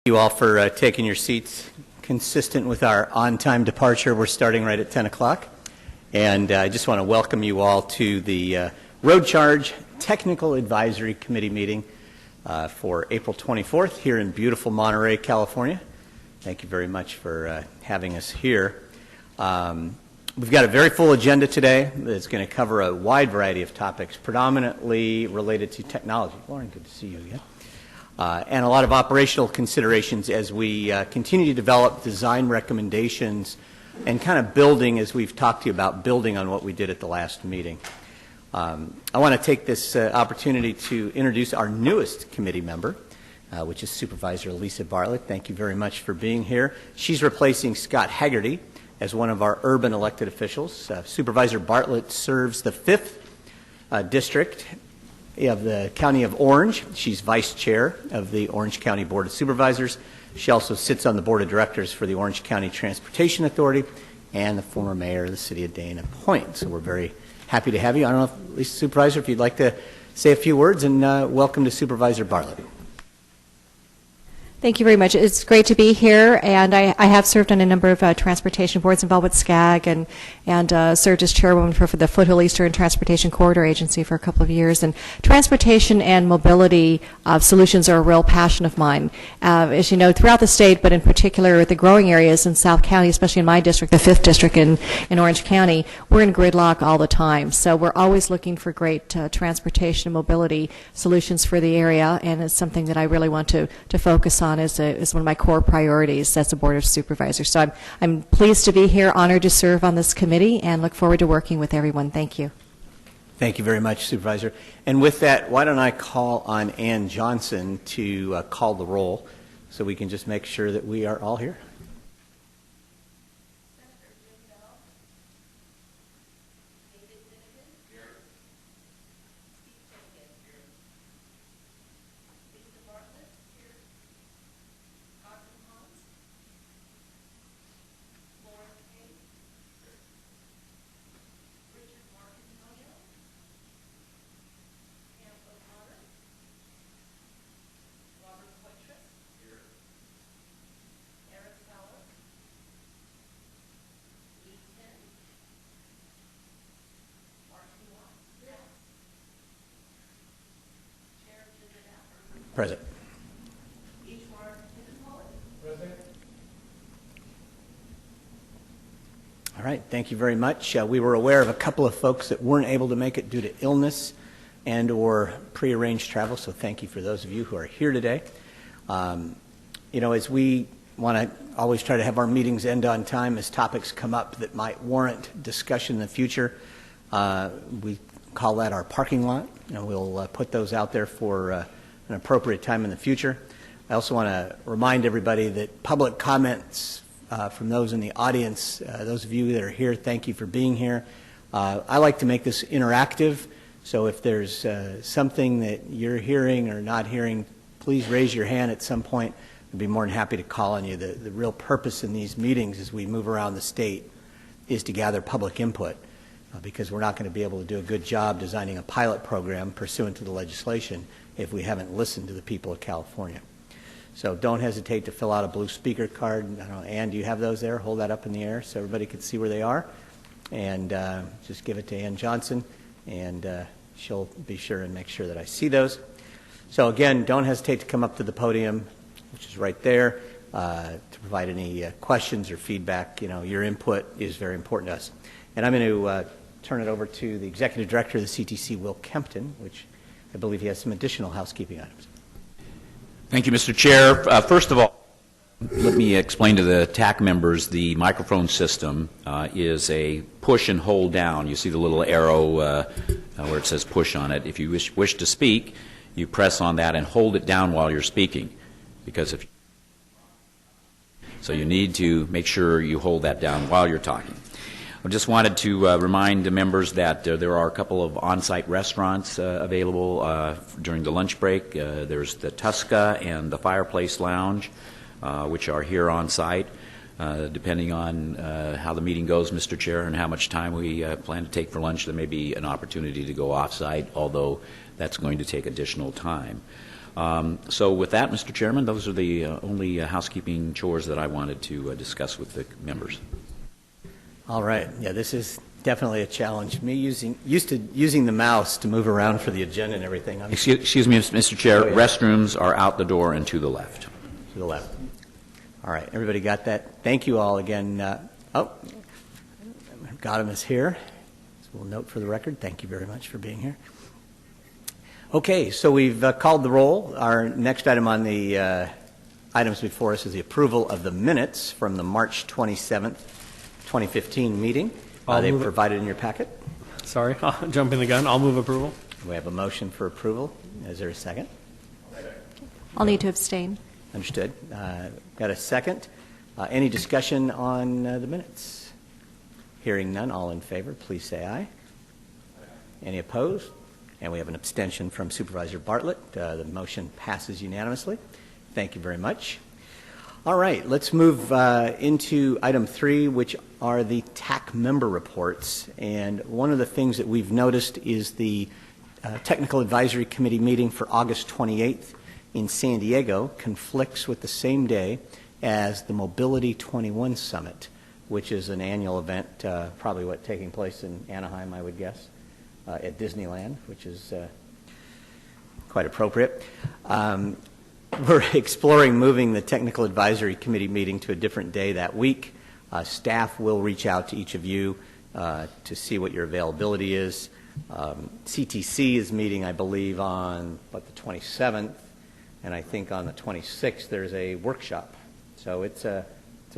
You all for taking your seats. Consistent with our on-time departure, we're starting right at 10 o'clock. And I just want to welcome you all to the Road Charge Technical Advisory Committee meeting for April 24th here in beautiful Monterey, California. Thank you very much for having us here. We've got a very full agenda today that's going to cover a wide variety of topics, predominantly related to technology. Lauren, good to see you again. And a lot of operational considerations as we continue to develop design recommendations and kind of building, as we've talked to you about, building on what we did at the last meeting. I want to take this opportunity to introduce our newest committee member, which is Supervisor Lisa Bartlett. Thank you very much for being here. She's replacing Scott Haggerty as one of our urban elected officials. Supervisor Bartlett serves the 5th District of the County of Orange. She's Vice Chair of the Orange County Board of Supervisors. She also sits on the Board of Directors for the Orange County Transportation Authority and the former mayor of the city of Dana Point. So we're very happy to have you. I don't know, Lisa Supervisor, if you'd like to say a few words, and welcome to Supervisor Bartlett. Thank you very much. It's great to be here, and I have served on a number of transportation boards involved with SCAG and served as chairwoman for the Foothill Eastern Transportation Corridor Agency for a couple of years. And transportation and mobility solutions are a real passion of mine. As you know, throughout the state, but in particular the growing areas in South County, especially in my district, the 5th District in Orange County, we're in gridlock all the time. So we're always looking for great transportation and mobility solutions for the area, and it's something that I really want to focus on as one of my core priorities as a Board of Supervisors. So I'm pleased to be here, honored to serve on this committee, and look forward to working with everyone. Thank you. Thank you very much, Supervisor. And with that, why don't I call on Ann Johnson to call the roll so we can just make sure that we are all here. Present. All right, thank you very much. We were aware of a couple of folks that weren't able to make it due to illness and or prearranged travel, so thank you for those of you who are here today. You know, as we want to always try to have our meetings end on time, as topics come up that might warrant discussion in the future, we call that our parking lot, and we'll put those out there for an appropriate time in the future. I also want to remind everybody that public comments from those in the audience, those of you that are here, thank you for being here. I like to make this interactive, so if there's something that you're hearing or not hearing, please raise your hand at some point. I'd be more than happy to call on you. The real purpose in these meetings as we move around the state is to gather public input because we're not going to be able to do a good job designing a pilot program pursuant to the legislation if we haven't listened to the people of California. So don't hesitate to fill out a blue speaker card. I don't know, Ann, do you have those there? Hold that up in the air so everybody can see where they are. And just give it to Ann Johnson, and she'll be sure and make sure that I see those. So again, don't hesitate to come up to the podium, which is right there, to provide any questions or feedback. You know, your input is very important to us. And I'm going to turn it over to the Executive Director of the CTC, Will Kempton, which I believe he has some additional housekeeping items. Thank you, Mr. Chair. First of all, let me explain to the TAC members the microphone system is a push and hold down. You see the little arrow where it says push on it. If you wish to speak, you press on that and hold it down while you're speaking. So you need to make sure you hold that down while you're talking. I just wanted to remind the members that there are a couple of on-site restaurants available during the lunch break. There's the Tusca and the Fireplace Lounge, which are here on site. Depending on how the meeting goes, Mr. Chair, and how much time we plan to take for lunch, there may be an opportunity to go off-site, although that's going to take additional time. So with that, Mr. Chairman, those are the only housekeeping chores that I wanted to discuss with the members. All right. Yeah, this is definitely a challenge. Me used to using the mouse to move around for the agenda and everything. I'm Excuse me, Mr. Chair. Oh, yeah. Restrooms are out the door and to the left. to the left. All right. Everybody got that? Thank you all again. Gautam is here. So we'll note for the record. Thank you very much for being here. Okay, so we've called the roll. Our next item on the items before us is the approval of the minutes from the March 27th, 2015 meeting. They've provided in your packet. Sorry, I'm jumping the gun. I'll move approval. We have a motion for approval. Is there a second? I'll need to abstain. Understood. Got a second. Any discussion on the minutes? Hearing none, all in favor, please say aye. Any opposed? And we have an abstention from Supervisor Bartlett. The motion passes unanimously. Thank you very much. All right, let's move into item 3, which are the TAC member reports. And one of the things that we've noticed is the Technical Advisory Committee meeting for August 28th in San Diego conflicts with the same day as the Mobility 21 Summit, which is an annual event, probably taking place in Anaheim, I would guess. At Disneyland, which is quite appropriate. We're exploring moving the Technical Advisory Committee meeting to a different day that week. Staff will reach out to each of you to see what your availability is. CTC is meeting, I believe, on the 27th, and I think on the 26th there's a workshop. So it's a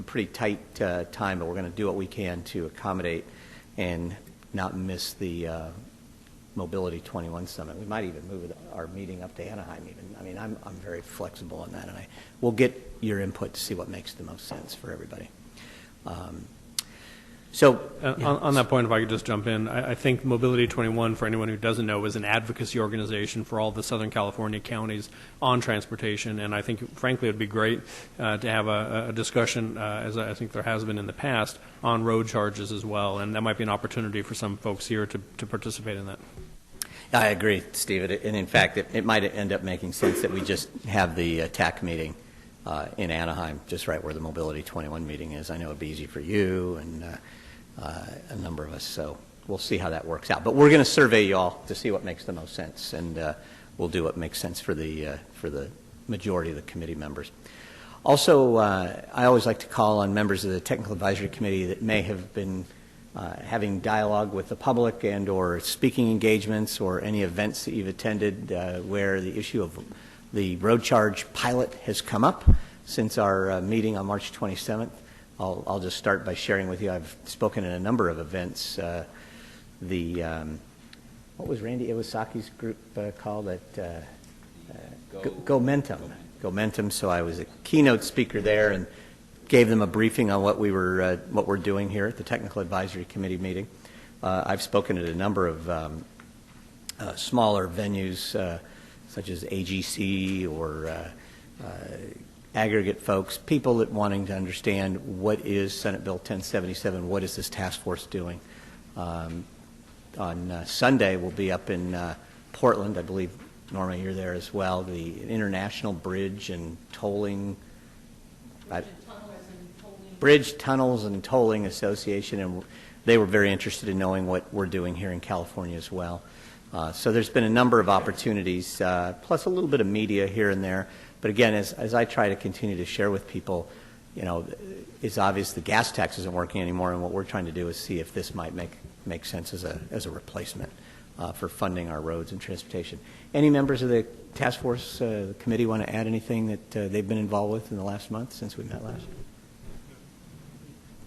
pretty tight time, but we're going to do what we can to accommodate and not miss the Mobility 21 Summit. We might even move our meeting up to Anaheim even. I mean, I'm very flexible on that, and we'll get your input to see what makes the most sense for everybody. On that point, if I could just jump in, I think Mobility 21, for anyone who doesn't know, is an advocacy organization for all the Southern California counties on transportation, and I think, frankly, it would be great to have a discussion, as I think there has been in the past, on road charges as well, and that might be an opportunity for some folks here to participate in that. I agree, Steve, and in fact, it might end up making sense that we just have the TAC meeting in Anaheim, just right where the Mobility 21 meeting is. I know it would be easy for you and a number of us, so we'll see how that works out. But we're going to survey you all to see what makes the most sense, and we'll do what makes sense for the majority of the committee members. Also, I always like to call on members of the Technical Advisory Committee that may have been having dialogue with the public and or speaking engagements or any events that you've attended where the issue of the road charge pilot has come up since our meeting on March 27th. I'll just start by sharing with you. I've spoken at a number of events. What was Randy Iwasaki's group called? Gomentum. So I was a keynote speaker there and gave them a briefing on what we're doing here at the Technical Advisory Committee meeting. I've spoken at a number of smaller venues, such as AGC or aggregate folks, people that wanting to understand what is Senate Bill 1077, what is this task force doing. On Sunday, we'll be up in Portland. I believe, Norma, you're there as well. The International Bridge and Tolling Bridge, Tunnels, and Tolling Association, and they were very interested in knowing what we're doing here in California as well. So there's been a number of opportunities, plus a little bit of media here and there. But again, as I try to continue to share with people, it's obvious the gas tax isn't working anymore, and what we're trying to do is see if this might make sense as a replacement for funding our roads and transportation. Any members of the task force committee want to add anything that they've been involved with in the last month since we met last?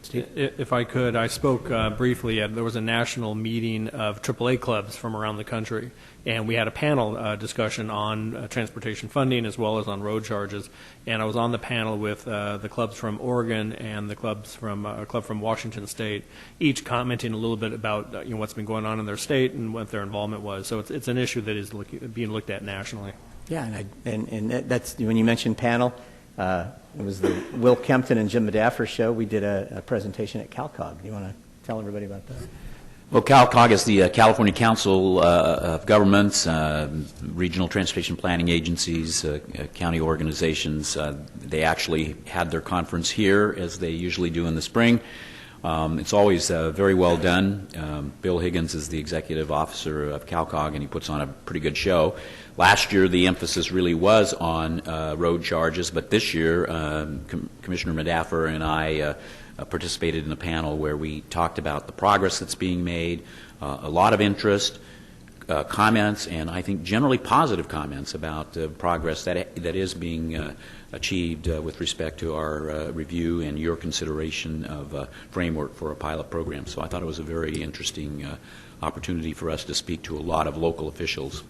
Steve? If I could, I spoke briefly there was a national meeting of AAA clubs from around the country, and we had a panel discussion on transportation funding as well as on road charges. And I was on the panel with the clubs from Oregon and the clubs from a club from Washington State, each commenting a little bit about what's been going on in their state and what their involvement was. So it's an issue that is being looked at nationally. Yeah, and that's when you mentioned panel. It was the Will Kempton and Jim Medaffer show. We did a presentation at CalCog. Do you want to tell everybody about that? Well, CalCog is the California Council of Governments, regional transportation planning agencies, county organizations. They actually had their conference here, as they usually do in the spring. It's always very well done. Bill Higgins is the executive officer of CalCog, and he puts on a pretty good show. Last year, the emphasis really was on road charges, but this year, Commissioner Medaffer and I participated in a panel where we talked about the progress that's being made, a lot of interest, comments, and I think generally positive comments about progress that is being achieved with respect to our review and your consideration of a framework for a pilot program. So I thought it was a very interesting opportunity for us to speak to a lot of local officials.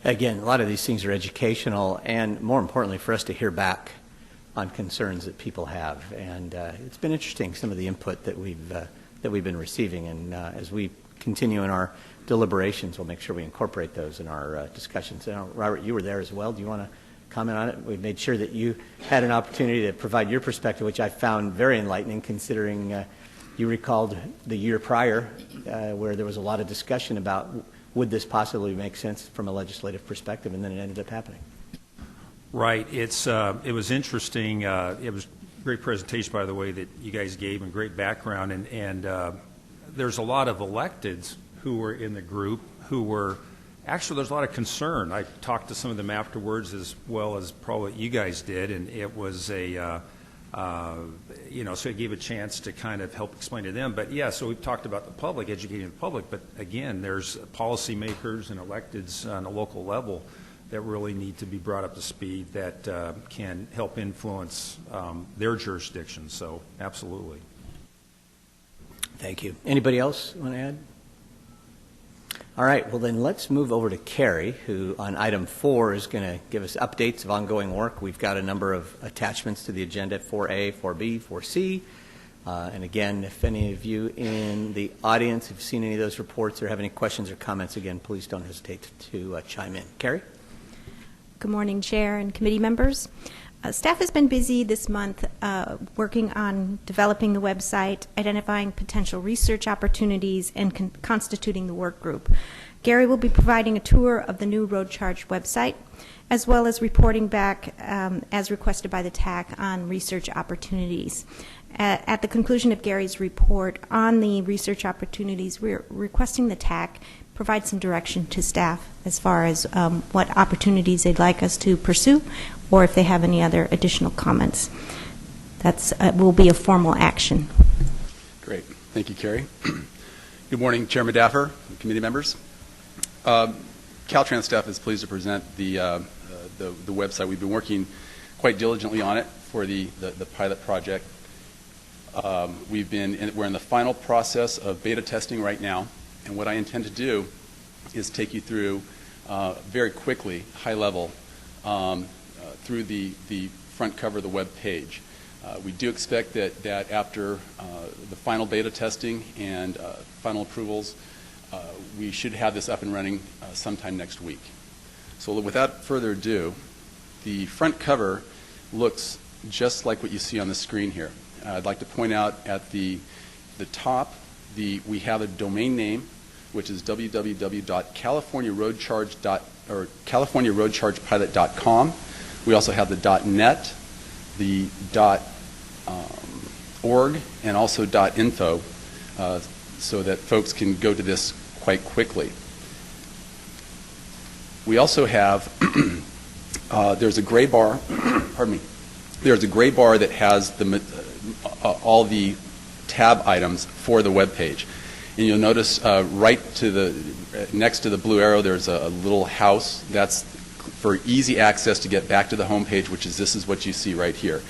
Again, a lot of these things are educational, and more importantly, for us to hear back on concerns that people have. And it's been interesting, some of the input that we've been receiving. And as we continue in our deliberations, we'll make sure we incorporate those in our discussions. Robert, you were there as well. Do you want to comment on it? We made sure that you had an opportunity to provide your perspective, which I found very enlightening, considering you recalled the year prior where there was a lot of discussion about would this possibly make sense from a legislative perspective, and then it ended up happening. Right. It was interesting. It was a great presentation, by the way, that you guys gave, and great background. And there's a lot of electeds who were in the group who were actually, there's a lot of concern. I talked to some of them afterwards, as well as probably you guys did, and it was so it gave a chance to kind of help explain to them. But yeah, so we've talked about the public, educating the public, but again, there's policymakers and electeds on a local level that really need to be brought up to speed that can help influence their jurisdiction. So absolutely. Thank you. Anybody else want to add? All right, well then let's move over to Carrie, who on item 4 is going to give us updates of ongoing work. We've got a number of attachments to the agenda, 4A, 4B, 4C. And again, if any of you in the audience have seen any of those reports or have any questions or comments, again, please don't hesitate to chime in. Carrie? Good morning, Chair and committee members. Staff has been busy this month working on developing the website, identifying potential research opportunities, and constituting the work group. Gary will be providing a tour of the new road charge website, as well as reporting back, as requested by the TAC, on research opportunities. At the conclusion of Gary's report on the research opportunities, we're requesting the TAC provide some direction to staff as far as what opportunities they'd like us to pursue, or if they have any other additional comments. That's will be a formal action. Great. Thank you, Carrie. Good morning, Chair Medaffer, committee members. Caltrans staff is pleased to present the website. We've been working quite diligently on it for the pilot project. We're in the final process of beta testing right now. And what I intend to do is take you through very quickly, high level, through the front cover of the web page. We do expect that after the final beta testing and final approvals, we should have this up and running sometime next week. So without further ado, the front cover looks just like what you see on the screen here. I'd like to point out at the top, we have a domain name, which is californiaroadchargepilot.com. We also have the .net, the .org, and also .info, so that folks can go to this quite quickly. We also have there's a gray bar. Pardon me. There's a gray bar that has all the tab items for the web page. And you'll notice right to next to the blue arrow, there's a little house. That's for easy access to get back to the home page, this is what you see right here.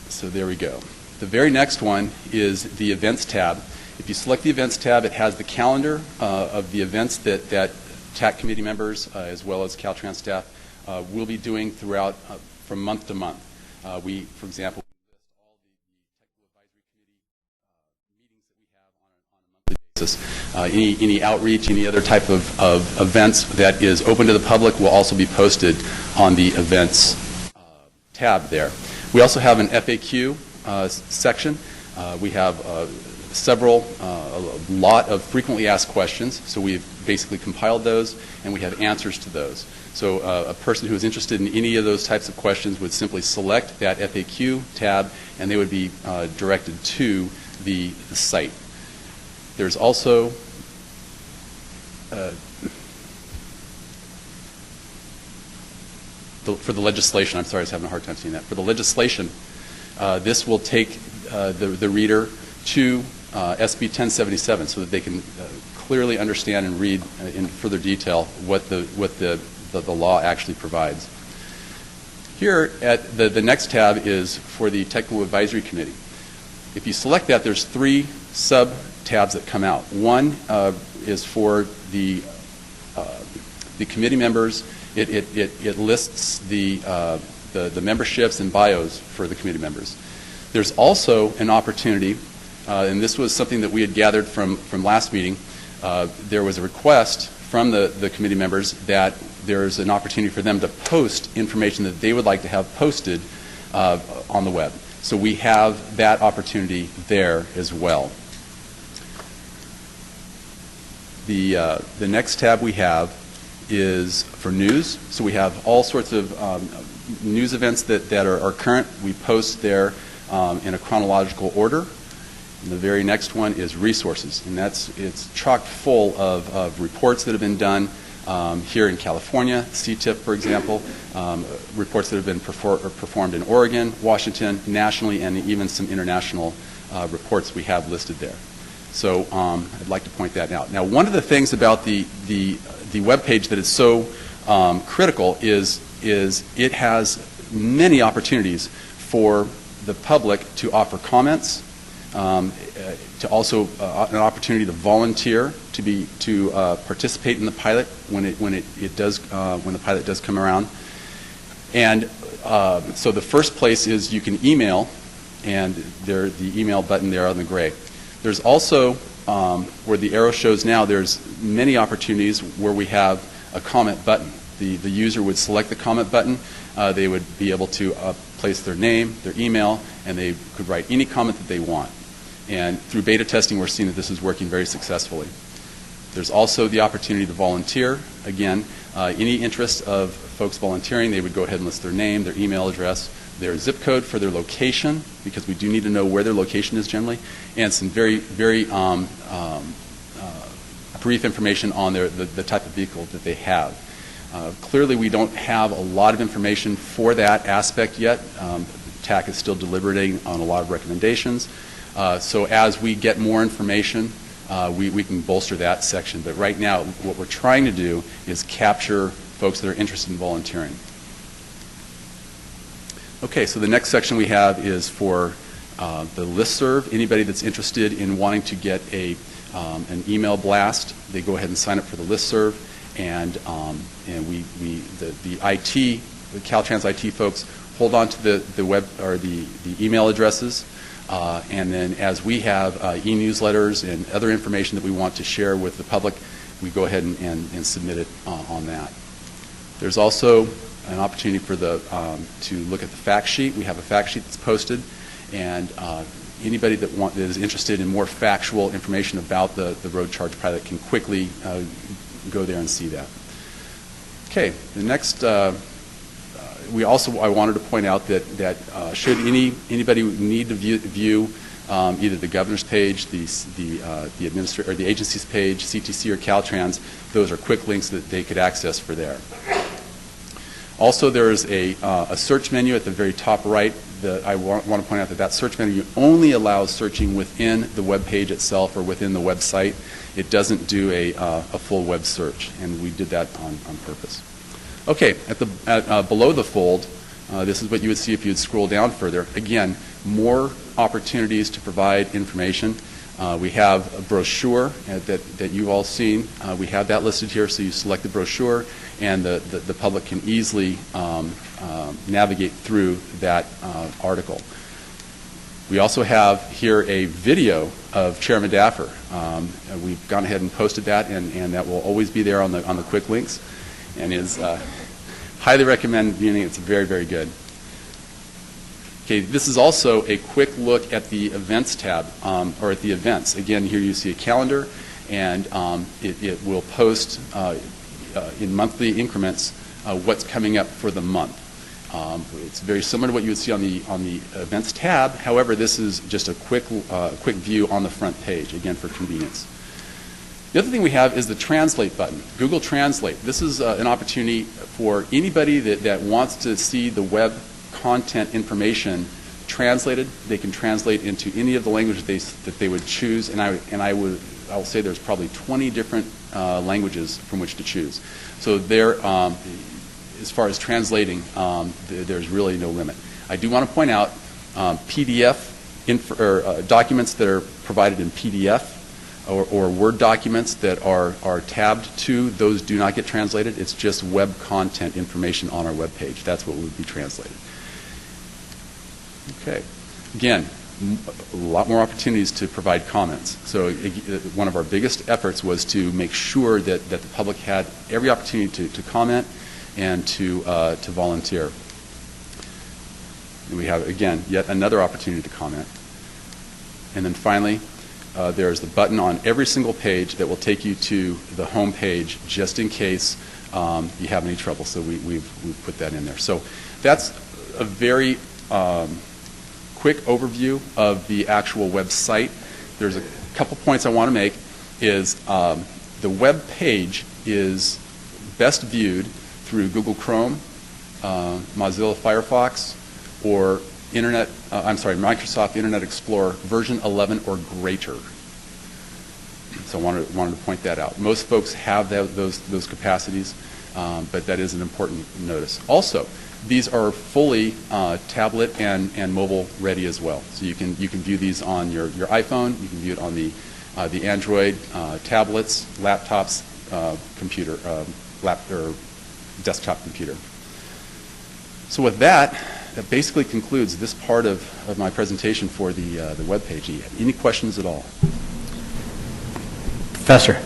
So there we go. The very next one is the events tab. If you select the events tab, it has the calendar of the events that TAC committee members, as well as Caltrans staff, will be doing throughout from month to month. For example, any outreach, any other type of events that is open to the public will also be posted on the events tab there. We also have an FAQ section. We have a lot of frequently asked questions, so we've basically compiled those, and we have answers to those. So a person who is interested in any of those types of questions would simply select that FAQ tab, and they would be directed to the site. There's also for the legislation, I'm sorry, I was having a hard time seeing that. For the legislation, this will take the reader to SB 1077 so that they can clearly understand and read in further detail what the law actually provides. Here, at the next tab is for the Technical Advisory Committee. If you select that, there's 3 sub-tabs that come out. One is for the committee members. It lists the memberships and bios for the committee members. There's also an opportunity, and this was something that we had gathered from last meeting. There was a request from the committee members that there's an opportunity for them to post information that they would like to have posted on the web. So we have that opportunity there as well. The next tab we have is for news. So we have all sorts of news events that are current. We post there in a chronological order. And the very next one is resources, and it's chock full of reports that have been done here in California, CTIP, for example, reports that have been performed in Oregon, Washington, nationally, and even some international reports we have listed there. So I'd like to point that out. Now, one of the things about the web page that is so critical is it has many opportunities for the public to offer comments, to also an opportunity to volunteer to participate in the pilot when the pilot does come around. And so the first place is you can email, and the email button there on the gray. There's also where the arrow shows now, there's many opportunities where we have a comment button. The user would select the comment button. They would be able to place their name, their email, and they could write any comment that they want. And through beta testing, we're seeing that this is working very successfully. There's also the opportunity to volunteer. Again, any interest of folks volunteering, they would go ahead and list their name, their email address, their zip code for their location, because we do need to know where their location is generally, and some very, very brief information on the type of vehicle that they have. Clearly, we don't have a lot of information for that aspect yet. TAC is still deliberating on a lot of recommendations. So as we get more information, we can bolster that section. But right now, what we're trying to do is capture folks that are interested in volunteering. Okay, so the next section we have is for the listserv. Anybody that's interested in wanting to get an email blast, they go ahead and sign up for the listserv, and the Caltrans IT folks hold on to the web or the email addresses. And then as we have e-newsletters and other information that we want to share with the public, we go ahead and submit it on that. There's also an opportunity for to look at the fact sheet. We have a fact sheet that's posted, and anybody that is interested in more factual information about the road charge pilot can quickly go there and see that. Okay, the next I wanted to point out that should anybody need to view either the governor's page, the agency's page, CTC or Caltrans, those are quick links that they could access for there. Also, there is a search menu at the very top right. I want to point out that search menu only allows searching within the web page itself or within the website. It doesn't do a full web search, and we did that on purpose. Okay, below the fold, this is what you would see if you would scroll down further. Again, more opportunities to provide information. We have a brochure that you've all seen. We have that listed here, so you select the brochure, and the public can easily navigate through that article. We also have here a video of Chairman Daffer. We've gone ahead and posted that, and that will always be there on the quick links, and is highly recommend viewing it. It's very, very good. Okay, this is also a quick look at the events tab, or at the events. Again, here you see a calendar, and it will post in monthly increments what's coming up for the month. It's very similar to what you would see on the events tab. However, this is just a quick view on the front page, again for convenience. The other thing we have is the Translate button, Google Translate. This is an opportunity for anybody that wants to see the web content information translated. They can translate into any of the languages that they would choose, and I will say there's probably 20 different languages from which to choose. So there, as far as translating, there's really no limit. I do want to point out PDF documents that are provided in PDF or Word documents that are tabbed to, those do not get translated. It's just web content information on our web page. That's what would be translated. Okay. Again, a lot more opportunities to provide comments. So one of our biggest efforts was to make sure that the public had every opportunity to comment and to volunteer. And we have, again, yet another opportunity to comment. And then finally, there's the button on every single page that will take you to the home page just in case you have any trouble. So we've put that in there. So that's a very quick overview of the actual website. There's a couple points I want to make. Is the web page is best viewed through Google Chrome, Mozilla Firefox, or Microsoft Internet Explorer version 11 or greater. So I wanted to point that out. Most folks have those capacities, but that is an important notice. Also, these are fully tablet and mobile ready as well. So you can view these on your iPhone. You can view it on the Android tablets, laptops, computer, or desktop computer. So with that basically concludes this part of my presentation for the web page. Any questions at all? Professor.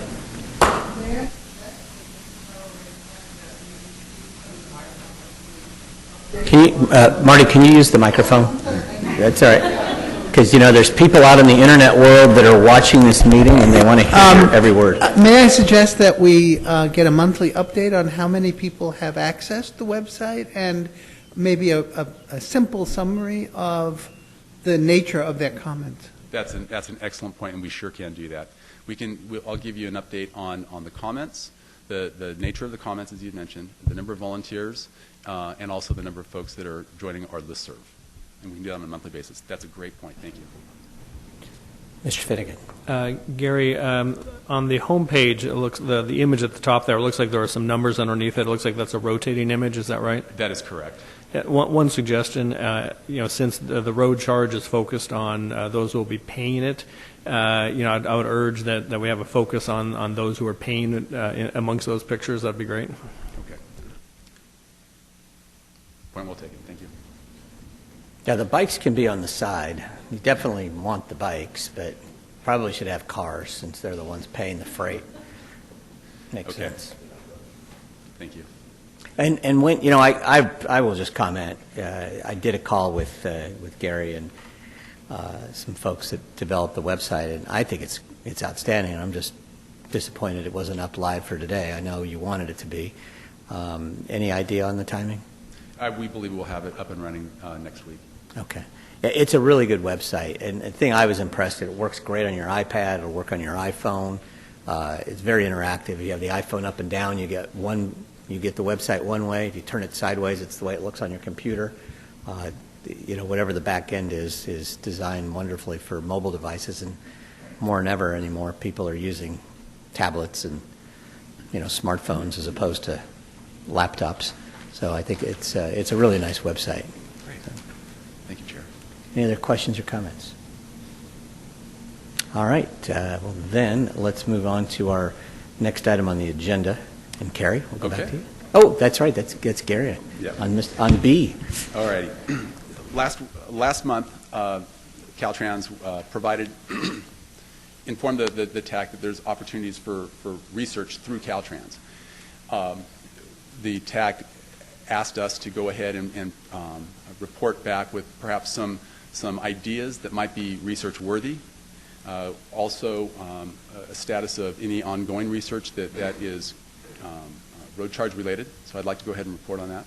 Marty, can you use the microphone? That's all right. Because, there's people out in the internet world that are watching this meeting and they want to hear every word. May I suggest that we get a monthly update on how many people have accessed the website and maybe a simple summary of the nature of their comments? That's an excellent point, and we sure can do that. I'll give you an update on the comments, the nature of the comments, as you mentioned, the number of volunteers, and also the number of folks that are joining our listserv. And we can do that on a monthly basis. That's a great point. Thank you. Mr. Finnegan. Gary, on the home page, it looks the image at the top there. It looks like there are some numbers underneath it. It looks like that's a rotating image. Is that right? That is correct. One suggestion, since the road charge is focused on those who will be paying it, I would urge that we have a focus on those who are paying amongst those pictures. That'd be great. Okay. Point well taken. Thank you. Yeah, the bikes can be on the side. You definitely want the bikes, but probably should have cars since they're the ones paying the freight. Makes sense. Thank you. And when I will just comment. I did a call with Gary and some folks that developed the website, and I think it's outstanding. And I'm just disappointed it wasn't up live for today. I know you wanted it to be. Any idea on the timing? We believe we'll have it up and running next week. Okay. It's a really good website, and the thing I was impressed with, it works great on your iPad. It'll work on your iPhone. It's very interactive. You have the iPhone up and down. You get the website one way. If you turn it sideways, it's the way it looks on your computer. Whatever the back end is designed wonderfully for mobile devices, and more than ever anymore, people are using tablets and smartphones as opposed to laptops. So I think it's a really nice website. Great. Thank you, Chair. Any other questions or comments? All right. Well, then let's move on to our next item on the agenda. And Carrie, we'll go back to you. Oh, that's right. That's Gary on B. All righty. Last month, Caltrans informed the TAC that there's opportunities for research through Caltrans. The TAC asked us to go ahead and report back with perhaps some ideas that might be research worthy. Also, a status of any ongoing research that is road charge related. So I'd like to go ahead and report on that.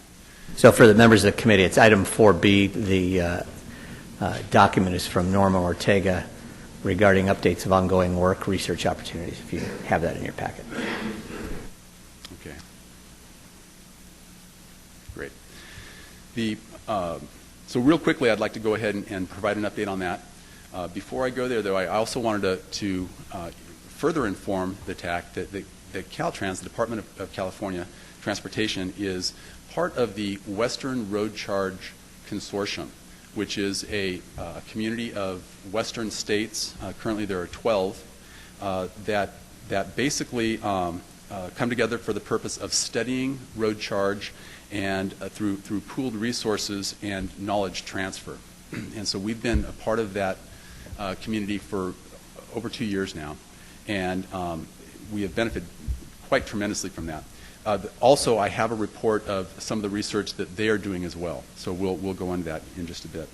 So for the members of the committee, it's item 4B. The document is from Norma Ortega regarding updates of ongoing work, research opportunities, if you have that in your packet. Okay. Great. So real quickly, I'd like to go ahead and provide an update on that. Before I go there, though, I also wanted to further inform the TAC that Caltrans, the Department of California Transportation, is part of the Western Road Charge Consortium, which is a community of western states. Currently there are 12 that basically come together for the purpose of studying road charge and through pooled resources and knowledge transfer. And so we've been a part of that community for over 2 years now, and we have benefited quite tremendously from that. Also, I have a report of some of the research that they are doing as well, so we'll go into that in just a bit.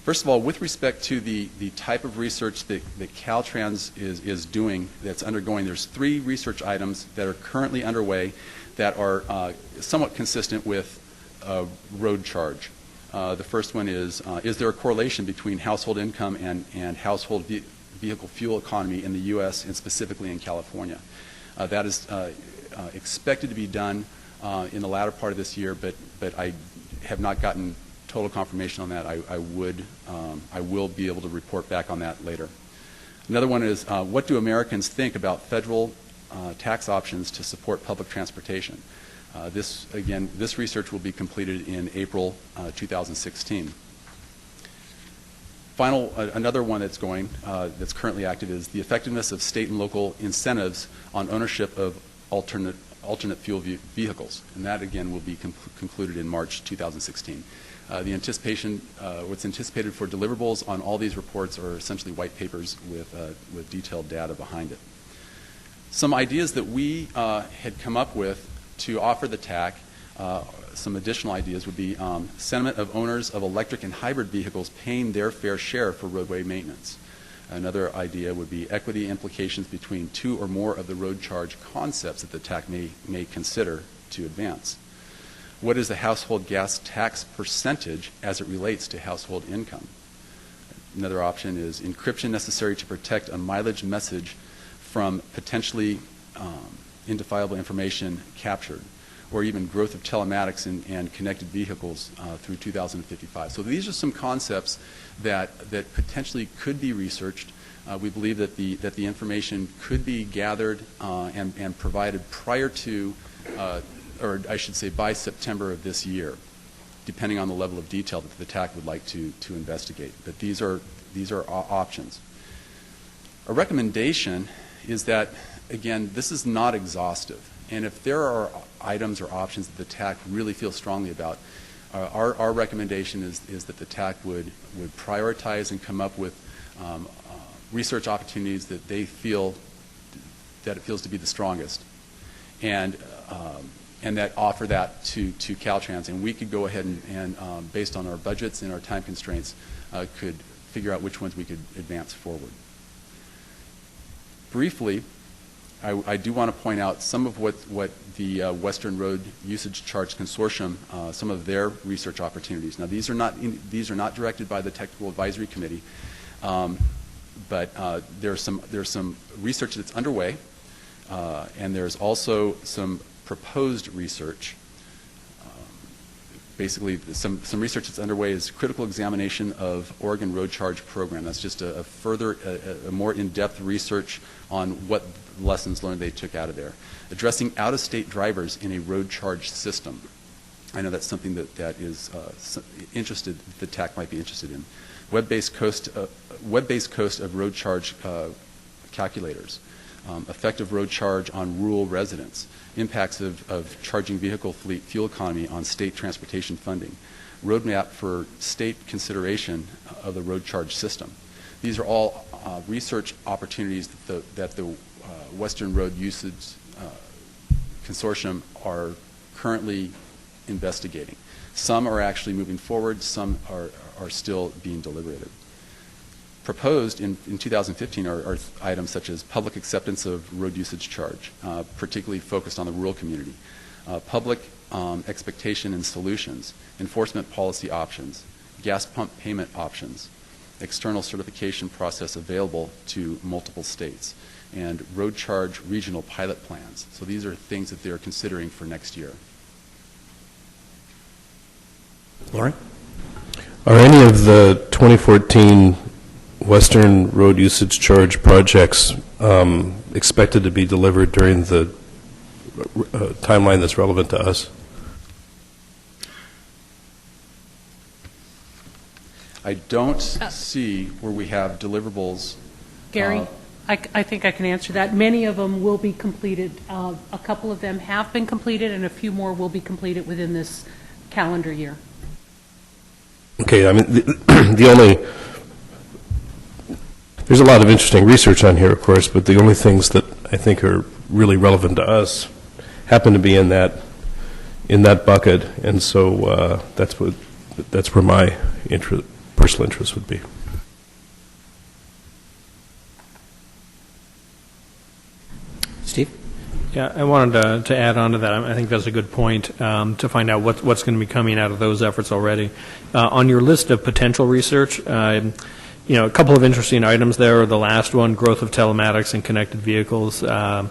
First of all, with respect to the type of research that Caltrans is doing that's undergoing, there's 3 research items that are currently underway that are somewhat consistent with road charge. The first one is there a correlation between household income and household vehicle fuel economy in the U.S. and specifically in California? That is expected to be done in the latter part of this year, but I have not gotten total confirmation on that. I will be able to report back on that later. Another one is what do Americans think about federal tax options to support public transportation? This research will be completed in April 2016. Another one that's going, that's currently active, is the effectiveness of state and local incentives on ownership of alternate fuel vehicles, and that again will be concluded in March 2016. What's anticipated for deliverables on all these reports are essentially white papers with detailed data behind it. Some ideas that we had come up with to offer the TAC, some additional ideas would be sentiment of owners of electric and hybrid vehicles paying their fair share for roadway maintenance. Another idea would be equity implications between 2 or more of the road charge concepts that the TAC may consider to advance. What is the household gas tax percentage as it relates to household income? Another option is encryption necessary to protect a mileage message from potentially identifiable information captured, or even growth of telematics and connected vehicles through 2055. So these are some concepts that potentially could be researched. We believe that the information could be gathered and provided prior to, or I should say by September of this year, depending on the level of detail that the TAC would like to investigate. But these are options. A recommendation is that, again, this is not exhaustive. And if there are items or options that the TAC really feels strongly about, our recommendation is that the TAC would prioritize and come up with research opportunities that they feel that it feels to be the strongest, and that offer that to Caltrans. And we could go ahead and based on our budgets and our time constraints, could figure out which ones we could advance forward. Briefly, I do want to point out some of what the Western Road Usage Charge Consortium, some of their research opportunities. Now, these are not directed by the Technical Advisory Committee, but there's some research that's underway, and there's also some proposed research. Basically, some research that's underway is critical examination of Oregon Road Charge Program. That's just a more in-depth research on what lessons learned they took out of there. Addressing out-of-state drivers in a road charge system. I know that's something that is the TAC might be interested in. Web-based cost of road charge calculators. Effective road charge on rural residents. Impacts of charging vehicle fleet fuel economy on state transportation funding. Roadmap for state consideration of the road charge system. These are all research opportunities that the Western Road Usage Consortium are currently investigating. Some are actually moving forward, some are still being deliberated. Proposed in 2015 are items such as public acceptance of road usage charge, particularly focused on the rural community, public expectation and solutions, enforcement policy options, gas pump payment options, external certification process available to multiple states, and road charge regional pilot plans. So these are things that they're considering for next year. Lauren? Are any of the 2014 Western road usage charge projects expected to be delivered during the timeline that's relevant to us? I don't see where we have deliverables. Gary, I think I can answer that. Many of them will be completed. A couple of them have been completed, and a few more will be completed within this calendar year. Okay, I mean, there's a lot of interesting research on here, of course, but the only things that I think are really relevant to us happen to be in that bucket, and so that's where my personal interest would be. Steve? Yeah, I wanted to add on to that. I think that's a good point to find out what's going to be coming out of those efforts already. On your list of potential research, a couple of interesting items there. The last one, growth of telematics and connected vehicles. I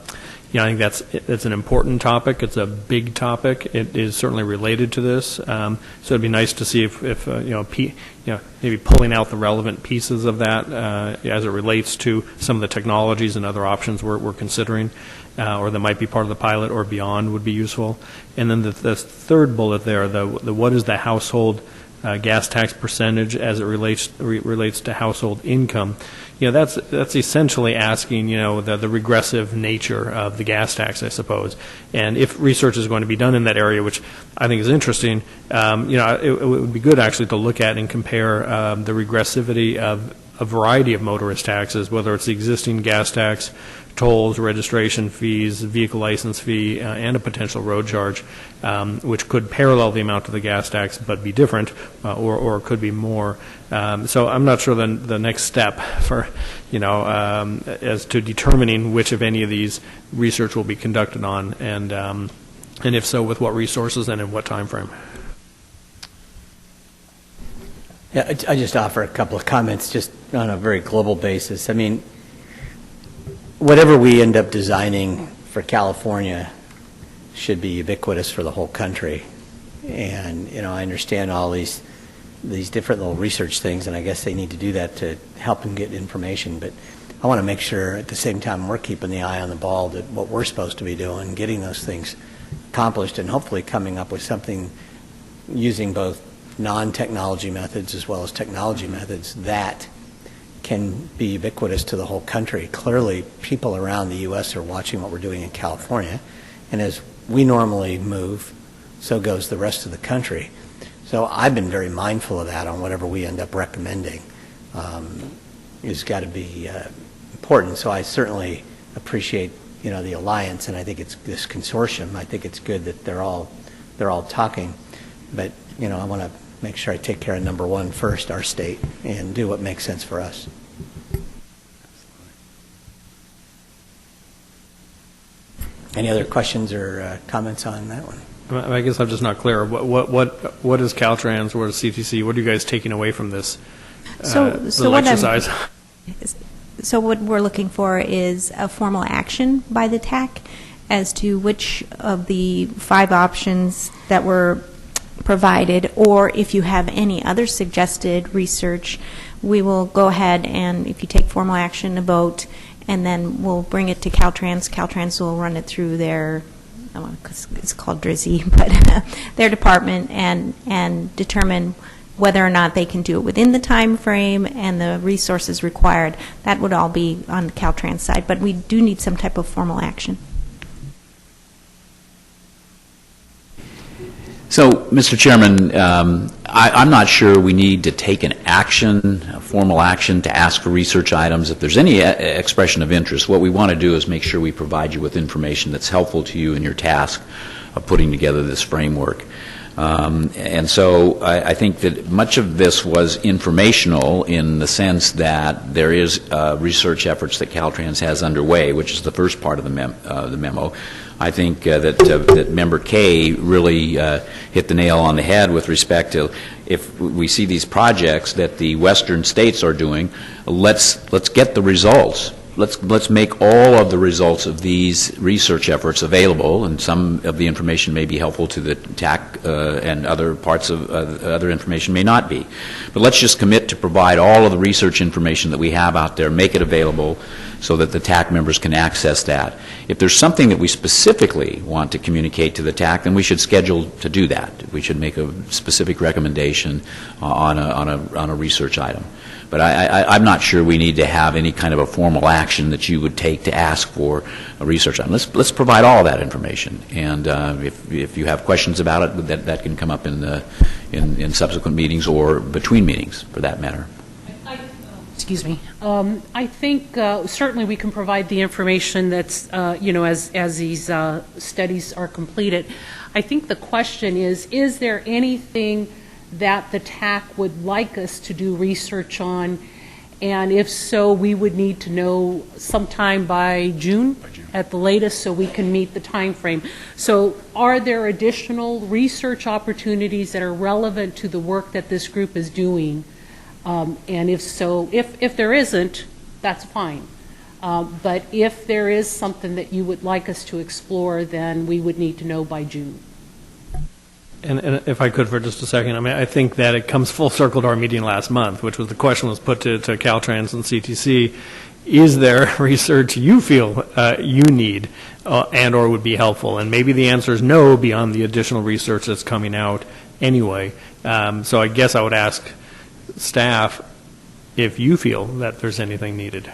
think that's an important topic. It's a big topic. It is certainly related to this. So it'd be nice to see if maybe pulling out the relevant pieces of that as it relates to some of the technologies and other options we're considering, or that might be part of the pilot or beyond, would be useful. And then the third bullet there, the what is the household gas tax percentage as it relates to household income. That's essentially asking, the regressive nature of the gas tax, I suppose. And if research is going to be done in that area, which I think is interesting, it would be good actually to look at and compare the regressivity of a variety of motorist taxes, whether it's the existing gas tax, tolls, registration fees, vehicle license fee, and a potential road charge, which could parallel the amount of the gas tax but be different, or could be more. So I'm not sure the next step for, as to determining which of any of these research will be conducted on, and if so, with what resources and in what time frame. Yeah, I just offer a couple of comments just on a very global basis. I mean, whatever we end up designing for California should be ubiquitous for the whole country. And, I understand all these different little research things, and I guess they need to do that to help them get information. But I want to make sure at the same time we're keeping the eye on the ball that what we're supposed to be doing, getting those things accomplished, and hopefully coming up with something using both non-technology methods as well as technology methods that can be ubiquitous to the whole country. Clearly, people around the U.S. are watching what we're doing in California, and as we normally move, so goes the rest of the country. So I've been very mindful of that on whatever we end up recommending. It's got to be important. So I certainly appreciate the alliance, and I think it's this consortium. I think it's good that they're all talking, but I want to make sure I take care of number one first, our state, and do what makes sense for us. Any other questions or comments on that one? I guess I'm just not clear. What is Caltrans? What is CTC? What are you guys taking away from this little exercise? So what we're looking for is a formal action by the TAC as to which of the 5 options that were provided, or if you have any other suggested research, we will go ahead and, if you take formal action, a vote, and then we'll bring it to Caltrans. Caltrans will run it through their, it's called DRISI, but their department, and determine whether or not they can do it within the time frame and the resources required. That would all be on the Caltrans side, but we do need some type of formal action. So, Mr. Chairman, I'm not sure we need to take a formal action to ask for research items. If there's any expression of interest, what we want to do is make sure we provide you with information that's helpful to you in your task of putting together this framework. And so I think that much of this was informational in the sense that there is research efforts that Caltrans has underway, which is the first part of the memo. I think that Member Kay really hit the nail on the head with respect to if we see these projects that the western states are doing, let's get the results. Let's make all of the results of these research efforts available, and some of the information may be helpful to the TAC, and other parts of other information may not be. But let's just commit to provide all of the research information that we have out there, make it available so that the TAC members can access that. If there's something that we specifically want to communicate to the TAC, then we should schedule to do that. We should make a specific recommendation on a research item. But I'm not sure we need to have any kind of a formal action that you would take to ask for a research item. Let's provide all that information, and if you have questions about it, that can come up in subsequent meetings or between meetings, for that matter. Excuse me. I think certainly we can provide the information that's, as these studies are completed. I think the question is there anything that the TAC would like us to do research on, and if so, we would need to know sometime by June at the latest so we can meet the time frame. So are there additional research opportunities that are relevant to the work that this group is doing? And if so, if there isn't, that's fine. But if there is something that you would like us to explore, then we would need to know by June. And if I could for just a second, I mean, I think that it comes full circle to our meeting last month, which was the question was put to Caltrans and CTC. Is there research you feel you need and or would be helpful? And maybe the answer is no beyond the additional research that's coming out anyway. So I guess I would ask staff if you feel that there's anything needed.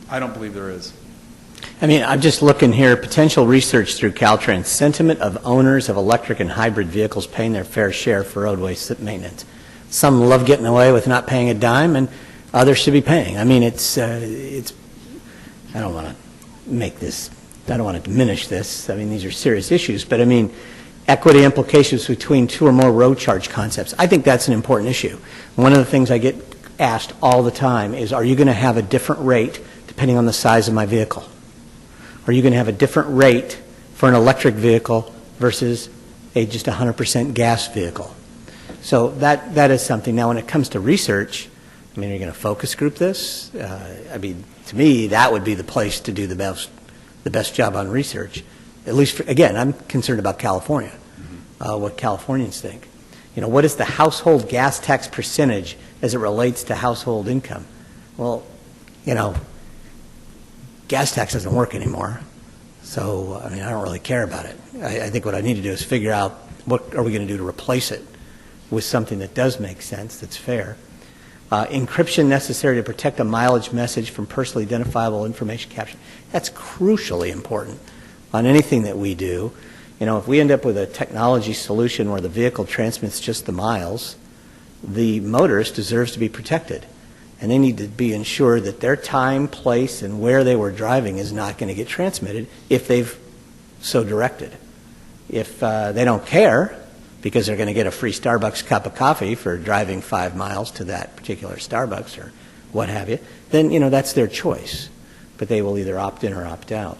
I don't believe there is. I mean, I'm just looking here, potential research through Caltrans, sentiment of owners of electric and hybrid vehicles paying their fair share for roadway maintenance. Some love getting away with not paying a dime, and others should be paying. I mean, it's I don't want to make this, I don't want to diminish this. I mean, these are serious issues, but I mean, equity implications between two or more road charge concepts. I think that's an important issue. One of the things I get asked all the time is, are you going to have a different rate depending on the size of my vehicle? Are you going to have a different rate for an electric vehicle versus a just 100% gas vehicle? So that is something. Now, when it comes to research, I mean, are you going to focus group this? I mean, to me, that would be the place to do the best job on research. At least, again, I'm concerned about California, what Californians think. You know, what is the household gas tax percentage as it relates to household income? Well, you know, gas tax doesn't work anymore, so I mean, I don't really care about it. I think what I need to do is figure out what are we going to do to replace it with something that does make sense, that's fair. Encryption necessary to protect a mileage message from personally identifiable information capture. That's crucially important on anything that we do. You know, if we end up with a technology solution where the vehicle transmits just the miles, the motorist deserves to be protected. And they need to be ensured that their time, place, and where they were driving is not going to get transmitted if they've so directed. If they don't care, because they're going to get a free Starbucks cup of coffee for driving 5 miles to that particular Starbucks or what have you, then, you know, that's their choice. But they will either opt in or opt out.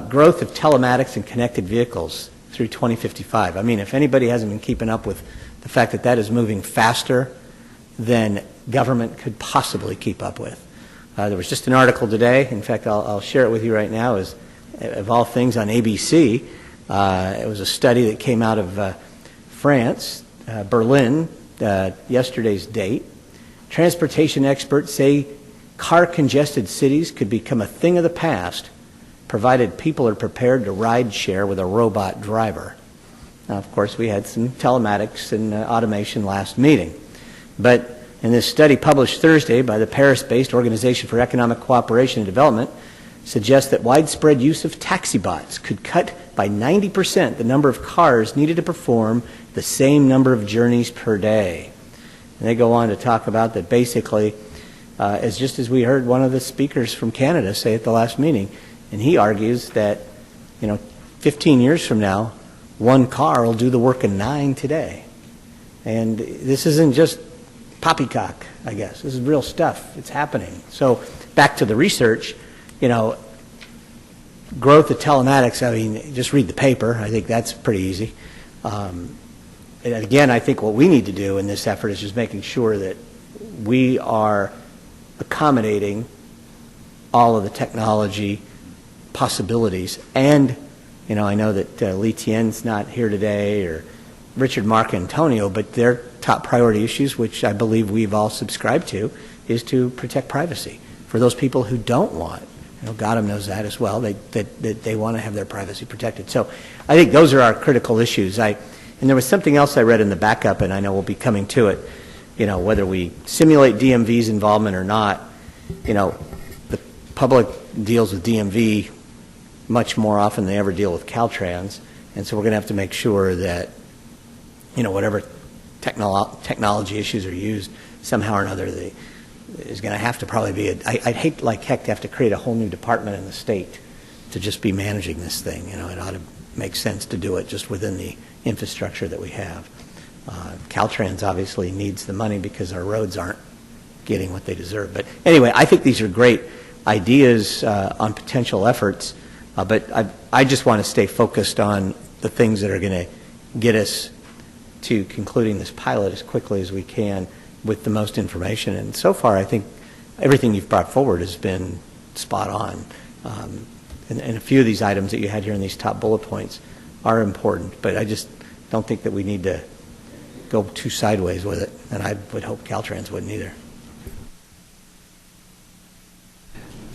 Growth of telematics and connected vehicles through 2055. I mean, if anybody hasn't been keeping up with the fact that that is moving faster than government could possibly keep up with. There was just an article today, in fact, I'll share it with you right now, is, of all things, on ABC. It was a study that came out of France, Berlin, yesterday's date. Transportation experts say car-congested cities could become a thing of the past, provided people are prepared to ride share with a robot driver. Now, of course, we had some telematics and automation last meeting. But in this study published Thursday by the Paris-based Organization for Economic Cooperation and Development, suggests that widespread use of taxi bots could cut by 90% the number of cars needed to perform the same number of journeys per day. And they go on to talk about that basically just as we heard one of the speakers from Canada say at the last meeting, and he argues that, 15 years from now, one car will do the work of 9 today. And this isn't just poppycock, I guess. This is real stuff. It's happening. So back to the research, growth of telematics, I mean, just read the paper. I think that's pretty easy. And again, I think what we need to do in this effort is just making sure that we are accommodating all of the technology possibilities. And, I know that Lee Tien's not here today, or Richard Marcantonio, but their top priority issues, which I believe we've all subscribed to, is to protect privacy for those people who don't want. Gotham knows that as well. They want to have their privacy protected. So I think those are our critical issues. And there was something else I read in the backup, and I know we'll be coming to it. Whether we simulate DMV's involvement or not, the public deals with DMV much more often than they ever deal with Caltrans, and so we're going to have to make sure that, whatever technology issues are used, somehow or another, is going to have to probably be I'd hate like heck to have to create a whole new department in the state to just be managing this thing. It ought to make sense to do it just within the infrastructure that we have. Caltrans obviously needs the money because our roads aren't getting what they deserve. But anyway, I think these are great ideas on potential efforts, but I just want to stay focused on the things that are going to get us to concluding this pilot as quickly as we can with the most information. And so far, I think everything you've brought forward has been spot on. And a few of these items that you had here in these top bullet points are important, but I just don't think that we need to go too sideways with it, and I would hope Caltrans wouldn't either.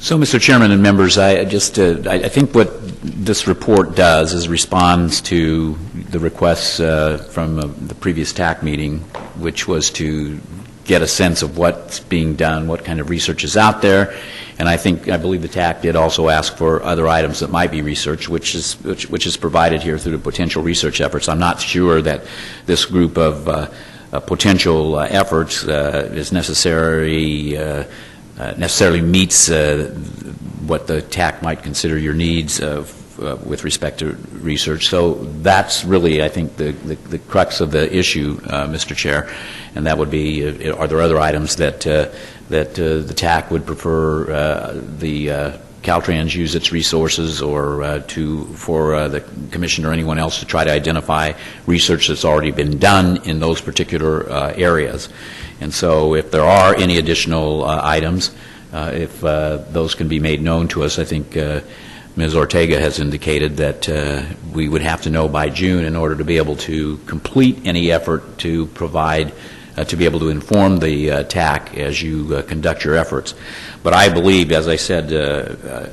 So, Mr. Chairman and members, I think what this report does is responds to the requests from the previous TAC meeting, which was to get a sense of what's being done, what kind of research is out there, and I believe the TAC did also ask for other items that might be researched, which is provided here through the potential research efforts. I'm not sure that this group of potential efforts is necessarily meets what the TAC might consider your needs with respect to research. So that's really, I think, the crux of the issue, Mr. Chair, and that would be: are there other items that the TAC would prefer the Caltrans use its resources, or for the Commission or anyone else to try to identify research that's already been done in those particular areas? And so if there are any additional items, if those can be made known to us, I think Ms. Ortega has indicated that we would have to know by June in order to be able to complete any effort to provide, to be able to inform the TAC as you conduct your efforts. But I believe, as I said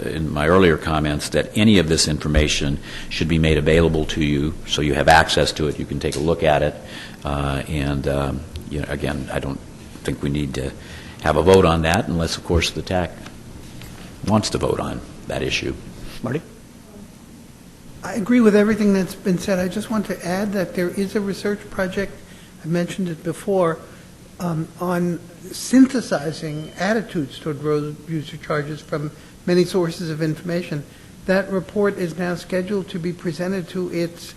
in my earlier comments, that any of this information should be made available to you so you have access to it, you can take a look at it, and again, I don't think we need to have a vote on that unless, of course, the TAC wants to vote on that issue. Marty? I agree with everything that's been said. I just want to add that there is a research project, I mentioned it before, on synthesizing attitudes toward road user charges from many sources of information. That report is now scheduled to be presented to its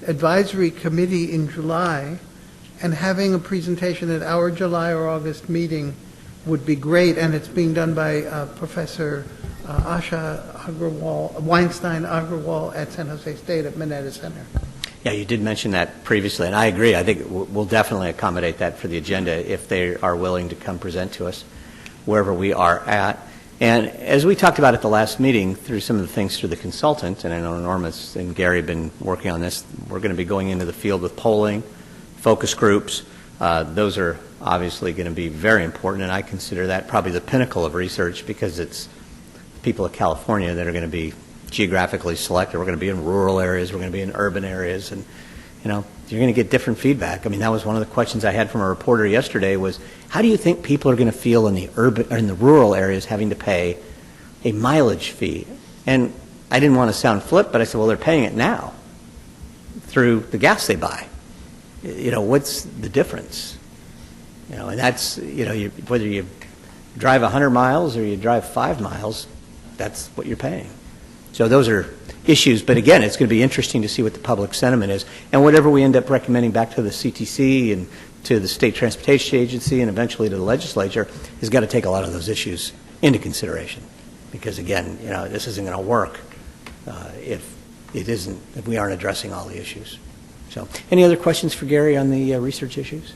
advisory committee in July, and having a presentation at our July or August meeting would be great, and it's being done by Professor Asha Weinstein Agrawal at San Jose State at Mineta Center. Yeah, you did mention that previously, and I agree. I think we'll definitely accommodate that for the agenda if they are willing to come present to us wherever we are at. And as we talked about at the last meeting, through some of the things through the consultant, and I know Norma's and Gary have been working on this, we're going to be going into the field with polling, focus groups. Those are obviously going to be very important, and I consider that probably the pinnacle of research, because it's people of California that are going to be geographically selected. We're going to be in rural areas, we're going to be in urban areas, and you're going to get different feedback. I mean, that was one of the questions I had from a reporter yesterday was, how do you think people are going to feel in the urban or in the rural areas having to pay a mileage fee? And I didn't want to sound flip, but I said, well, they're paying it now through the gas they buy. What's the difference? And that's, whether you drive 100 miles or you drive 5 miles, that's what you're paying. So those are issues, but again, it's going to be interesting to see what the public sentiment is. And whatever we end up recommending back to the CTC and to the State Transportation Agency and eventually to the legislature has got to take a lot of those issues into consideration. Because again, this isn't going to work if we aren't addressing all the issues. So, any other questions for Gary on the research issues?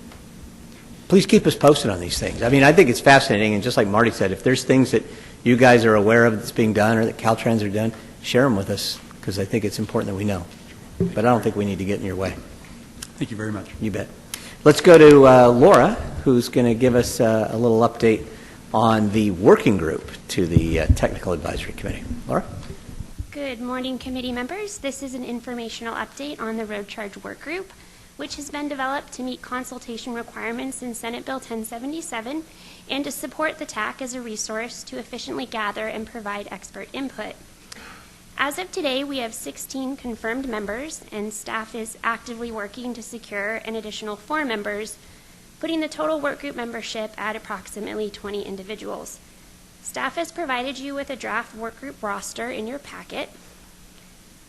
Please keep us posted on these things. I mean, I think it's fascinating, and just like Marty said, if there's things that you guys are aware of that's being done or that Caltrans are done, share them with us, because I think it's important that we know. But I don't think we need to get in your way. Thank you very much. You bet. Let's go to Laura, who's going to give us a little update on the working group to the Technical Advisory Committee. Laura? Good morning, committee members. This is an informational update on the road charge work group, which has been developed to meet consultation requirements in Senate Bill 1077 and to support the TAC as a resource to efficiently gather and provide expert input. As of today, we have 16 confirmed members, and staff is actively working to secure an additional 4 members, putting the total work group membership at approximately 20 individuals. Staff has provided you with a draft work group roster in your packet.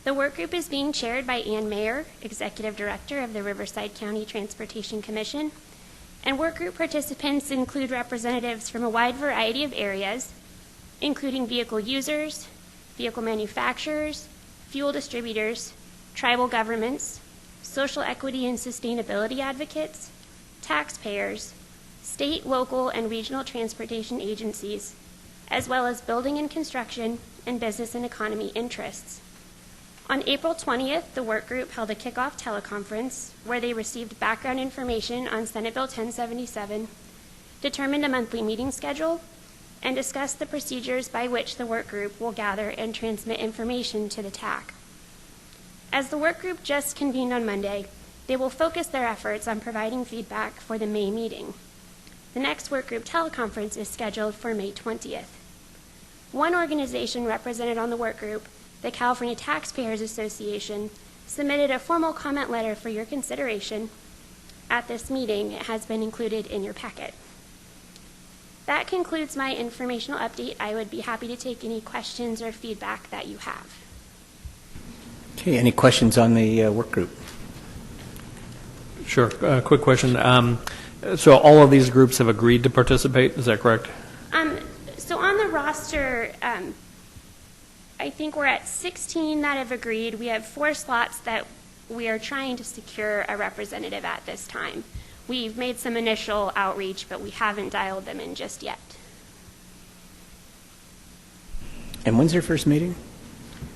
The work group is being chaired by Ann Mayer, Executive Director of the Riverside County Transportation Commission, and work group participants include representatives from a wide variety of areas, including vehicle users, vehicle manufacturers, fuel distributors, tribal governments, social equity and sustainability advocates, taxpayers, state, local, and regional transportation agencies, as well as building and construction and business and economy interests. On April 20th, the work group held a kickoff teleconference where they received background information on Senate Bill 1077, determined a monthly meeting schedule, and discussed the procedures by which the work group will gather and transmit information to the TAC. As the work group just convened on Monday, they will focus their efforts on providing feedback for the May meeting. The next work group teleconference is scheduled for May 20th. One organization represented on the work group, the California Taxpayers Association, submitted a formal comment letter for your consideration. At this meeting, it has been included in your packet. That concludes my informational update. I would be happy to take any questions or feedback that you have. Okay, any questions on the work group? Sure. Quick question. So all of these groups have agreed to participate, is that correct? So on the roster, I think we're at 16 that have agreed. We have 4 slots that we are trying to secure a representative at this time. We've made some initial outreach, but we haven't dialed them in just yet. And when's their first meeting?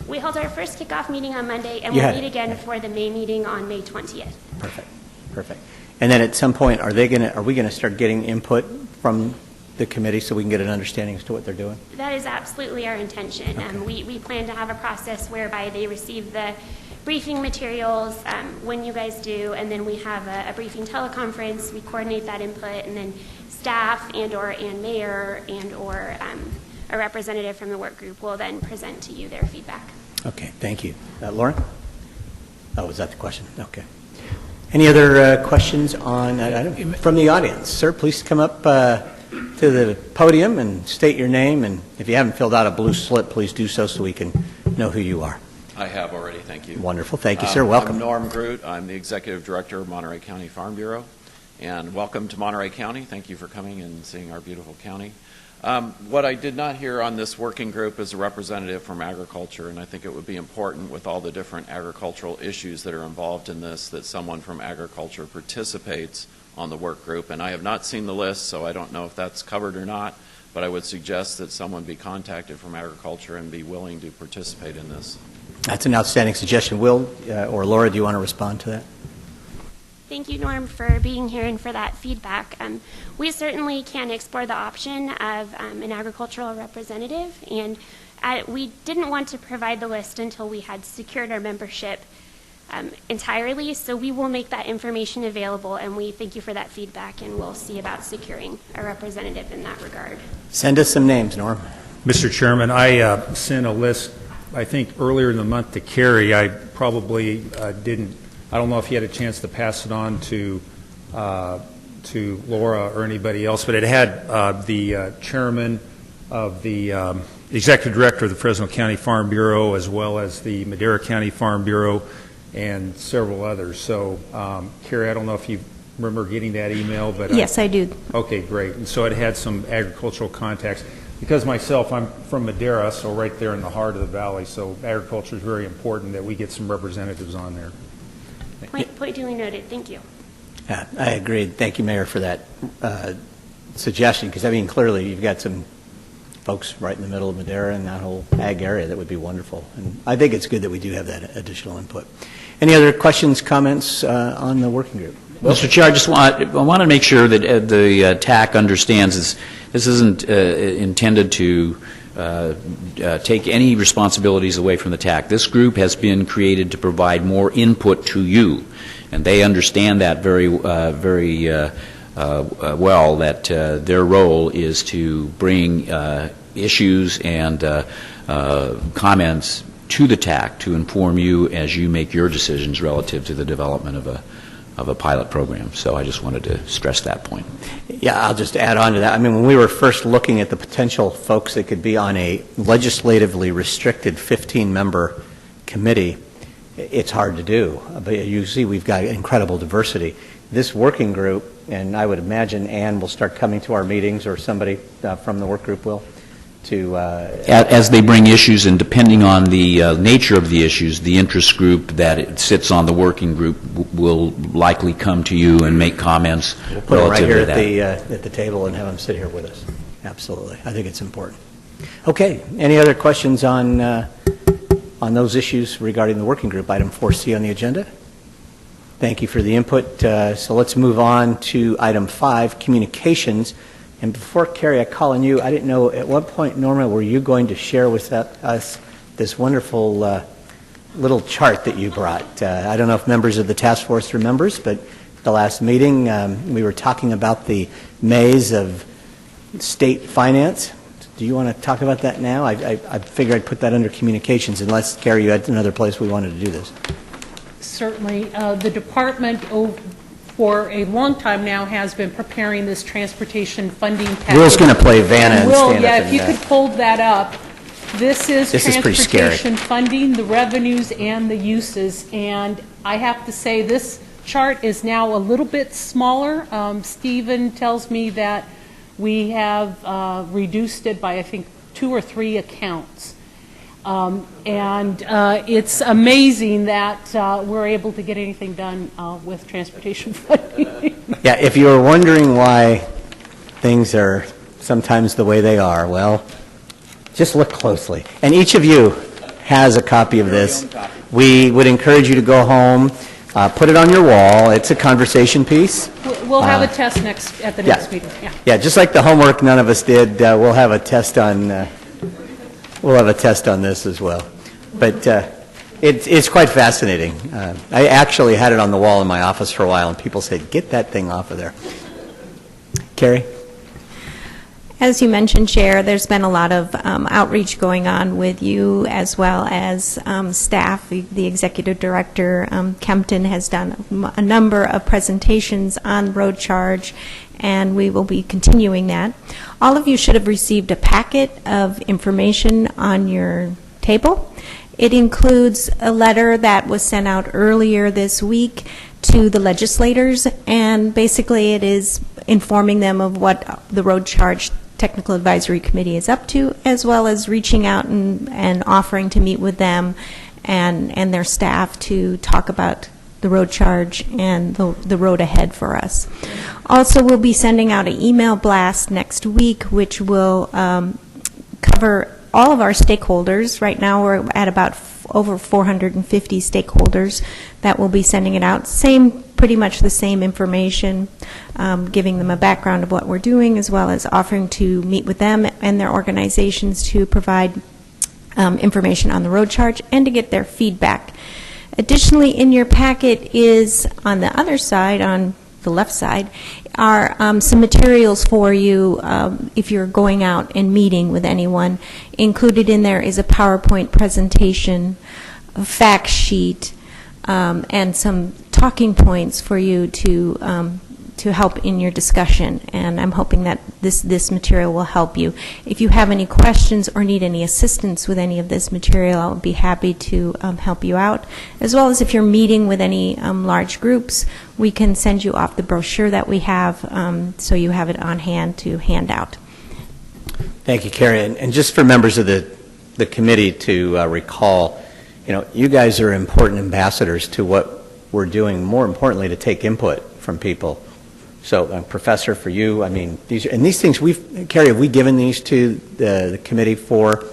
We held our first kickoff meeting on Monday, and we'll meet again for the May meeting on May 20th. Perfect, perfect. And then at some point, are we going to start getting input from the committee so we can get an understanding as to what they're doing? That is absolutely our intention. Okay. We plan to have a process whereby they receive the briefing materials when you guys do, and then we have a briefing teleconference. We coordinate that input, and then staff and/or Ann Mayer and/or a representative from the work group will then present to you their feedback. Okay, thank you. Lauren? Oh, was that the question? Okay. Any other questions on that item? From the audience, sir, please come up to the podium and state your name, and if you haven't filled out a blue slip, please do so we can know who you are. I have already, thank you. Wonderful, thank you, sir. Welcome. I'm Norm Groot. I'm the Executive Director of Monterey County Farm Bureau, and welcome to Monterey County. Thank you for coming and seeing our beautiful county. What I did not hear on this working group is a representative from agriculture, and I think it would be important with all the different agricultural issues that are involved in this that someone from agriculture participates on the work group. And I have not seen the list, so I don't know if that's covered or not, but I would suggest that someone be contacted from agriculture and be willing to participate in this. That's an outstanding suggestion. Will or Laura, do you want to respond to that? Thank you, Norm, for being here and for that feedback. We certainly can explore the option of an agricultural representative, and we didn't want to provide the list until we had secured our membership entirely, so we will make that information available, and we thank you for that feedback, and we'll see about securing a representative in that regard. Send us some names, Norm. Mr. Chairman, I sent a list, I think, earlier in the month to Kerry. I probably didn't. I don't know if he had a chance to pass it on to to Laura or anybody else, but it had the chairman of the executive director of the Fresno County Farm Bureau, as well as the Madera County Farm Bureau, and several others. So, Carrie, I don't know if you remember getting that email, but yes, I do. Okay, great. And so it had some agricultural contacts. Because myself, I'm from Madera, so right there in the heart of the valley, so agriculture is very important that we get some representatives on there. Point duly noted. Thank you. Yeah, I agree. Thank you, Mayor, for that suggestion, because, I mean, clearly you've got some folks right in the middle of Madera and that whole ag area. That would be wonderful. And I think it's good that we do have that additional input. Any other questions, comments on the working group? Mr. Chair, I want to make sure that the TAC understands this isn't intended to take any responsibilities away from the TAC. This group has been created to provide more input to you, and they understand that very well, that their role is to bring issues and comments to the TAC to inform you as you make your decisions relative to the development of a pilot program. So I just wanted to stress that point. Yeah, I'll just add on to that. I mean, when we were first looking at the potential folks that could be on a legislatively restricted 15-member committee, it's hard to do. But you see we've got incredible diversity. This working group, and I would imagine Ann will start coming to our meetings, or somebody from the work group will, to as they bring issues, and depending on the nature of the issues, the interest group that it sits on the working group will likely come to you and make comments we'll put relative them right to that. here at the table and have them sit here with us. Absolutely. I think it's important. Okay. Any other questions on those issues regarding the working group? Item 4C on the agenda. Thank you for the input. So let's move on to item 5, communications. And before, Carrie, I call on you, I didn't know, at what point, Norma, were you going to share with us this wonderful little chart that you brought? I don't know if members of the task force remembers, but at the last meeting, we were talking about the maze of state finance. Do you want to talk about that now? I figure I'd put that under communications, unless, Carrie, you had another place we wanted to do this. Certainly. The department for a long time now has been preparing this transportation funding package. Will's going to play Vanna and stand up. Yeah, if you could hold that up. This is transportation funding, the revenues and the uses. And I have to say, this chart is now a little bit smaller. Stephen tells me that we have reduced it by, I think, 2 or 3 accounts. It's amazing that we're able to get anything done with transportation funding. Yeah, if you were wondering why things are sometimes the way they are, well, just look closely. And each of you has a copy of this. We would encourage you to go home, put it on your wall. It's a conversation piece. We'll have a test at the next meeting. Yeah, just like the homework none of us did, we'll have a test on. We'll have a test on this as well. But it's quite fascinating. I actually had it on the wall in my office for a while, and people said, get that thing off of there. Carrie? As you mentioned, Chair, there's been a lot of outreach going on with you as well as staff. The Executive Director, Kempton, has done a number of presentations on road charge, and we will be continuing that. All of you should have received a packet of information on your table. It includes a letter that was sent out earlier this week to the legislators, and basically it is informing them of what the road charge Technical Advisory Committee is up to, as well as reaching out and offering to meet with them and their staff to talk about the road charge and the road ahead for us. Also, we'll be sending out an email blast next week, which will cover all of our stakeholders. Right now, we're at about over 450 stakeholders that will be sending it out. Pretty much the same information, giving them a background of what we're doing, as well as offering to meet with them and their organizations to provide information on the road charge and to get their feedback. Additionally, in your packet is, on the other side, on the left side, are some materials for you if you're going out and meeting with anyone. Included in there is a PowerPoint presentation, a fact sheet, and some talking points for you to to help in your discussion, and I'm hoping that this material will help you. If you have any questions or need any assistance with any of this material, I'll be happy to help you out. As well as if you're meeting with any large groups, we can send you off the brochure that we have so you have it on hand to hand out. Thank you, Carrie. And just for members of the committee to recall, you guys are important ambassadors to what we're doing, more importantly, to take input from people. So, Professor, for you, I mean, these things, Carrie, have we given these to the committee for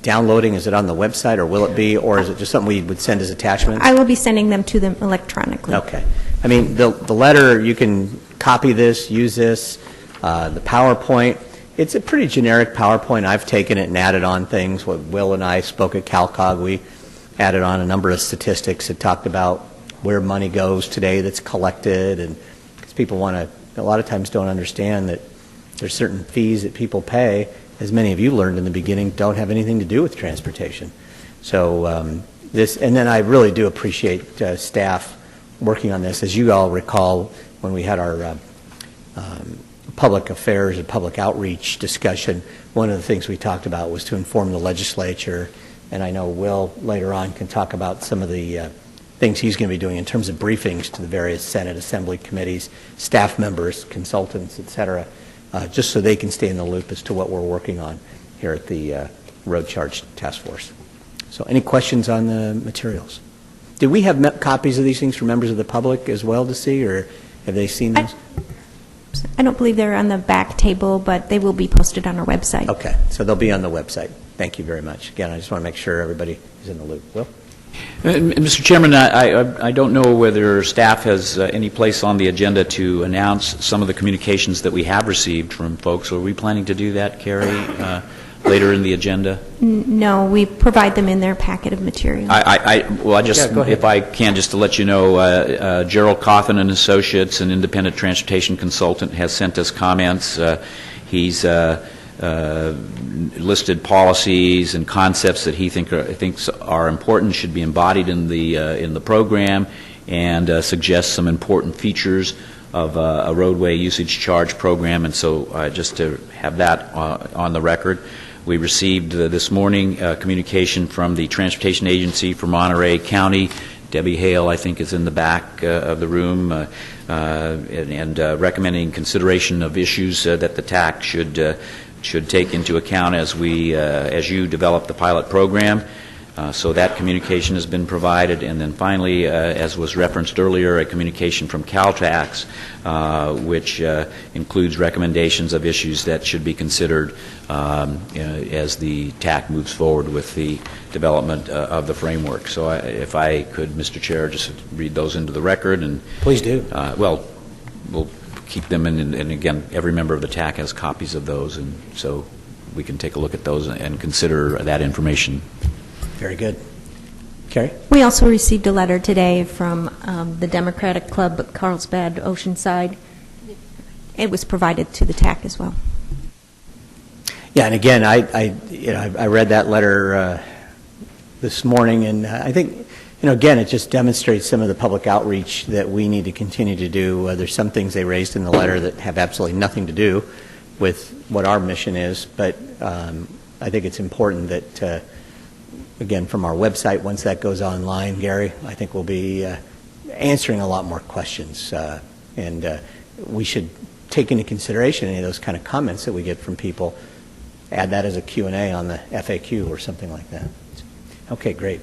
downloading? Is it on the website, or will it be, or is it just something we would send as attachments? I will be sending them to them electronically. Okay. I mean, the letter, you can copy this, use this, the PowerPoint. It's a pretty generic PowerPoint. I've taken it and added on things. When Will and I spoke at CalCog, we added on a number of statistics that talked about where money goes today that's collected, and because people a lot of times don't understand that there's certain fees that people pay, as many of you learned in the beginning, don't have anything to do with transportation. So and then I really do appreciate staff working on this. As you all recall, when we had our public affairs and public outreach discussion, one of the things we talked about was to inform the legislature, and I know Will later on can talk about some of the things he's going to be doing in terms of briefings to the various Senate Assembly committees, staff members, consultants, et cetera, just so they can stay in the loop as to what we're working on here at the Road Charge Task Force. So any questions on the materials? Do we have copies of these things for members of the public as well to see, or have they seen those? I don't believe they're on the back table, but they will be posted on our website. Okay, so they'll be on the website. Thank you very much. Again, I just want to make sure everybody is in the loop. Will? Mr. Chairman, I don't know whether staff has any place on the agenda to announce some of the communications that we have received from folks. Are we planning to do that, Carrie, later in the agenda? No, we provide them in their packet of material. If I can, just to let you know, Gerald Coffin and Associates, an independent transportation consultant, has sent us comments. He's listed policies and concepts that he thinks are important, should be embodied in the program, and suggests some important features of a roadway usage charge program. And so just to have that on the record, we received this morning a communication from the Transportation Agency for Monterey County. Debbie Hale, I think, is in the back of the room, and recommending consideration of issues that the TAC should take into account as you develop the pilot program. So that communication has been provided. And then finally, as was referenced earlier, a communication from Caltax, which includes recommendations of issues that should be considered as the TAC moves forward with the development of the framework. So if I could, Mr. Chair, just read those into the record. And please do. We'll keep them in, and again, every member of the TAC has copies of those, and so we can take a look at those and consider that information. Very good. Carrie? We also received a letter today from the Democratic Club, Carlsbad, Oceanside. It was provided to the TAC as well. Yeah, and again, I read that letter this morning, and I think, again, it just demonstrates some of the public outreach that we need to continue to do. There's some things they raised in the letter that have absolutely nothing to do with what our mission is, but I think it's important that, again, from our website, once that goes online, Gary, I think we'll be answering a lot more questions, and we should take into consideration any of those kind of comments that we get from people, add that as a Q&A on the FAQ or something like that. Okay, great.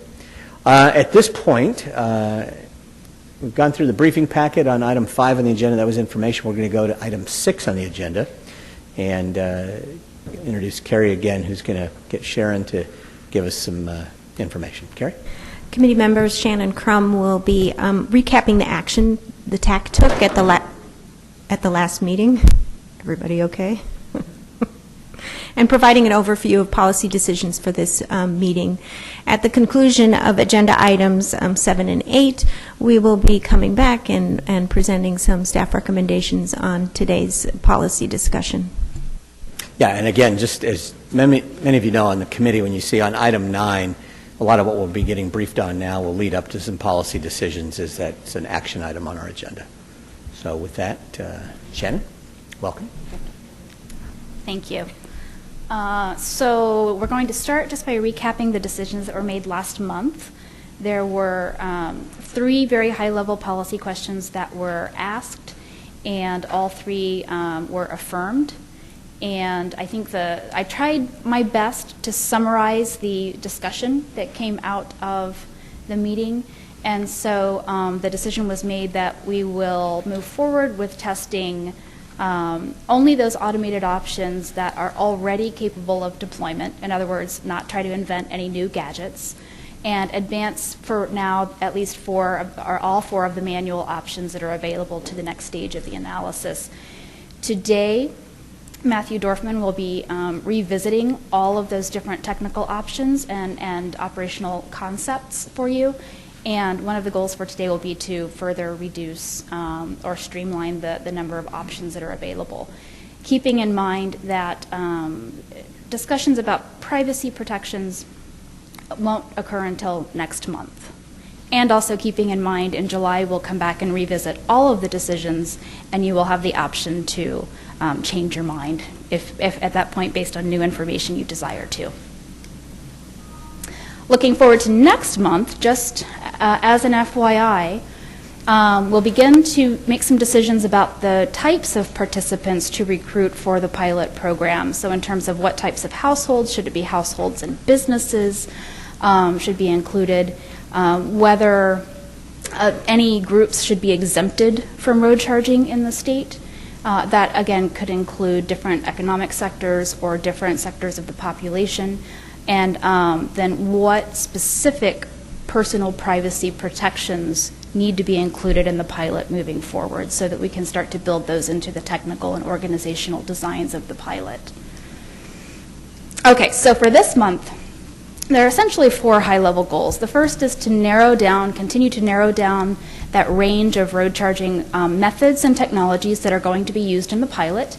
At this point, we've gone through the briefing packet on item 5 on the agenda. That was information. We're going to go to item 6 on the agenda and introduce Carrie again, who's going to get Sharon to give us some information. Carrie? Committee members, Shannon Crum will be recapping the action the TAC took at the last meeting. Everybody okay? And providing an overview of policy decisions for this meeting. At the conclusion of agenda items 7 and 8, we will be coming back and presenting some staff recommendations on today's policy discussion. Yeah, and again, just as many of you know on the committee, when you see on item 9, a lot of what we'll be getting briefed on now will lead up to some policy decisions, as that's an action item on our agenda. So with that, Shannon, welcome. Thank you. So we're going to start just by recapping the decisions that were made last month. There were 3 very high-level policy questions that were asked, and all 3 were affirmed. And I think I tried my best to summarize the discussion that came out of the meeting. And so the decision was made that we will move forward with testing only those automated options that are already capable of deployment. In other words, not try to invent any new gadgets. And advance for now at least 4 or all 4 of the manual options that are available to the next stage of the analysis. Today, Matthew Dorfman will be revisiting all of those different technical options and operational concepts for you. And one of the goals for today will be to further reduce or streamline the number of options that are available. Keeping in mind that discussions about privacy protections won't occur until next month. And also keeping in mind in July we'll come back and revisit all of the decisions, and you will have the option to change your mind if at that point, based on new information, you desire to. Looking forward to next month, just as an FYI, we'll begin to make some decisions about the types of participants to recruit for the pilot program. So in terms of what types of households, should it be households and businesses, should be included, whether any groups should be exempted from road charging in the state. That, again, could include different economic sectors or different sectors of the population. And then what specific personal privacy protections need to be included in the pilot moving forward so that we can start to build those into the technical and organizational designs of the pilot. Okay, so for this month, there are essentially 4 high-level goals. The first is to continue to narrow down that range of road charging methods and technologies that are going to be used in the pilot.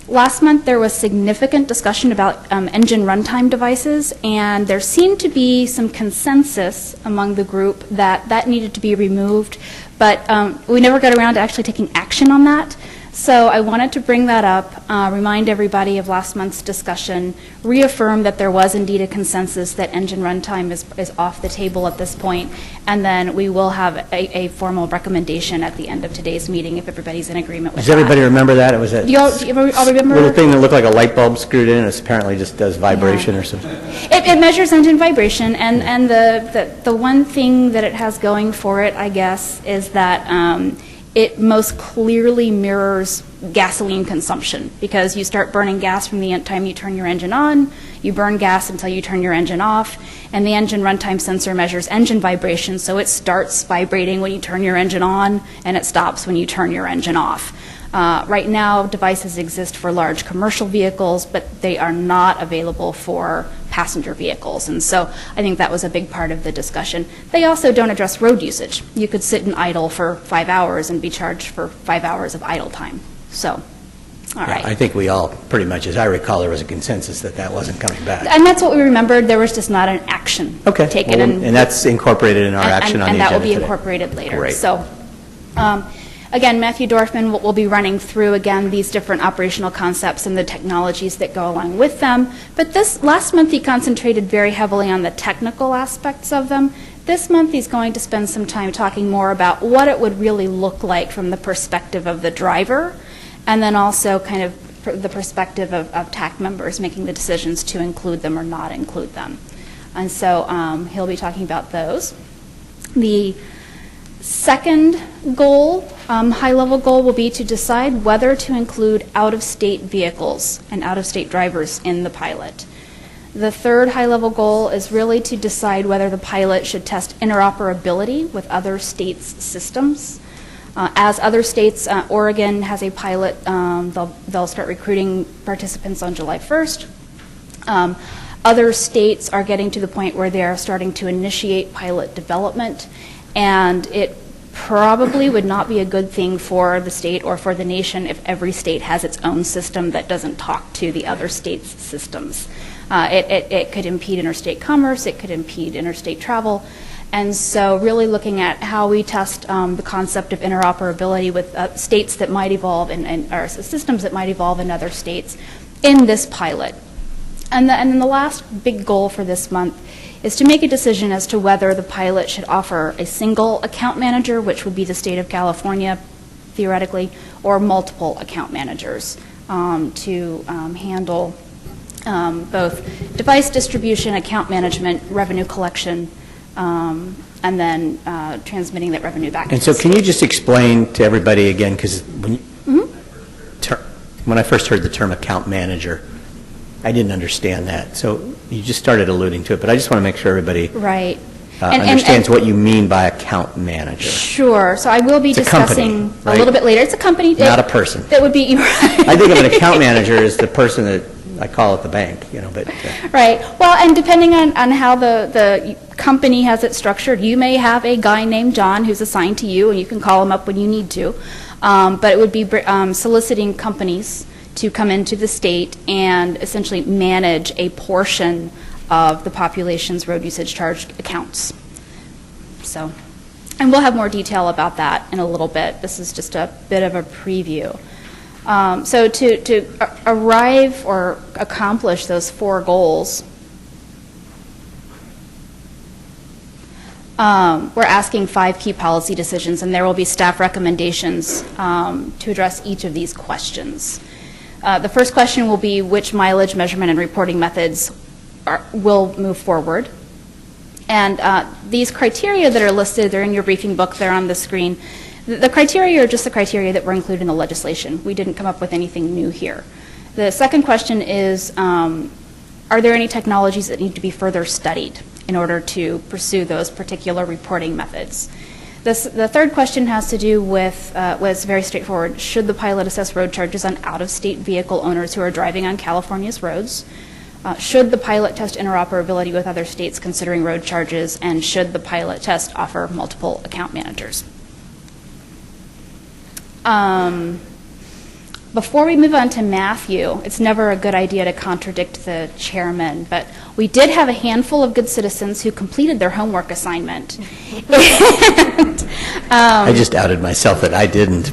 Last month, there was significant discussion about engine runtime devices, and there seemed to be some consensus among the group that that needed to be removed, but we never got around to actually taking action on that. So I wanted to bring that up, remind everybody of last month's discussion, reaffirm that there was indeed a consensus that engine runtime is off the table at this point, and then we will have a formal recommendation at the end of today's meeting if everybody's in agreement with that. Does everybody remember that? It was a do you all remember? Little thing that looked like a light bulb screwed in, and it apparently just does vibration or something. It measures engine vibration, and the one thing that it has going for it, I guess, is that it most clearly mirrors gasoline consumption, because you start burning gas from the time you turn your engine on, you burn gas until you turn your engine off, and the engine runtime sensor measures engine vibration, so it starts vibrating when you turn your engine on, and it stops when you turn your engine off. Right now, devices exist for large commercial vehicles, but they are not available for passenger vehicles. And so I think that was a big part of the discussion. They also don't address road usage. You could sit and idle for 5 hours and be charged for 5 hours of idle time. So, all right. I think we all, pretty much, as I recall, there was a consensus that that wasn't coming back. And that's what we remembered. There was just not an action taken. Well, and that's incorporated in our action on the agenda and that will be today. incorporated later. Great. So, again, Matthew Dorfman will be running through, again, these different operational concepts and the technologies that go along with them. But this last month, he concentrated very heavily on the technical aspects of them. This month, he's going to spend some time talking more about what it would really look like from the perspective of the driver, and then also kind of the perspective of TAC members making the decisions to include them or not include them. And so he'll be talking about those. The second goal, high-level goal, will be to decide whether to include out-of-state vehicles and out-of-state drivers in the pilot. The third high-level goal is really to decide whether the pilot should test interoperability with other states' systems. As other states, Oregon has a pilot, they'll start recruiting participants on July 1st. Other states are getting to the point where they're starting to initiate pilot development, and it probably would not be a good thing for the state or for the nation if every state has its own system that doesn't talk to the other states' systems. It could impede interstate commerce, it could impede interstate travel, And so really looking at how we test the concept of interoperability with states that might evolve or systems that might evolve in other states in this pilot. And then the last big goal for this month is to make a decision as to whether the pilot should offer a single account manager, which would be the state of California, theoretically, or multiple account managers to handle both device distribution, account management, revenue collection, and then transmitting that revenue back. And so can you just explain to everybody again, because when I first heard the term account manager, I didn't understand that. So you just started alluding to it, but I just want to make sure everybody right. Understands what you mean by account manager. Sure. So I will be discussing company, right? A little bit later. It's a company. Not a person. That would be right. I think of an account manager as the person that I call it the bank, but... Right. Well, and depending on how the company has it structured, you may have a guy named John who's assigned to you, and you can call him up when you need to. But it would be soliciting companies to come into the state and essentially manage a portion of the population's road usage charge accounts. So, and we'll have more detail about that in a little bit. This is just a bit of a preview. So to arrive or accomplish those 4 goals, we're asking 5 key policy decisions, and there will be staff recommendations to address each of these questions. The first question will be which mileage measurement and reporting methods will move forward. And these criteria that are listed, they're in your briefing book, they're on the screen. The criteria are just the criteria that were included in the legislation. We didn't come up with anything new here. The second question is, are there any technologies that need to be further studied in order to pursue those particular reporting methods? The third question has to do with, was very straightforward. Should the pilot assess road charges on out-of-state vehicle owners who are driving on California's roads? Should the pilot test interoperability with other states considering road charges? And should the pilot test offer multiple account managers? Before we move on to Matthew, it's never a good idea to contradict the chairman, but we did have a handful of good citizens who completed their homework assignment. And, I just outed myself that I didn't.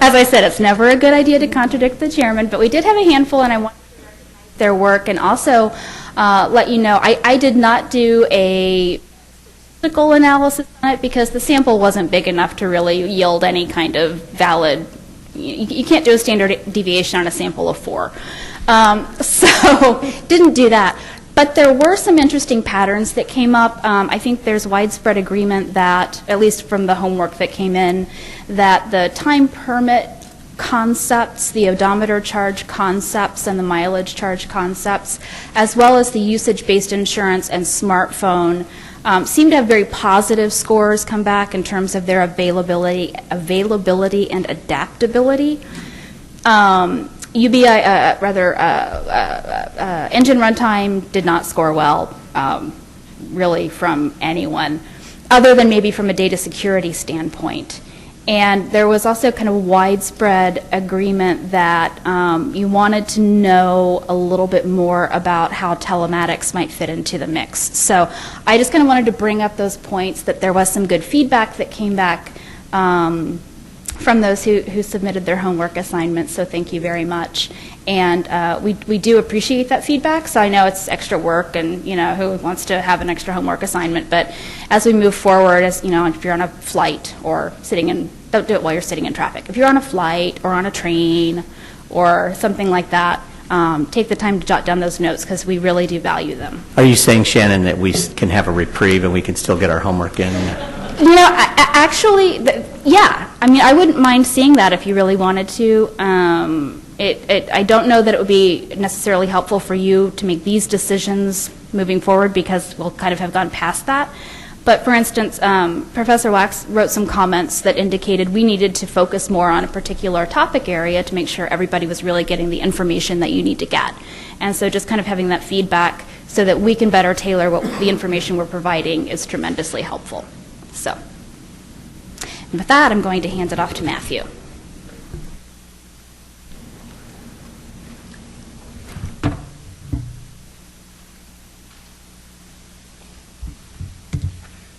As I said, it's never a good idea to contradict the chairman, but we did have a handful, and I want to recognize their work and also let you know I did not do a statistical analysis on it because the sample wasn't big enough to really yield any kind of valid. You can't do a standard deviation on a sample of 4. So didn't do that. But there were some interesting patterns that came up. I think there's widespread agreement that, at least from the homework that came in, that the time permit concepts, the odometer charge concepts, and the mileage charge concepts, as well as the usage-based insurance and smartphone, seem to have very positive scores come back in terms of their availability and adaptability. UBI, engine runtime did not score well, really, from anyone, other than maybe from a data security standpoint. And there was also kind of widespread agreement that you wanted to know a little bit more about how telematics might fit into the mix. So I just kind of wanted to bring up those points, that there was some good feedback that came back from those who submitted their homework assignments, so thank you very much. And we do appreciate that feedback, so I know it's extra work and, who wants to have an extra homework assignment, but as we move forward, as if you're on a flight or don't do it while you're sitting in traffic. If you're on a flight or on a train or something like that, take the time to jot down those notes because we really do value them. Are you saying, Shannon, that we can have a reprieve and we can still get our homework in? Actually, yeah. I mean, I wouldn't mind seeing that if you really wanted to. I don't know that it would be necessarily helpful for you to make these decisions moving forward because we'll kind of have gone past that. But for instance, Professor Wax wrote some comments that indicated we needed to focus more on a particular topic area to make sure everybody was really getting the information that you need to get. And so just kind of having that feedback so that we can better tailor what the information we're providing is tremendously helpful. So, and with that, I'm going to hand it off to Matthew.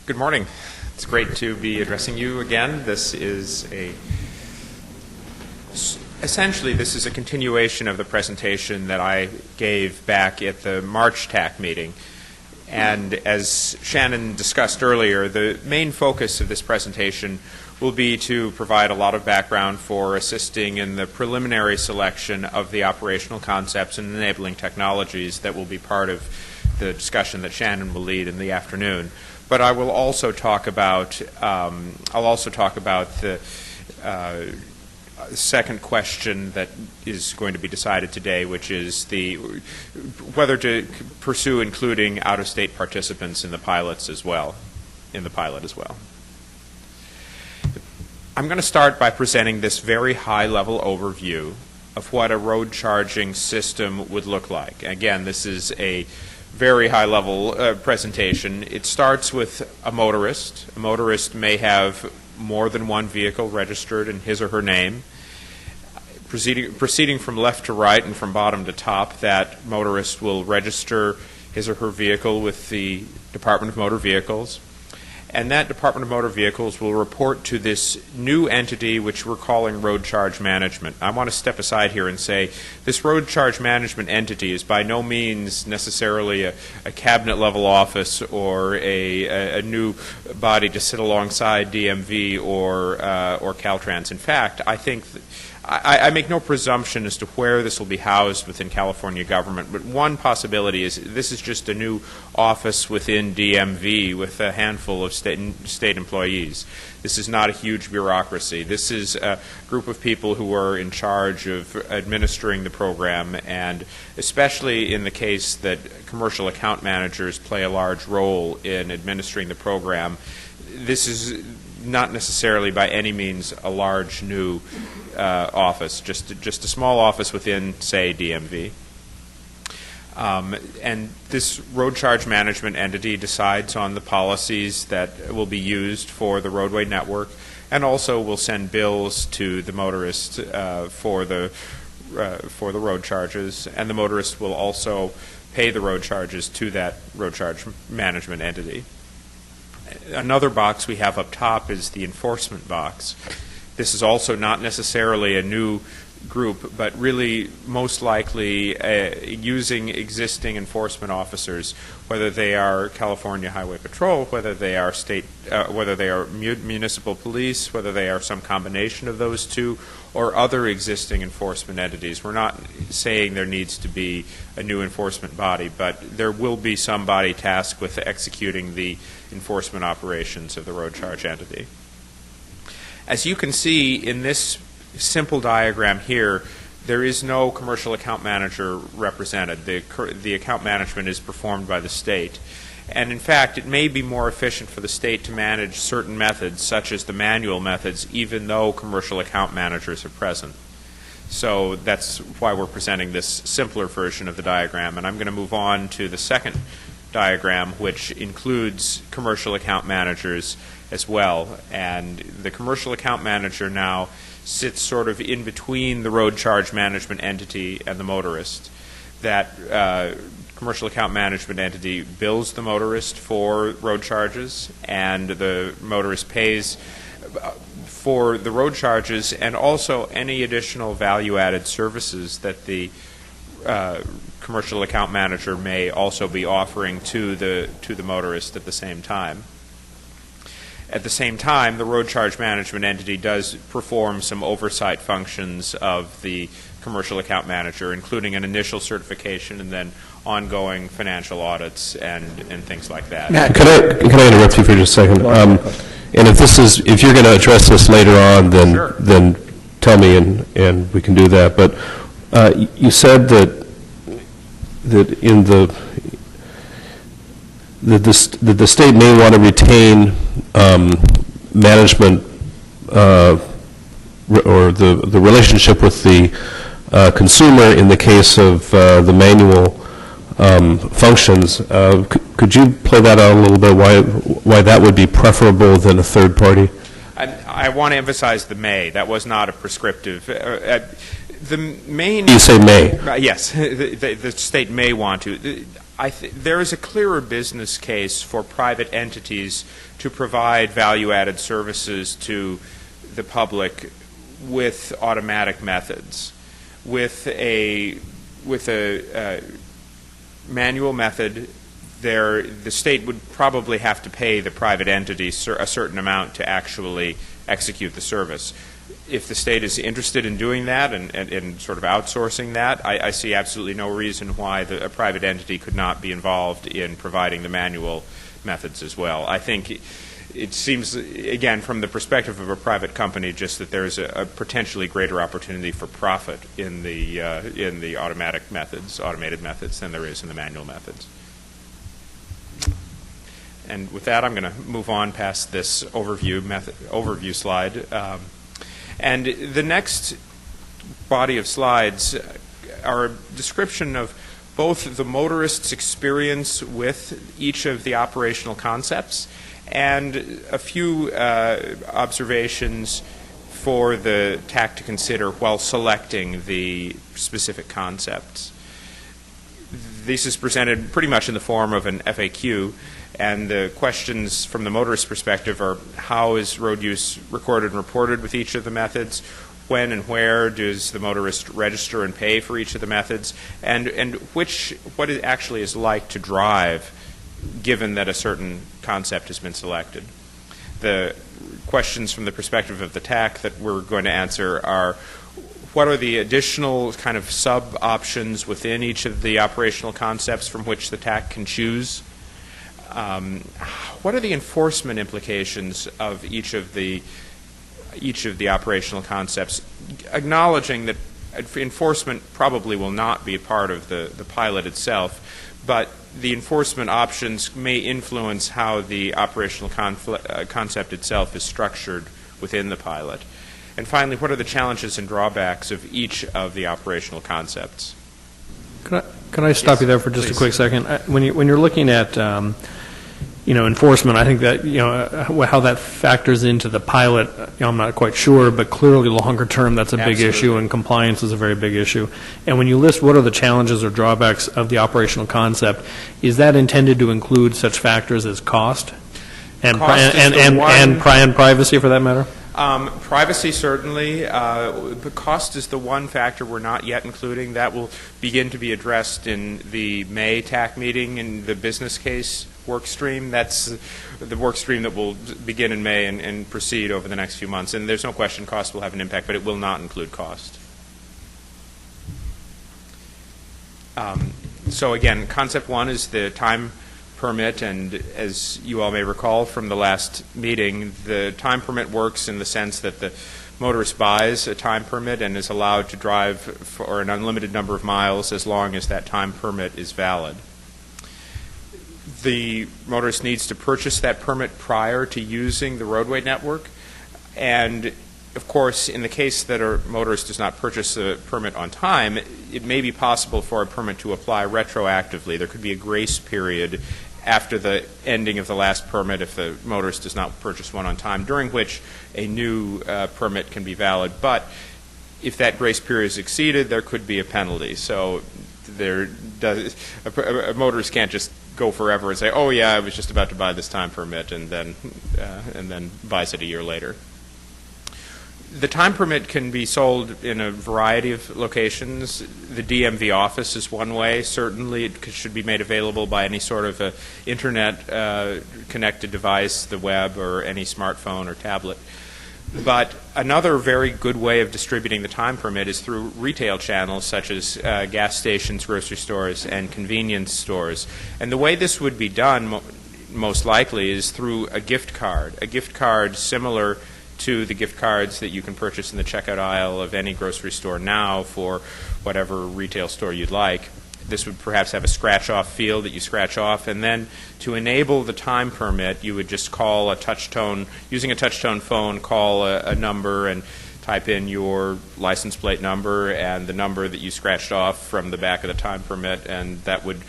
Good morning. It's great to be addressing you again. Essentially, this is a continuation of the presentation that I gave back at the March TAC meeting. And as Shannon discussed earlier, the main focus of this presentation will be to provide a lot of background for assisting in the preliminary selection of the operational concepts and enabling technologies that will be part of the discussion that Shannon will lead in the afternoon. But I will also talk about the second question that is going to be decided today, which is whether to pursue including out-of-state participants in the pilot as well. I'm going to start by presenting this very high-level overview of what a road charging system would look like. Again, this is a very high-level presentation. It starts with a motorist. A motorist may have more than one vehicle registered in his or her name. Proceeding from left to right and from bottom to top, that motorist will register his or her vehicle with the Department of Motor Vehicles. And that Department of Motor Vehicles will report to this new entity which we're calling Road Charge Management. I want to step aside here and say this Road Charge Management entity is by no means necessarily a cabinet-level office or a new body to sit alongside DMV or Caltrans. In fact, I think I make no presumption as to where this will be housed within California government, but one possibility is this is just a new office within DMV with a handful of state employees. This is not a huge bureaucracy. This is a group of people who are in charge of administering the program, and especially in the case that commercial account managers play a large role in administering the program, this is not necessarily by any means a large new office, just a small office within, say, DMV. And this road charge management entity decides on the policies that will be used for the roadway network, and also will send bills to the motorist for the road charges, and the motorist will also pay the road charges to that road charge management entity. Another box we have up top is the enforcement box. This is also not necessarily a new group, but really most likely using existing enforcement officers, whether they are California Highway Patrol, whether they are municipal police, whether they are some combination of those two, or other existing enforcement entities. We're not saying there needs to be a new enforcement body, but there will be some body tasked with executing the enforcement operations of the road charge entity. As you can see in this simple diagram here, there is no commercial account manager represented. The account management is performed by the state. And in fact, it may be more efficient for the state to manage certain methods, such as the manual methods, even though commercial account managers are present. So that's why we're presenting this simpler version of the diagram. And I'm going to move on to the second diagram, which includes commercial account managers as well. And the commercial account manager now sits sort of in between the road charge management entity and the motorist. That commercial account management entity bills the motorist for road charges, and the motorist pays for the road charges and also any additional value-added services that the commercial account manager may also be offering to the motorist at the same time. At the same time, the road charge management entity does perform some oversight functions of the commercial account manager, including an initial certification and then ongoing financial audits and things like that. Matt, can I interrupt you for just a second? And if you're going to address this later on, then Sure. then tell me and we can do that. But you said that in the state may want to retain management or the relationship with the consumer in the case of the manual functions. Could you play that out a little bit, why that would be preferable than a third party? I want to emphasize the may. That was not a prescriptive. The main. You say may. Yes, the state may want to. there is a clearer business case for private entities to provide value-added services to the public with automatic methods. With a manual method, the state would probably have to pay the private entity a certain amount to actually execute the service. If the state is interested in doing that and sort of outsourcing that, I see absolutely no reason why a private entity could not be involved in providing the manual methods as well. I think it seems, again, from the perspective of a private company, just that there's a potentially greater opportunity for profit in the automated methods than there is in the manual methods. And with that, I'm going to move on past this overview slide. And the next body of slides are a description of both the motorist's experience with each of the operational concepts and a few observations for the TAC to consider while selecting the specific concepts. This is presented pretty much in the form of an FAQ, and the questions from the motorist perspective are: how is road use recorded and reported with each of the methods? When and where does the motorist register and pay for each of the methods? And what it actually is like to drive, given that a certain concept has been selected. The questions from the perspective of the TAC that we're going to answer are: what are the additional kind of sub-options within each of the operational concepts from which the TAC can choose? What are the enforcement implications of each of the operational concepts, acknowledging that enforcement probably will not be a part of the pilot itself, but the enforcement options may influence how the operational concept itself is structured within the pilot. And finally, what are the challenges and drawbacks of each of the operational concepts? Can I stop you there for just a quick second? When you're looking at enforcement, I think that how that factors into the pilot, I'm not quite sure, but clearly longer term that's a big issue, and compliance is a very big issue. And when you list what are the challenges or drawbacks of the operational concept, is that intended to include such factors as cost and privacy, for that matter? Privacy, certainly. But cost is the one factor we're not yet including. That will begin to be addressed in the May TAC meeting in the business case work stream. That's the work stream that will begin in May and proceed over the next few months. And there's no question cost will have an impact, but it will not include cost. So again, concept one is the time permit, and as you all may recall from the last meeting, the time permit works in the sense that the motorist buys a time permit and is allowed to drive for an unlimited number of miles as long as that time permit is valid. The motorist needs to purchase that permit prior to using the roadway network, and of course, in the case that a motorist does not purchase a permit on time, it may be possible for a permit to apply retroactively. There could be a grace period after the ending of the last permit if the motorist does not purchase one on time, during which a new permit can be valid. But if that grace period is exceeded, there could be a penalty. So a motorist can't just go forever and say, oh yeah, I was just about to buy this time permit, and then buys it a year later. The time permit can be sold in a variety of locations. The DMV office is one way. Certainly it should be made available by any sort of internet-connected device, the web, or any smartphone or tablet. But another very good way of distributing the time permit is through retail channels such as gas stations, grocery stores, and convenience stores. And the way this would be done most likely is through a gift card similar to the gift cards that you can purchase in the checkout aisle of any grocery store now for whatever retail store you'd like. This would perhaps have a scratch-off field that you scratch off, and then to enable the time permit, you would just call using a touch-tone phone, call a number and type in your license plate number and the number that you scratched off from the back of the time permit, and that would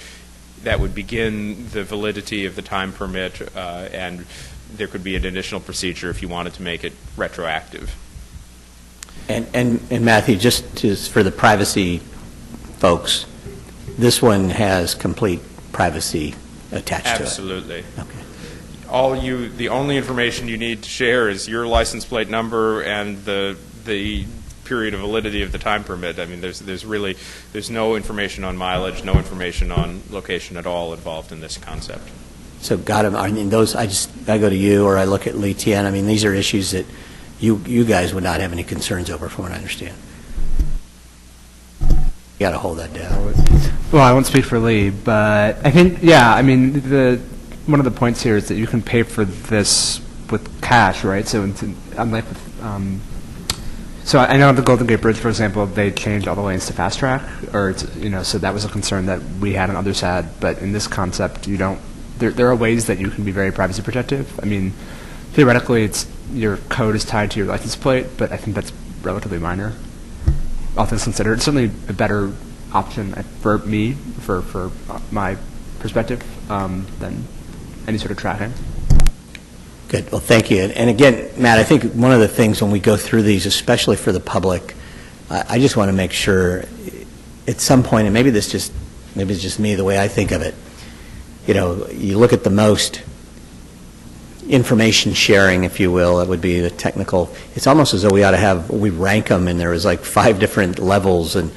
begin the validity of the time permit, and there could be an additional procedure if you wanted to make it retroactive. And Matthew, just for the privacy folks, this one has complete privacy attached to it. Absolutely. Okay. The only information you need to share is your license plate number and the period of validity of the time permit. I mean, there's no information on mileage, no information on location at all involved in this concept. So I mean, those, I go to you or I look at Lee Tien. I mean, these are issues that you guys would not have any concerns over, from what I understand. You got to hold that down. Well, I won't speak for Lee, but I think, I mean, one of the points here is that you can pay for this with cash, right? So unlike with, so I know the Golden Gate Bridge, for example, they changed all the lanes to fast track, so that was a concern that we had and others had. But in this concept, you don't. There are ways that you can be very privacy protective. I mean, theoretically, your code is tied to your license plate, but I think that's relatively minor. All things considered, it's certainly a better option for me, for my perspective, than any sort of tracking. Good. Well, thank you. And again, Matt, I think one of the things when we go through these, especially for the public, I just want to make sure at some point, and maybe it's just me the way I think of it, you look at the most information sharing, if you will, it would be the technical. It's almost as though we rank them, and there was like 5 different levels, and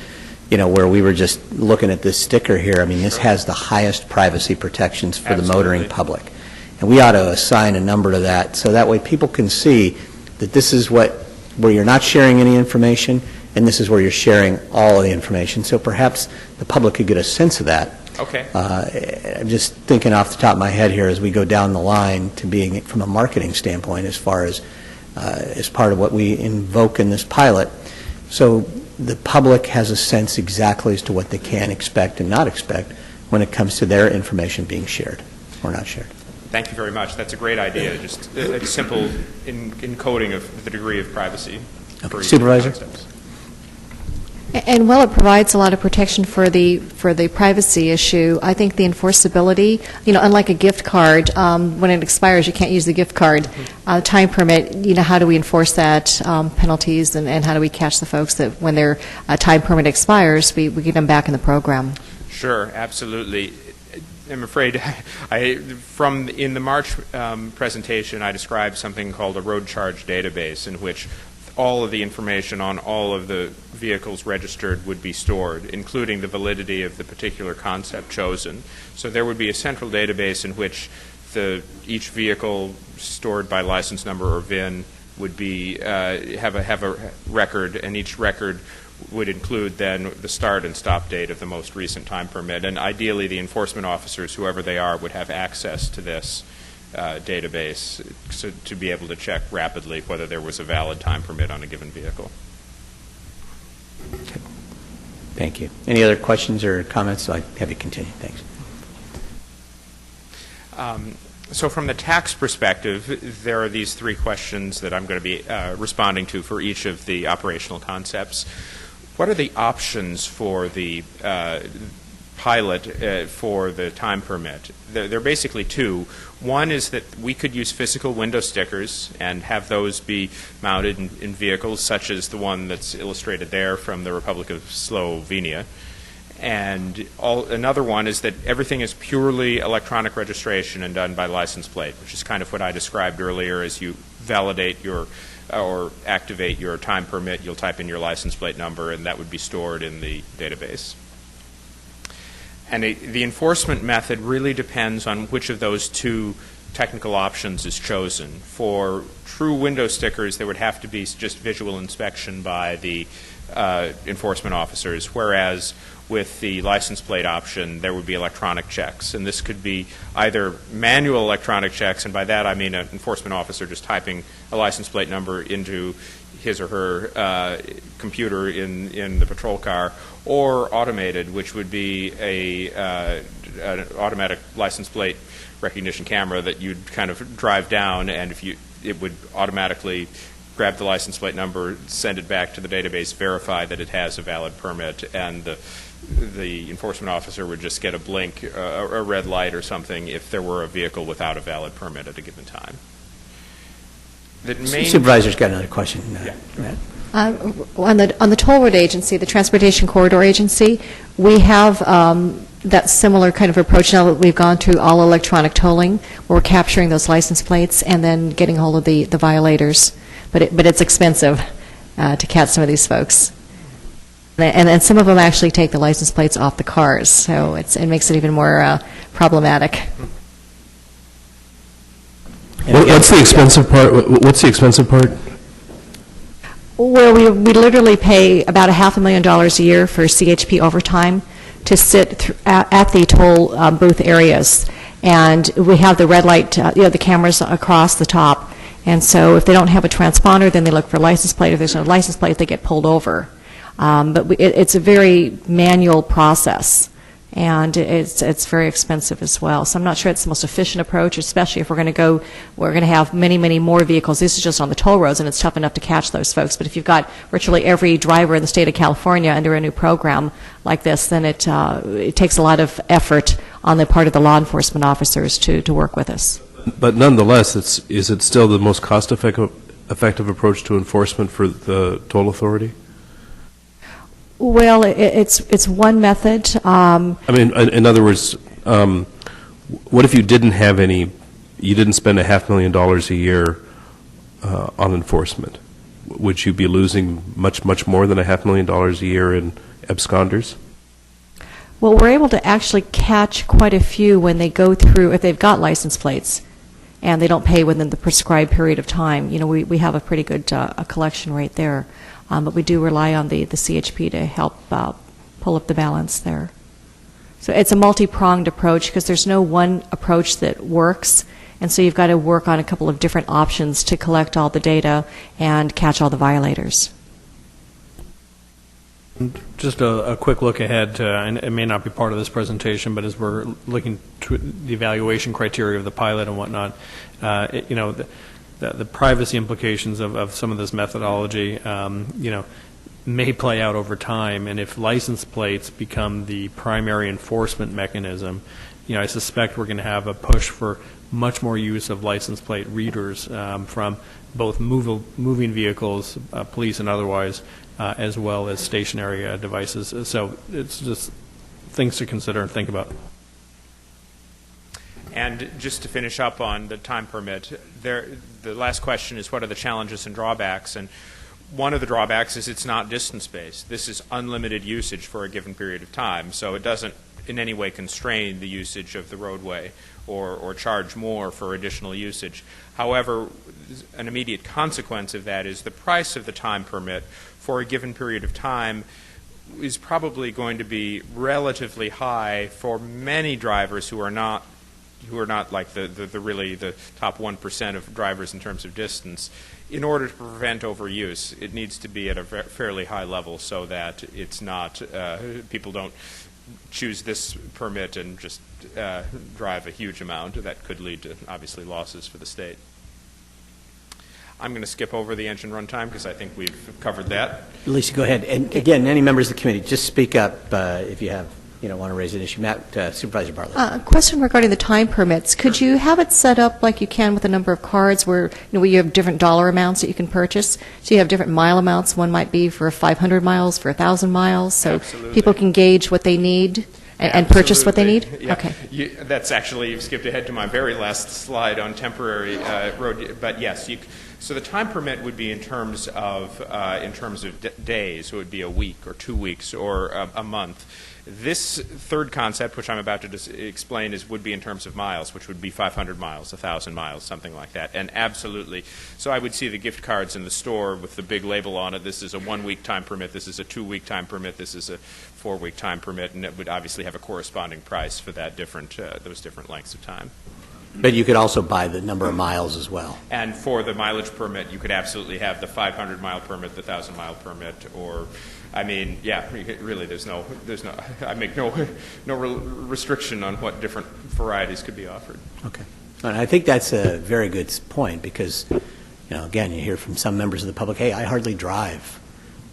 where we were just looking at this sticker here. I mean, this has the highest privacy protections for the motoring public. And we ought to assign a number to that, so that way people can see that this is where you're not sharing any information, and this is where you're sharing all of the information. So perhaps the public could get a sense of that. Okay. I'm just thinking off the top of my head here as we go down the line to being from a marketing standpoint as far as part of what we invoke in this pilot. So the public has a sense exactly as to what they can expect and not expect when it comes to their information being shared or not shared. Thank you very much. That's a great idea. Just a simple encoding of the degree of privacy. Okay. Supervisor? And while it provides a lot of protection for the privacy issue, I think the enforceability, unlike a gift card, when it expires, you can't use the gift card. Time permit, how do we enforce that, penalties, and how do we catch the folks that when their time permit expires, we get them back in the program? Sure, absolutely. I'm afraid in the March presentation, I described something called a road charge database in which all of the information on all of the vehicles registered would be stored, including the validity of the particular concept chosen. So there would be a central database in which each vehicle stored by license number or VIN would be have a record, and each record would include then the start and stop date of the most recent time permit. And ideally, the enforcement officers, whoever they are, would have access to this database to be able to check rapidly whether there was a valid time permit on a given vehicle. Okay. Thank you. Any other questions or comments? I'll have you continue. Thanks. So from the tax perspective, there are these 3 questions that I'm going to be responding to for each of the operational concepts. What are the options for the pilot for the time permit? There are basically 2. One is that we could use physical window stickers and have those be mounted in vehicles, such as the one that's illustrated there from the Republic of Slovenia. And another one is that everything is purely electronic registration and done by license plate, which is kind of what I described earlier. As you validate or activate your time permit, you'll type in your license plate number, and that would be stored in the database. And the enforcement method really depends on which of those 2 technical options is chosen. For true window stickers, there would have to be just visual inspection by the enforcement officers, whereas with the license plate option, there would be electronic checks. And this could be either manual electronic checks, and by that I mean an enforcement officer just typing a license plate number into his or her computer in the patrol car, or automated, which would be an automatic license plate recognition camera that you'd kind of drive down, and it would automatically grab the license plate number, send it back to the database, verify that it has a valid permit, and the enforcement officer would just get a blink, a red light or something, if there were a vehicle without a valid permit at a given time. Supervisor's got another question. Yeah. On the toll road agency, the Transportation Corridor Agency, we have that similar kind of approach now that we've gone through all electronic tolling. We're capturing those license plates and then getting hold of the violators. But it's expensive to catch some of these folks. And some of them actually take the license plates off the cars, so it makes it even more problematic. What's the expensive part? What's the expensive part? Well, we literally pay about $500,000 a year for CHP overtime to sit at the toll booth areas. And we have the red light, the cameras across the top. And so if they don't have a transponder, then they look for a license plate. If there's no license plate, they get pulled over. But it's a very manual process, and it's very expensive as well. So I'm not sure it's the most efficient approach, especially if we're going to have many, many more vehicles. This is just on the toll roads, and it's tough enough to catch those folks. But if you've got virtually every driver in the state of California under a new program like this, then it takes a lot of effort on the part of the law enforcement officers to work with us. But nonetheless, is it still the most cost-effective approach to enforcement for the toll authority? Well, it's one method. I mean, in other words, what if you didn't have any? You didn't spend $500,000 a year on enforcement. Would you be losing much more than $500,000 a year in absconders? Well, we're able to actually catch quite a few when they go through, if they've got license plates and they don't pay within the prescribed period of time. You know, we have a pretty good collection rate there. But we do rely on the CHP to help pull up the balance there. So it's a multi-pronged approach because there's no one approach that works, and so you've got to work on a couple of different options to collect all the data and catch all the violators. Just a quick look ahead, and it may not be part of this presentation, but as we're looking to the evaluation criteria of the pilot and whatnot, the privacy implications of some of this methodology, may play out over time. And if license plates become the primary enforcement mechanism, I suspect we're going to have a push for much more use of license plate readers from both moving vehicles, police and otherwise, as well as stationary devices. So it's just things to consider and think about. And just to finish up on the time permit, the last question is what are the challenges and drawbacks? And one of the drawbacks is it's not distance-based. This is unlimited usage for a given period of time, so it doesn't in any way constrain the usage of the roadway or charge more for additional usage. However, an immediate consequence of that is the price of the time permit for a given period of time is probably going to be relatively high for many drivers who are not like the top 1% of drivers in terms of distance. In order to prevent overuse, it needs to be at a fairly high level so that it's not people don't choose this permit and just drive a huge amount. That could lead to obviously losses for the state. I'm going to skip over the engine runtime because I think we've covered that. Lisa, go ahead. And again, any members of the committee, just speak up if you have want to raise an issue. Supervisor Bartlett. A question regarding the time permits. Could you have it set up like you can with a number of cards where you have different dollar amounts that you can purchase? So you have different mile amounts. One might be for 500 miles, for 1,000 miles, so Absolutely. People can gauge what they need and purchase what they need? Yeah. Okay. That's actually, you've skipped ahead to my very last slide on temporary road, but yes, so the time permit would be in terms of days, so it would be a week or 2 weeks or a month. This third concept, which I'm about to explain, would be in terms of miles, which would be 500 miles, 1,000 miles, something like that. And absolutely, so I would see the gift cards in the store with the big label on it. This is a 1 week time permit. This is a 2 week time permit. This is a 4 week time permit, and it would obviously have a corresponding price for that those different lengths of time. But you could also buy the number of miles as well. And for the mileage permit, you could absolutely have the 500 mile permit, the 1,000 mile permit, or, I mean, yeah, really, I make no restriction on what different varieties could be offered. Okay. And I think that's a very good point because, again, you hear from some members of the public, hey, I hardly drive.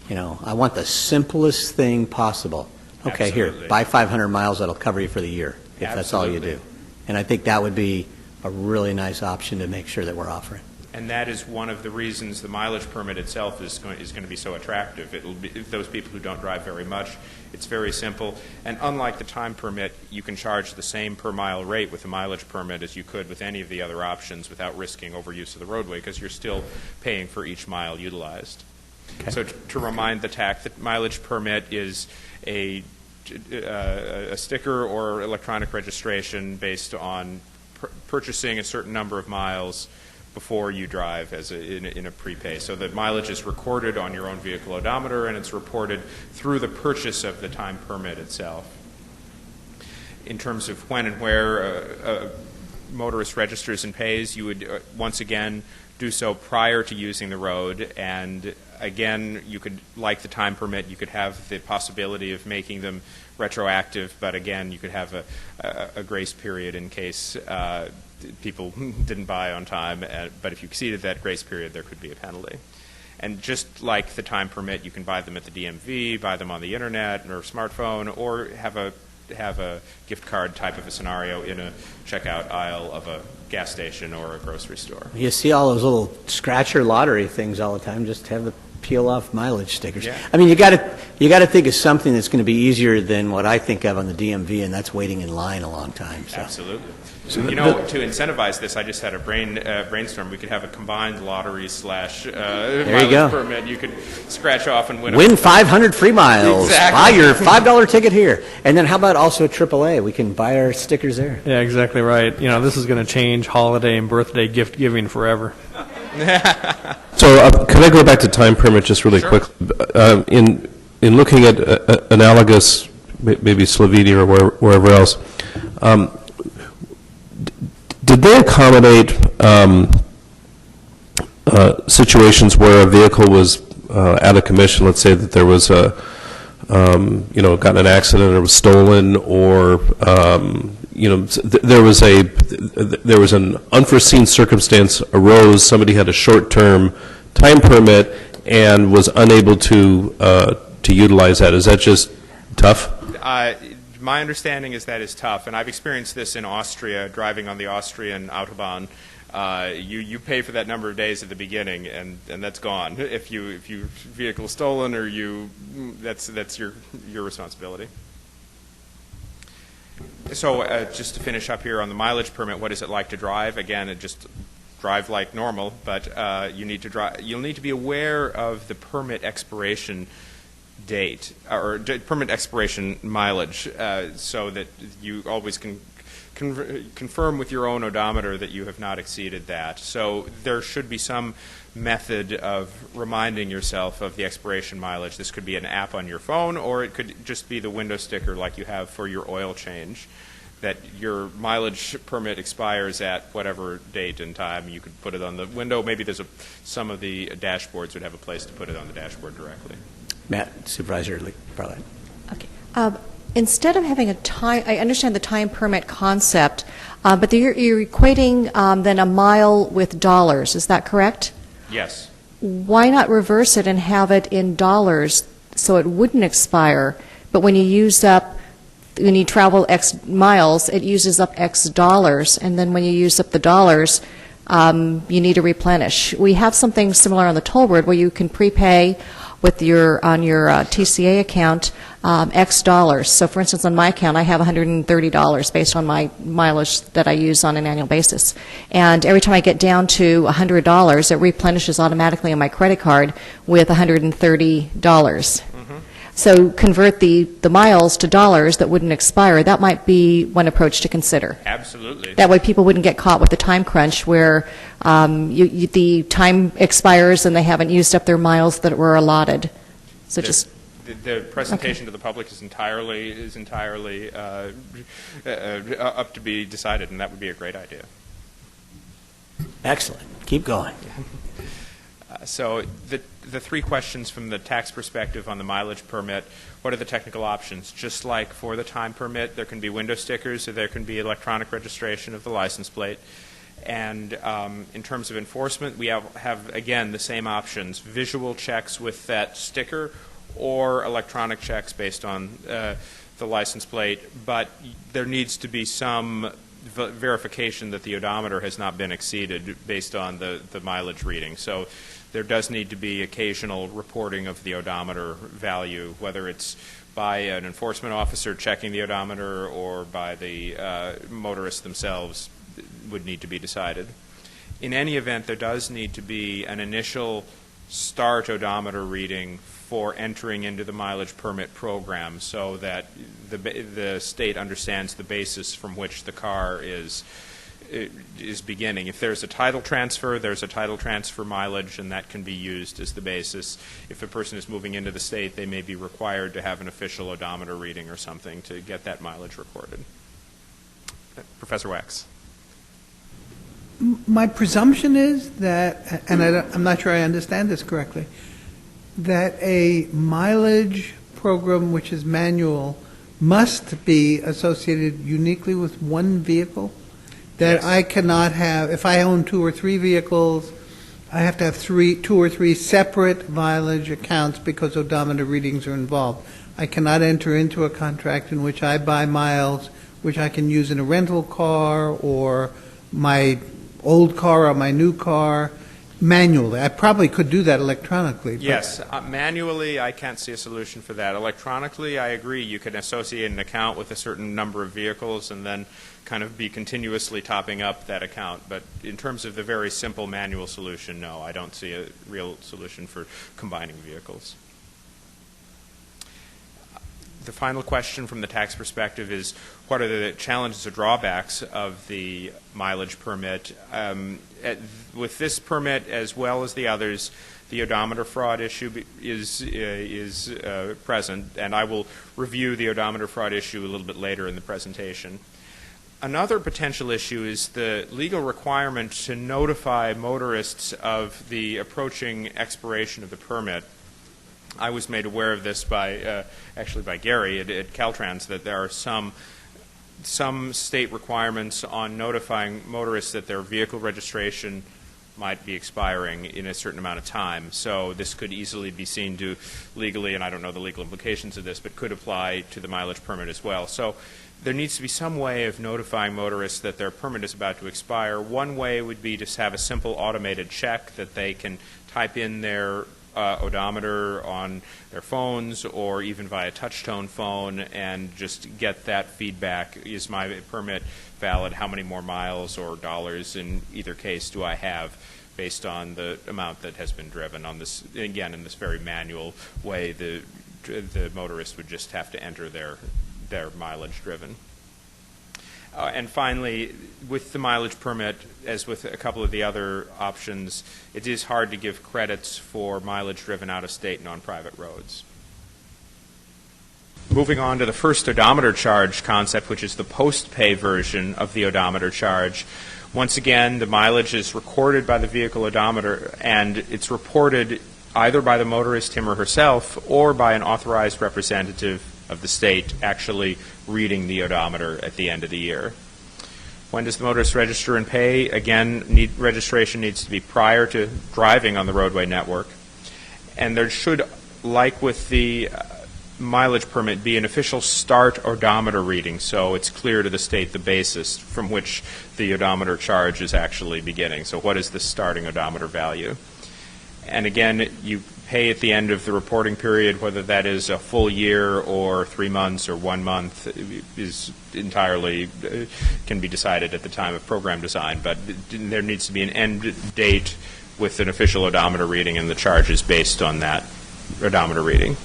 I want the simplest thing possible. Okay, Absolutely. Here, buy 500 miles, that'll cover you for the year, if that's all you do. And I think that would be a really nice option to make sure that we're offering. And that is one of the reasons the mileage permit itself is going to be so attractive. It'll be, those people who don't drive very much, it's very simple. And unlike the time permit, you can charge the same per mile rate with a mileage permit as you could with any of the other options without risking overuse of the roadway, because you're still paying for each mile utilized. Okay. So to remind the TAC, the mileage permit is a sticker or electronic registration based on purchasing a certain number of miles before you drive as in a prepay. So the mileage is recorded on your own vehicle odometer, and it's reported through the purchase of the time permit itself. In terms of when and where a motorist registers and pays, you would once again do so prior to using the road, and again, you could, like the time permit, you could have the possibility of making them retroactive, but again, you could have a grace period in case people didn't buy on time, but if you exceeded that grace period, there could be a penalty. And just like the time permit, you can buy them at the DMV, buy them on the internet or smartphone, or have a gift card type of a scenario in a checkout aisle of a gas station or a grocery store. You see all those little scratcher lottery things all the time. Just have the peel off mileage stickers. Yeah. I mean, you got to think of something that's going to be easier than what I think of on the DMV, and that's waiting in line a long time. So. Absolutely. So, you know, to incentivize this, I just had a brainstorm. We could have a combined lottery / mileage permit. You could scratch off and win 500 free miles. Exactly. Buy your $5 ticket here. And then how about also AAA? We can buy our stickers there. Yeah, exactly right. You know, this is going to change holiday and birthday gift giving forever. So can I go back to time permit just really quick? In looking at analogous, maybe Slovenia or wherever else, did they accommodate situations where a vehicle was out of commission? Let's say that there was got in an accident or was stolen, or there was an unforeseen circumstance arose. Somebody had a short-term time permit and was unable to utilize that. Is that just tough? My understanding is that is tough, and I've experienced this in Austria, driving on the Austrian Autobahn. You pay for that number of days at the beginning, and that's gone. If your vehicle is stolen, or that's your responsibility. So just to finish up here on the mileage permit, what is it like to drive? Again, it just drive like normal, but you'll need to be aware of the permit expiration date or permit expiration mileage, so that you always can confirm with your own odometer that you have not exceeded that. So there should be some method of reminding yourself of the expiration mileage. This could be an app on your phone, or it could just be the window sticker like you have for your oil change, that your mileage permit expires at whatever date and time. You could put it on the window. Maybe some of the dashboards would have a place to put it on the dashboard directly. Matt, Supervisor Lee, probably. Okay. Instead of having a time, I understand the time permit concept, but you're equating then a mile with dollars. Is that correct? Yes. Why not reverse it and have it in dollars so it wouldn't expire, but when you travel X miles, it uses up X dollars, and then when you use up the dollars, you need to replenish. We have something similar on the toll road where you can prepay with on your TCA account X dollars. So, for instance, on my account, I have $130 based on my mileage that I use on an annual basis. And every time I get down to $100, it replenishes automatically on my credit card with $130. So convert the miles to dollars that wouldn't expire. That might be one approach to consider. Absolutely. That way people wouldn't get caught with the time crunch where the time expires and they haven't used up their miles that were allotted. So the presentation to the public is entirely up to be decided, and that would be a great idea. Excellent. Keep going. So the three questions from the tax perspective on the mileage permit: what are the technical options? Just like for the time permit, there can be window stickers, or there can be electronic registration of the license plate. And in terms of enforcement, we have again the same options: visual checks with that sticker, or electronic checks based on the license plate. But there needs to be some verification that the odometer has not been exceeded based on the mileage reading. So there does need to be occasional reporting of the odometer value, whether it's by an enforcement officer checking the odometer or by the motorists themselves would need to be decided. In any event, there does need to be an initial start odometer reading for entering into the mileage permit program so that the state understands the basis from which the car is beginning. If there's a title transfer, there's a title transfer mileage, and that can be used as the basis. If a person is moving into the state, they may be required to have an official odometer reading or something to get that mileage recorded. Professor Wax. My presumption is that, and I'm not sure I understand this correctly, that a mileage program which is manual must be associated uniquely with one vehicle? That yes. I cannot have, if I own 2 or 3 vehicles, I have to have 2 or 3 separate mileage accounts because odometer readings are involved. I cannot enter into a contract in which I buy miles which I can use in a rental car or my old car or my new car manually. I probably could do that electronically. Yes, manually I can't see a solution for that. Electronically, I agree. You can associate an account with a certain number of vehicles and then kind of be continuously topping up that account. But in terms of the very simple manual solution, no, I don't see a real solution for combining vehicles. The final question from the tax perspective is, what are the challenges or drawbacks of the mileage permit? With this permit, as well as the others, the odometer fraud issue is present, and I will review the odometer fraud issue a little bit later in the presentation. Another potential issue is the legal requirement to notify motorists of the approaching expiration of the permit. I was made aware of this actually by Gary at Caltrans, that there are some state requirements on notifying motorists that their vehicle registration might be expiring in a certain amount of time. So this could easily be seen to legally, and I don't know the legal implications of this, but could apply to the mileage permit as well. So there needs to be some way of notifying motorists that their permit is about to expire. One way would be to have a simple automated check that they can type in their odometer on their phones or even via touch-tone phone and just get that feedback. Is my permit valid? How many more miles or dollars in either case do I have based on the amount that has been driven? On this, again, in this very manual way, the motorist would just have to enter their mileage driven. And finally, with the mileage permit, as with a couple of the other options, it is hard to give credits for mileage driven out of state and on private roads. Moving on to the first odometer charge concept, which is the post-pay version of the odometer charge. Once again, the mileage is recorded by the vehicle odometer, and it's reported either by the motorist, him or herself, or by an authorized representative of the state actually reading the odometer at the end of the year. When does the motorist register and pay? Again, registration needs to be prior to driving on the roadway network. And there should, like with the mileage permit, be an official start odometer reading, so it's clear to the state the basis from which the odometer charge is actually beginning. So what is the starting odometer value? And again, you pay at the end of the reporting period, whether that is a full year or 3 months or 1 month, is entirely can be decided at the time of program design. But there needs to be an end date with an official odometer reading, and the charge is based on that odometer reading.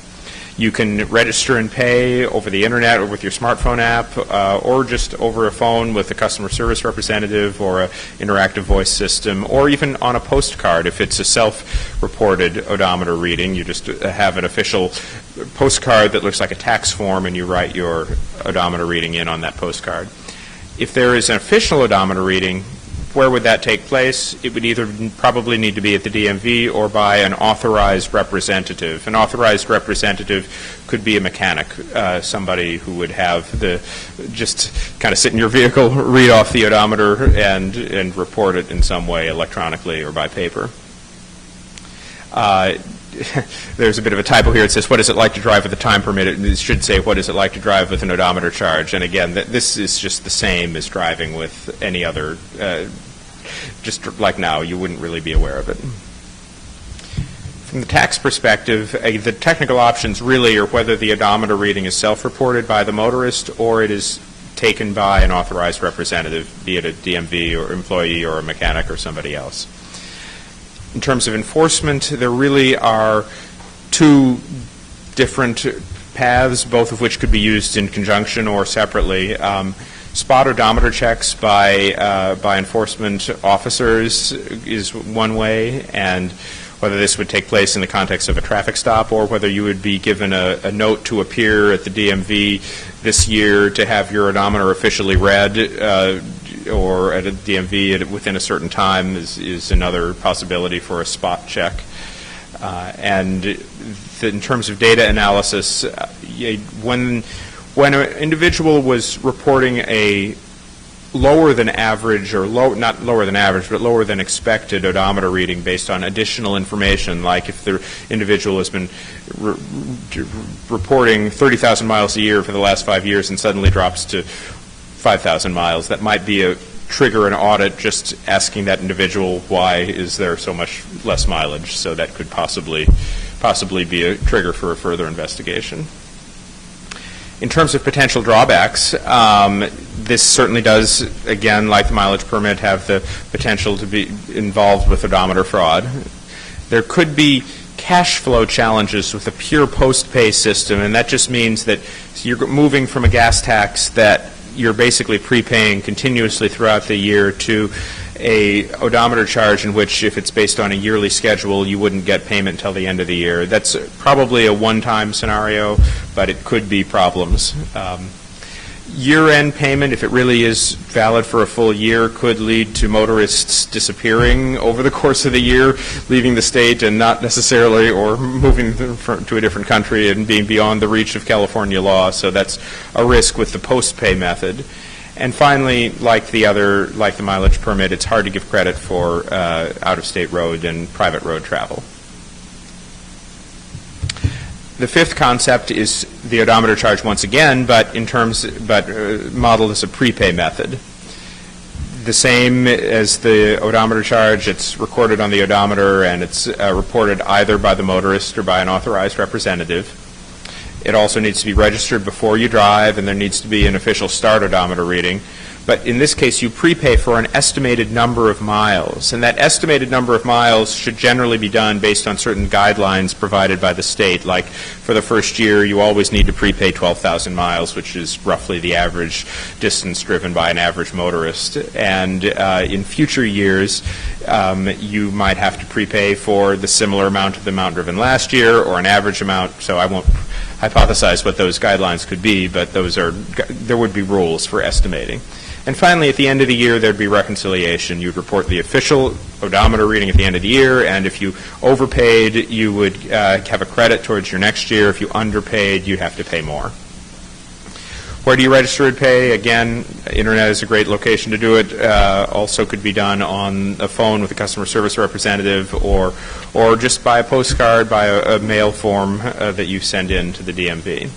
You can register and pay over the internet or with your smartphone app, or just over a phone with a customer service representative or an interactive voice system, or even on a postcard. If it's a self-reported odometer reading, you just have an official postcard that looks like a tax form, and you write your odometer reading in on that postcard. If there is an official odometer reading, where would that take place? It would either probably need to be at the DMV or by an authorized representative. An authorized representative could be a mechanic, somebody who would have just kind of sit in your vehicle, read off the odometer, and report it in some way electronically or by paper. there's a bit of a typo here. It says, what is it like to drive with a time permit? It should say, what is it like to drive with an odometer charge? And again, this is just the same as driving with any other, just like now, you wouldn't really be aware of it. From the tax perspective, the technical options really are whether the odometer reading is self-reported by the motorist or it is taken by an authorized representative, be it a DMV or employee or a mechanic or somebody else. In terms of enforcement, there really are two different paths, both of which could be used in conjunction or separately. Spot odometer checks by enforcement officers is one way, and whether this would take place in the context of a traffic stop or whether you would be given a note to appear at the DMV this year to have your odometer officially read or at a DMV within a certain time is another possibility for a spot check. And in terms of data analysis, when an individual was reporting a lower than average, or not lower than average, but lower than expected odometer reading based on additional information, like if the individual has been reporting 30,000 miles a year for the last 5 years and suddenly drops to 5,000 miles, that might be a trigger an audit just asking that individual why is there so much less mileage. So that could possibly be a trigger for a further investigation. In terms of potential drawbacks, this certainly does, again, like the mileage permit, have the potential to be involved with odometer fraud. There could be cash flow challenges with a pure post-pay system, and that just means that you're moving from a gas tax that you're basically prepaying continuously throughout the year to a odometer charge in which, if it's based on a yearly schedule, you wouldn't get payment until the end of the year. That's probably a one-time scenario, but it could be problems. Year-end payment, if it really is valid for a full year, could lead to motorists disappearing over the course of the year, leaving the state and not necessarily, or moving to a different country and being beyond the reach of California law. So that's a risk with the post-pay method. And finally, like the mileage permit, it's hard to give credit for out-of-state road and private road travel. The fifth concept is the odometer charge once again, but modeled as a prepay method. The same as the odometer charge, it's recorded on the odometer and it's reported either by the motorist or by an authorized representative. It also needs to be registered before you drive, and there needs to be an official start odometer reading. But in this case, you prepay for an estimated number of miles, and that estimated number of miles should generally be done based on certain guidelines provided by the state. Like for the first year, you always need to prepay 12,000 miles, which is roughly the average distance driven by an average motorist. And in future years, you might have to prepay for the similar amount of the amount driven last year, or an average amount. So I won't hypothesize what those guidelines could be, but there would be rules for estimating. And finally, at the end of the year, there'd be reconciliation. You'd report the official odometer reading at the end of the year, and if you overpaid, you would have a credit towards your next year. If you underpaid, you'd have to pay more. Where do you register and pay? Again, internet is a great location to do it. Also could be done on a phone with a customer service representative, or just by a postcard, by a mail form that you send in to the DMV.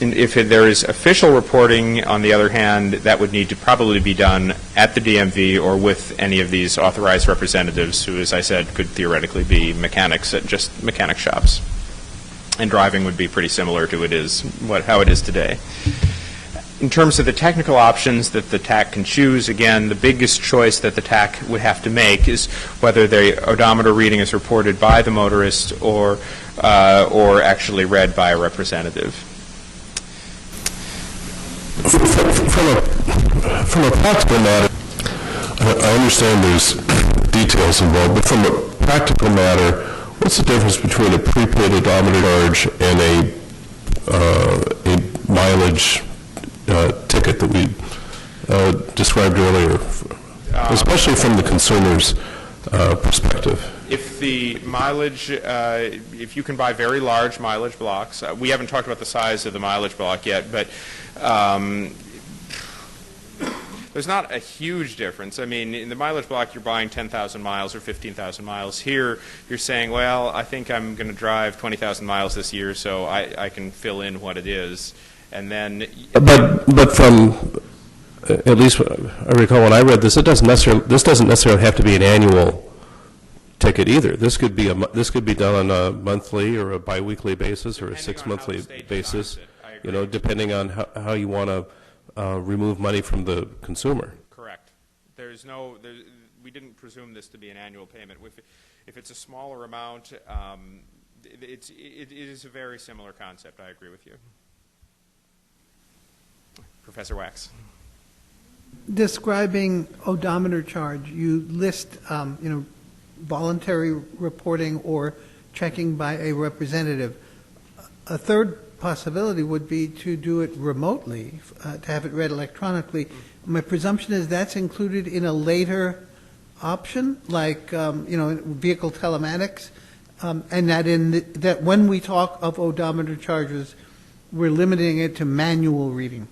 And if there is official reporting, on the other hand, that would need to probably be done at the DMV or with any of these authorized representatives who, as I said, could theoretically be mechanics at just mechanic shops. And driving would be pretty similar to how it is today. In terms of the technical options that the TAC can choose, again, the biggest choice that the TAC would have to make is whether the odometer reading is reported by the motorist or actually read by a representative. From a practical matter, I understand there's details involved, but from a practical matter, what's the difference between a prepaid odometer charge and a mileage ticket that we described earlier, especially from the consumer's perspective? If the mileage, if you can buy very large mileage blocks, we haven't talked about the size of the mileage block yet, but there's not a huge difference. I mean, in the mileage block, you're buying 10,000 miles or 15,000 miles. Here, you're saying, well, I think I'm going to drive 20,000 miles this year, so I can fill in what it is. And then... But from, at least I recall when I read this, this doesn't necessarily have to be an annual ticket either. This could be done on a monthly or a biweekly basis or a 6-monthly basis, depending on how you want to remove money from the consumer. Correct. We didn't presume this to be an annual payment. If it's a smaller amount, it is a very similar concept. I agree with you. Professor Wax. Describing odometer charge, you list, voluntary reporting or checking by a representative. A third possibility would be to do it remotely, to have it read electronically. My presumption is that's included in a later option, like vehicle telematics, and that when we talk of odometer charges, we're limiting it to manual reading.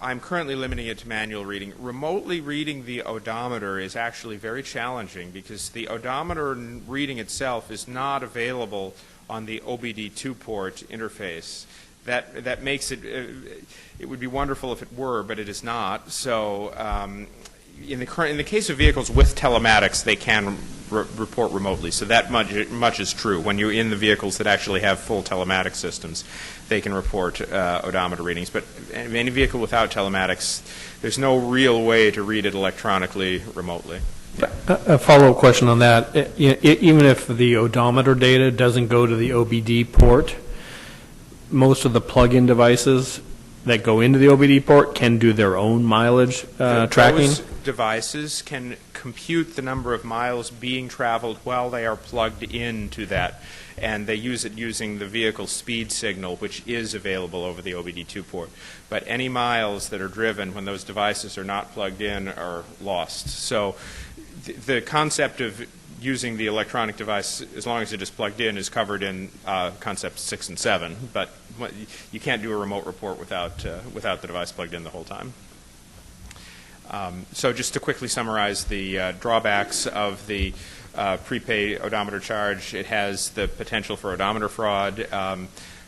I'm currently limiting it to manual reading. Remotely reading the odometer is actually very challenging because the odometer reading itself is not available on the OBD2 port interface. That makes it, it would be wonderful if it were, but it is not. So in the case of vehicles with telematics, they can report remotely. So that much is true. When you're in the vehicles that actually have full telematic systems, they can report odometer readings. But any vehicle without telematics, there's no real way to read it electronically remotely. A follow-up question on that. Even if the odometer data doesn't go to the OBD port, most of the plug-in devices that go into the OBD port can do their own mileage tracking? Those devices can compute the number of miles being traveled while they are plugged into that, and they use it using the vehicle speed signal, which is available over the OBD2 port. But any miles that are driven when those devices are not plugged in are lost. So the concept of using the electronic device, as long as it is plugged in, is covered in concepts 6 and 7. But you can't do a remote report without the device plugged in the whole time. So just to quickly summarize the drawbacks of the prepaid odometer charge, it has the potential for odometer fraud,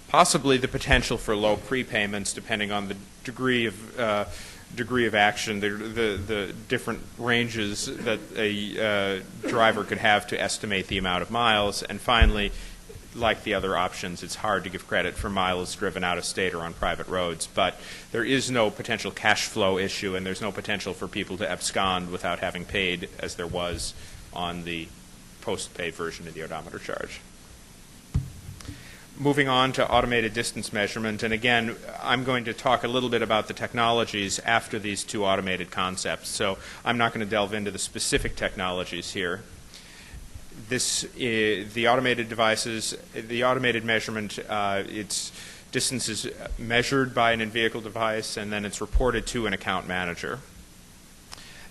possibly the potential for low prepayments depending on the degree of action, the different ranges that a driver could have to estimate the amount of miles. And finally, like the other options, it's hard to give credit for miles driven out of state or on private roads. But there is no potential cash flow issue, and there's no potential for people to abscond without having paid, as there was on the post-pay version of the odometer charge. Moving on to automated distance measurement, and again, I'm going to talk a little bit about the technologies after these two automated concepts, so I'm not going to delve into the specific technologies here. The automated devices, the automated measurement, its distance is measured by an in-vehicle device, and then it's reported to an account manager.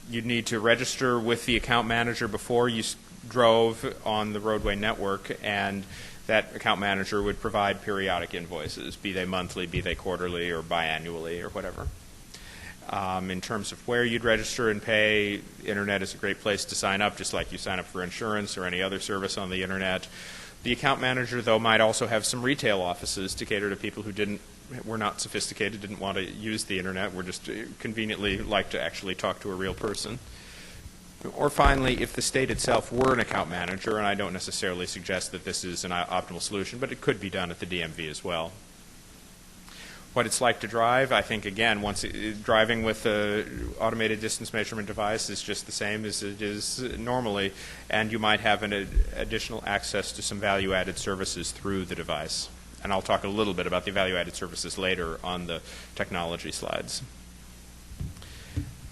You'd need to register with the account manager before you drove on the roadway network, and that account manager would provide periodic invoices, be they monthly, be they quarterly, or biannually, or whatever. In terms of where you'd register and pay, Internet is a great place to sign up, just like you sign up for insurance or any other service on the Internet. The account manager, though, might also have some retail offices to cater to people who were not sophisticated, didn't want to use the Internet, were just conveniently like to actually talk to a real person. Or finally, if the state itself were an account manager, and I don't necessarily suggest that this is an optimal solution, but it could be done at the DMV as well. What it's like to drive, I think, again, driving with an automated distance measurement device is just the same as it is normally, and you might have an additional access to some value-added services through the device. And I'll talk a little bit about the value-added services later on the technology slides.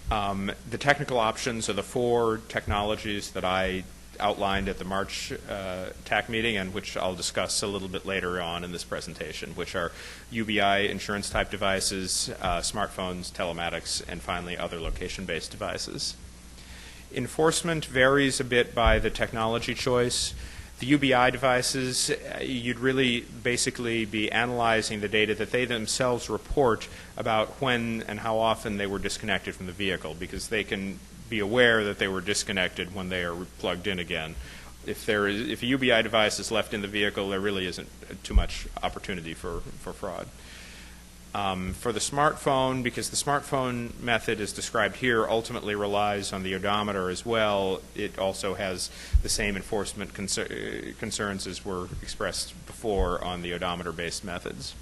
The technical options are the 4 technologies that I outlined at the March TAC meeting, and which I'll discuss a little bit later on in this presentation, which are UBI insurance-type devices, smartphones, telematics, and finally other location-based devices. Enforcement varies a bit by the technology choice. The UBI devices, you'd really basically be analyzing the data that they themselves report about when and how often they were disconnected from the vehicle, because they can be aware that they were disconnected when they are plugged in again. If a UBI device is left in the vehicle, there really isn't too much opportunity for fraud. For the smartphone, because the smartphone method as described here ultimately relies on the odometer as well, it also has the same enforcement concerns as were expressed before on the odometer-based methods.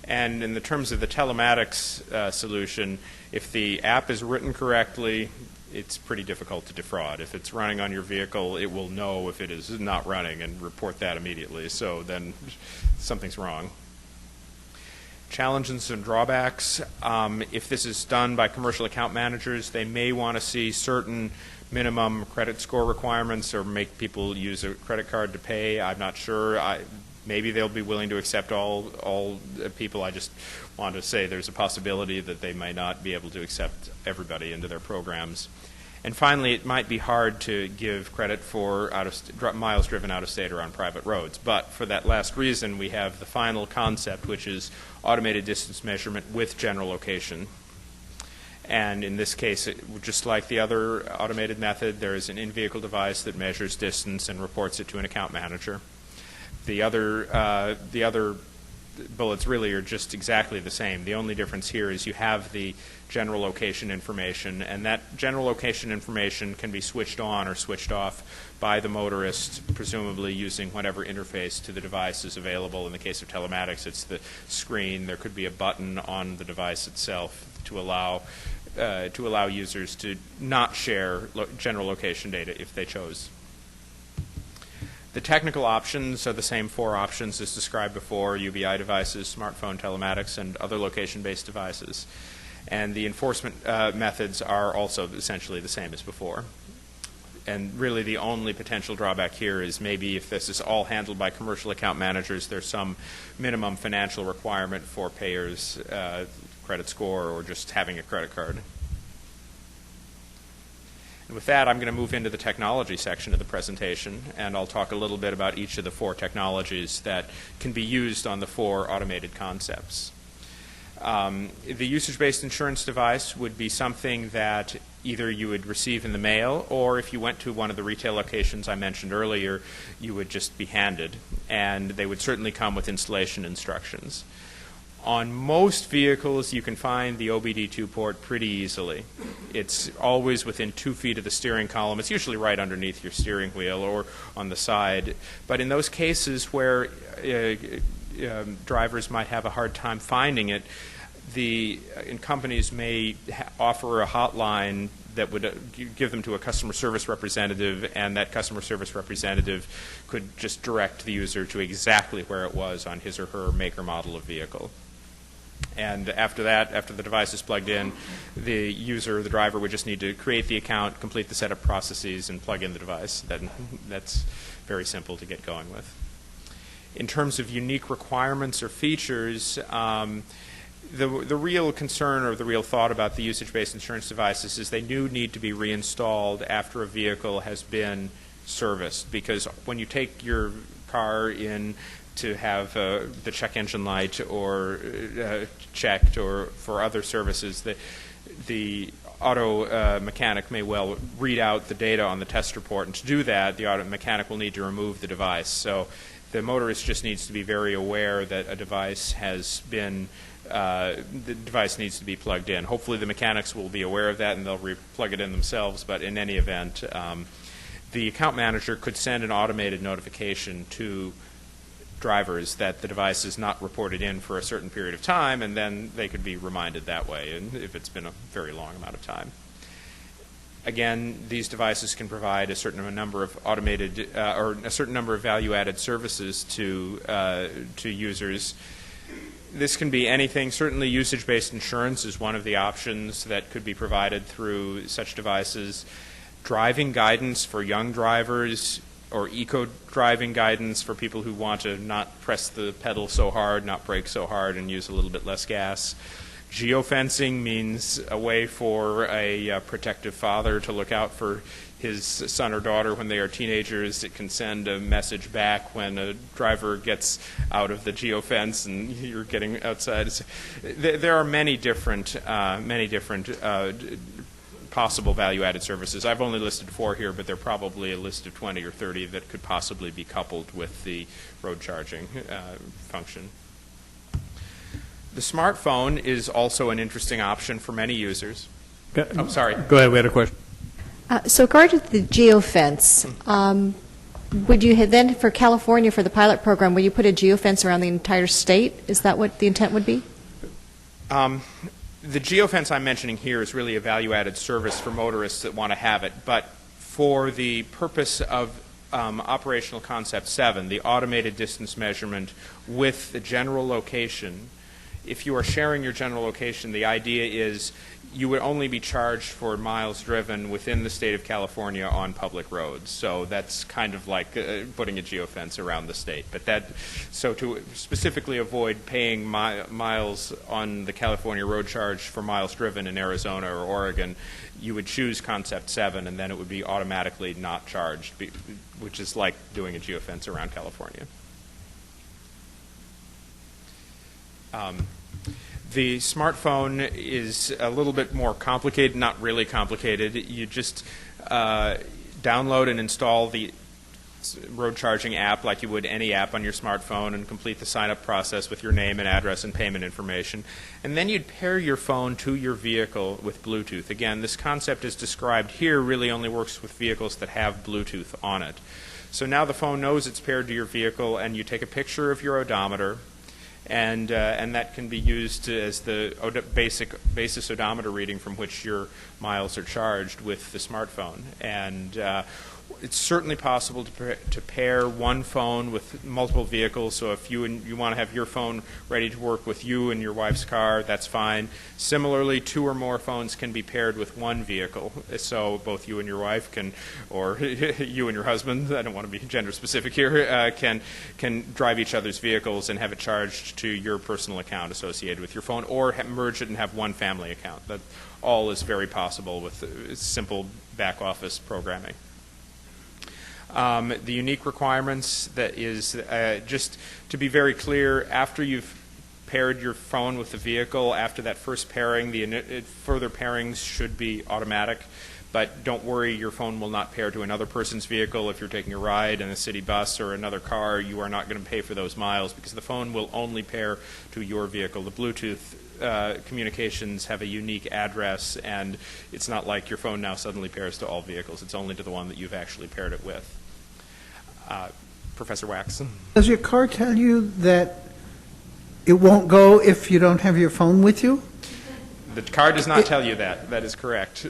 And in the terms of the telematics solution, if the app is written correctly, it's pretty difficult to defraud. If it's running on your vehicle, it will know if it is not running and report that immediately. So then something's wrong. Challenges and drawbacks. If this is done by commercial account managers, they may want to see certain minimum credit score requirements or make people use a credit card to pay. I'm not sure. Maybe they'll be willing to accept all people. I just want to say there's a possibility that they may not be able to accept everybody into their programs. And finally, it might be hard to give credit for miles driven out of state or on private roads. But for that last reason, we have the final concept, which is automated distance measurement with general location. And in this case, just like the other automated method, there is an in-vehicle device that measures distance and reports it to an account manager. The other bullets really are just exactly the same. The only difference here is you have the general location information, and that general location information can be switched on or switched off by the motorist, presumably using whatever interface to the device is available. In the case of telematics, it's the screen. There could be a button on the device itself to allow users to not share general location data if they chose. The technical options are the same four options as described before: UBI devices, smartphone telematics, and other location-based devices. And the enforcement methods are also essentially the same as before. And really the only potential drawback here is maybe if this is all handled by commercial account managers, there's some minimum financial requirement for payers, credit score, or just having a credit card. And with that, I'm going to move into the technology section of the presentation, and I'll talk a little bit about each of the four technologies that can be used on the four automated concepts. The usage-based insurance device would be something that either you would receive in the mail, or if you went to one of the retail locations I mentioned earlier, you would just be handed, and they would certainly come with installation instructions. On most vehicles, you can find the OBD2 port pretty easily. It's always within 2 feet of the steering column. It's usually right underneath your steering wheel or on the side. But in those cases where drivers might have a hard time finding it, companies may offer a hotline that would give them to a customer service representative, and that customer service representative could just direct the user to exactly where it was on his or her make or model of vehicle. And after that, after the device is plugged in, the user, the driver, would just need to create the account, complete the setup processes, and plug in the device. That's very simple to get going with. In terms of unique requirements or features, the real concern or the real thought about the usage-based insurance devices is they do need to be reinstalled after a vehicle has been serviced, because when you take your car in to have the check engine light or checked or for other services, the auto mechanic may well read out the data on the test report, and to do that, the auto mechanic will need to remove the device. So the motorist just needs to be very aware that a device has been the device needs to be plugged in. Hopefully the mechanics will be aware of that and they'll plug it in themselves, but in any event, the account manager could send an automated notification to drivers that the device is not reported in for a certain period of time, and then they could be reminded that way, and if it's been a very long amount of time. Again, these devices can provide a certain number of automated or a certain number of value-added services to users. This can be anything. Certainly usage-based insurance is one of the options that could be provided through such devices. Driving guidance for young drivers, or eco-driving guidance for people who want to not press the pedal so hard, not brake so hard, and use a little bit less gas. Geofencing means a way for a protective father to look out for his son or daughter when they are teenagers. It can send a message back when a driver gets out of the geofence and you're getting outside. There are many different possible value-added services. I've only listed 4 here, but there are probably a list of 20 or 30 that could possibly be coupled with the road charging function. The smartphone is also an interesting option for many users. Oh, sorry. Go ahead. We had a question. So regarding the geofence, would you then, for California, for the pilot program, will you put a geofence around the entire state? Is that what the intent would be? The geofence I'm mentioning here is really a value-added service for motorists that want to have it, but for the purpose of operational concept 7, the automated distance measurement with the general location, if you are sharing your general location, the idea is you would only be charged for miles driven within the state of California on public roads. So that's kind of like putting a geofence around the state. But so to specifically avoid paying miles on the California road charge for miles driven in Arizona or Oregon, you would choose Concept 7, and then it would be automatically not charged, which is like doing a geofence around California. The smartphone is a little bit more complicated, not really complicated. You just download and install the road charging app like you would any app on your smartphone and complete the sign-up process with your name and address and payment information. And then you'd pair your phone to your vehicle with Bluetooth. Again, this concept as described here really only works with vehicles that have Bluetooth on it. So now the phone knows it's paired to your vehicle, and you take a picture of your odometer, and that can be used as the basis odometer reading from which your miles are charged with the smartphone. And it's certainly possible to pair one phone with multiple vehicles. So if you want to have your phone ready to work with you and your wife's car, that's fine. Similarly, 2 or more phones can be paired with one vehicle. So both you and your wife can, or you and your husband, I don't want to be gender specific here, can drive each other's vehicles and have it charged to your personal account associated with your phone, or merge it and have one family account. That all is very possible with simple back office programming. The unique requirements, that is just to be very clear, after you've paired your phone with the vehicle, after that first pairing, further pairings should be automatic. But don't worry, your phone will not pair to another person's vehicle. If you're taking a ride in a city bus or another car, you are not going to pay for those miles because the phone will only pair to your vehicle. The Bluetooth communications have a unique address, and it's not like your phone now suddenly pairs to all vehicles. It's only to the one that you've actually paired it with. Professor Wax. Does your car tell you that it won't go if you don't have your phone with you? The car does not tell you that. That is correct.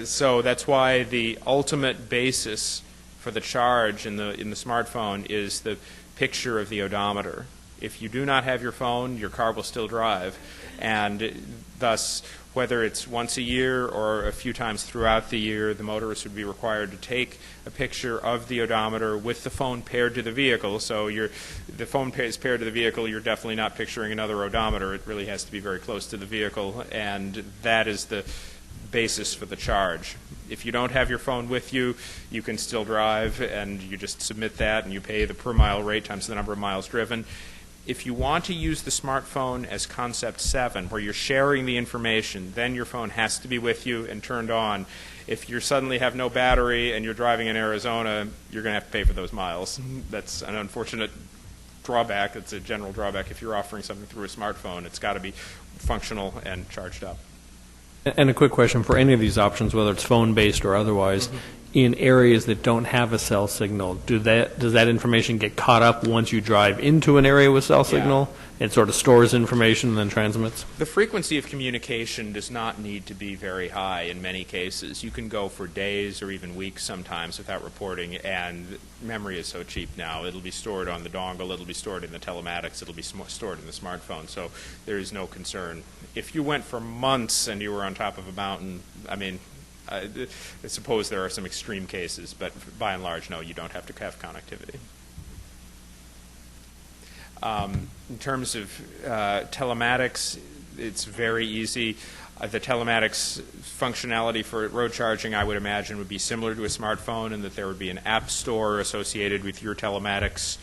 So that's why the ultimate basis for the charge in the smartphone is the picture of the odometer. If you do not have your phone, your car will still drive, and thus, whether it's once a year or a few times throughout the year, the motorist would be required to take a picture of the odometer with the phone paired to the vehicle. So the phone is paired to the vehicle, you're definitely not picturing another odometer. It really has to be very close to the vehicle, and that is the basis for the charge. If you don't have your phone with you, you can still drive, and you just submit that, and you pay the per mile rate times the number of miles driven. If you want to use the smartphone as Concept 7, where you're sharing the information, then your phone has to be with you and turned on. If you suddenly have no battery and you're driving in Arizona, you're going to have to pay for those miles. That's an unfortunate drawback. It's a general drawback. If you're offering something through a smartphone, it's got to be functional and charged up. And a quick question for any of these options, whether it's phone-based or otherwise, in areas that don't have a cell signal, does that information get caught up once you drive into an area with cell signal? It sort of stores information and then transmits? The frequency of communication does not need to be very high in many cases. You can go for days or even weeks sometimes without reporting, and memory is so cheap now. It'll be stored on the dongle, it'll be stored in the telematics, it'll be stored in the smartphone, so there is no concern. If you went for months and you were on top of a mountain, I suppose there are some extreme cases, but by and large, no, you don't have to have connectivity. In terms of telematics, it's very easy. The telematics functionality for road charging, I would imagine, would be similar to a smartphone in that there would be an app store associated with your telematics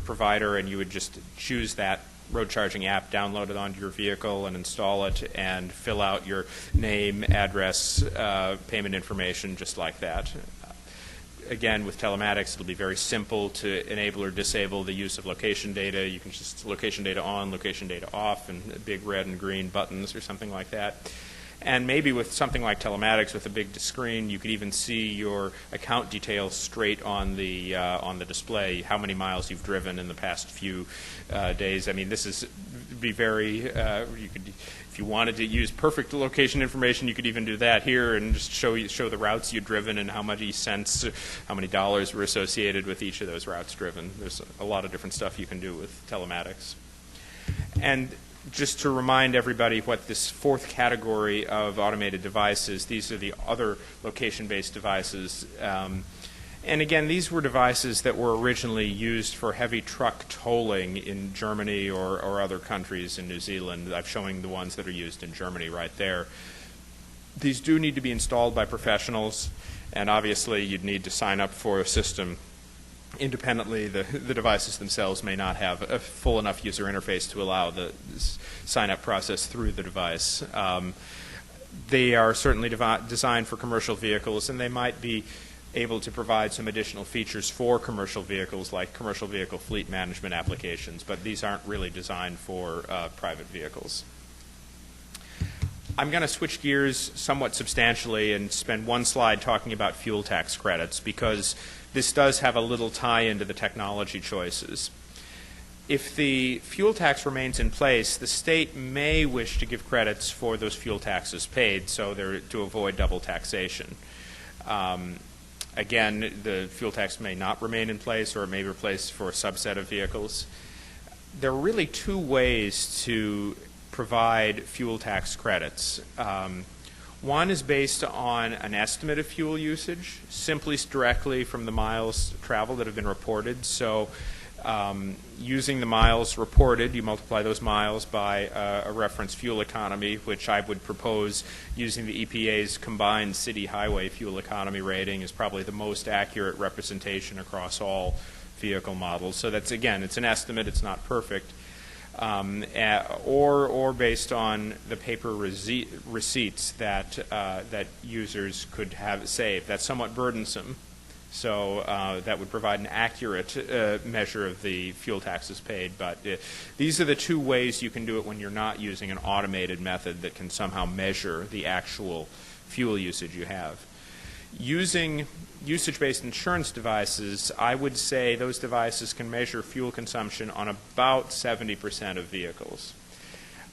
provider, and you would just choose that road charging app, download it onto your vehicle and install it, and fill out your name, address, payment information, just like that. Again, with telematics, it'll be very simple to enable or disable the use of location data. You can just location data on, location data off, and big red and green buttons or something like that. And maybe with something like telematics, with a big screen, you could even see your account details straight on the display, how many miles you've driven in the past few days. I mean, this is be very, you could, if you wanted to use perfect location information, you could even do that here and just show the routes you've driven and how many cents, how many dollars were associated with each of those routes driven. There's a lot of different stuff you can do with telematics. And just to remind everybody what this fourth category of automated devices, these are the other location-based devices. And again, these were devices that were originally used for heavy truck tolling in Germany or other countries in New Zealand. I'm showing the ones that are used in Germany right there. These do need to be installed by professionals, and obviously you'd need to sign up for a system independently. The devices themselves may not have a full enough user interface to allow the sign-up process through the device. They are certainly designed for commercial vehicles, and they might be able to provide some additional features for commercial vehicles, like commercial vehicle fleet management applications, but these aren't really designed for private vehicles. I'm going to switch gears somewhat substantially and spend one slide talking about fuel tax credits, because this does have a little tie into the technology choices. If the fuel tax remains in place, the state may wish to give credits for those fuel taxes paid, so they're to avoid double taxation. Again, the fuel tax may not remain in place, or it may be replaced for a subset of vehicles. There are really two ways to provide fuel tax credits. One is based on an estimate of fuel usage, simply directly from the miles traveled that have been reported. So using the miles reported, you multiply those miles by a reference fuel economy, which I would propose using the EPA's combined city highway fuel economy rating is probably the most accurate representation across all vehicle models. So that's, again, it's an estimate, it's not perfect. Or based on the paper receipts that users could have saved. That's somewhat burdensome. So that would provide an accurate measure of the fuel taxes paid. But these are the two ways you can do it when you're not using an automated method that can somehow measure the actual fuel usage you have. Using usage-based insurance devices, I would say those devices can measure fuel consumption on about 70% of vehicles.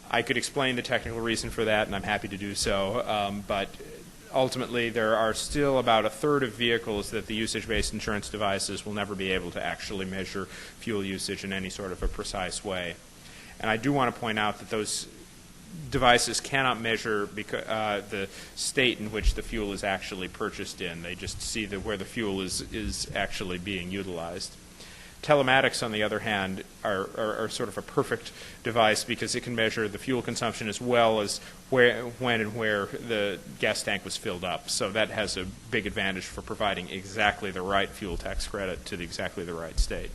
I could explain the technical reason for that, and I'm happy to do so, but ultimately there are still about a third of vehicles that the usage-based insurance devices will never be able to actually measure fuel usage in any sort of a precise way. And I do want to point out that those devices cannot measure the state in which the fuel is actually purchased in. They just see where the fuel is actually being utilized. Telematics, on the other hand, are sort of a perfect device because it can measure the fuel consumption as well as when and where the gas tank was filled up. So that has a big advantage for providing exactly the right fuel tax credit to exactly the right state.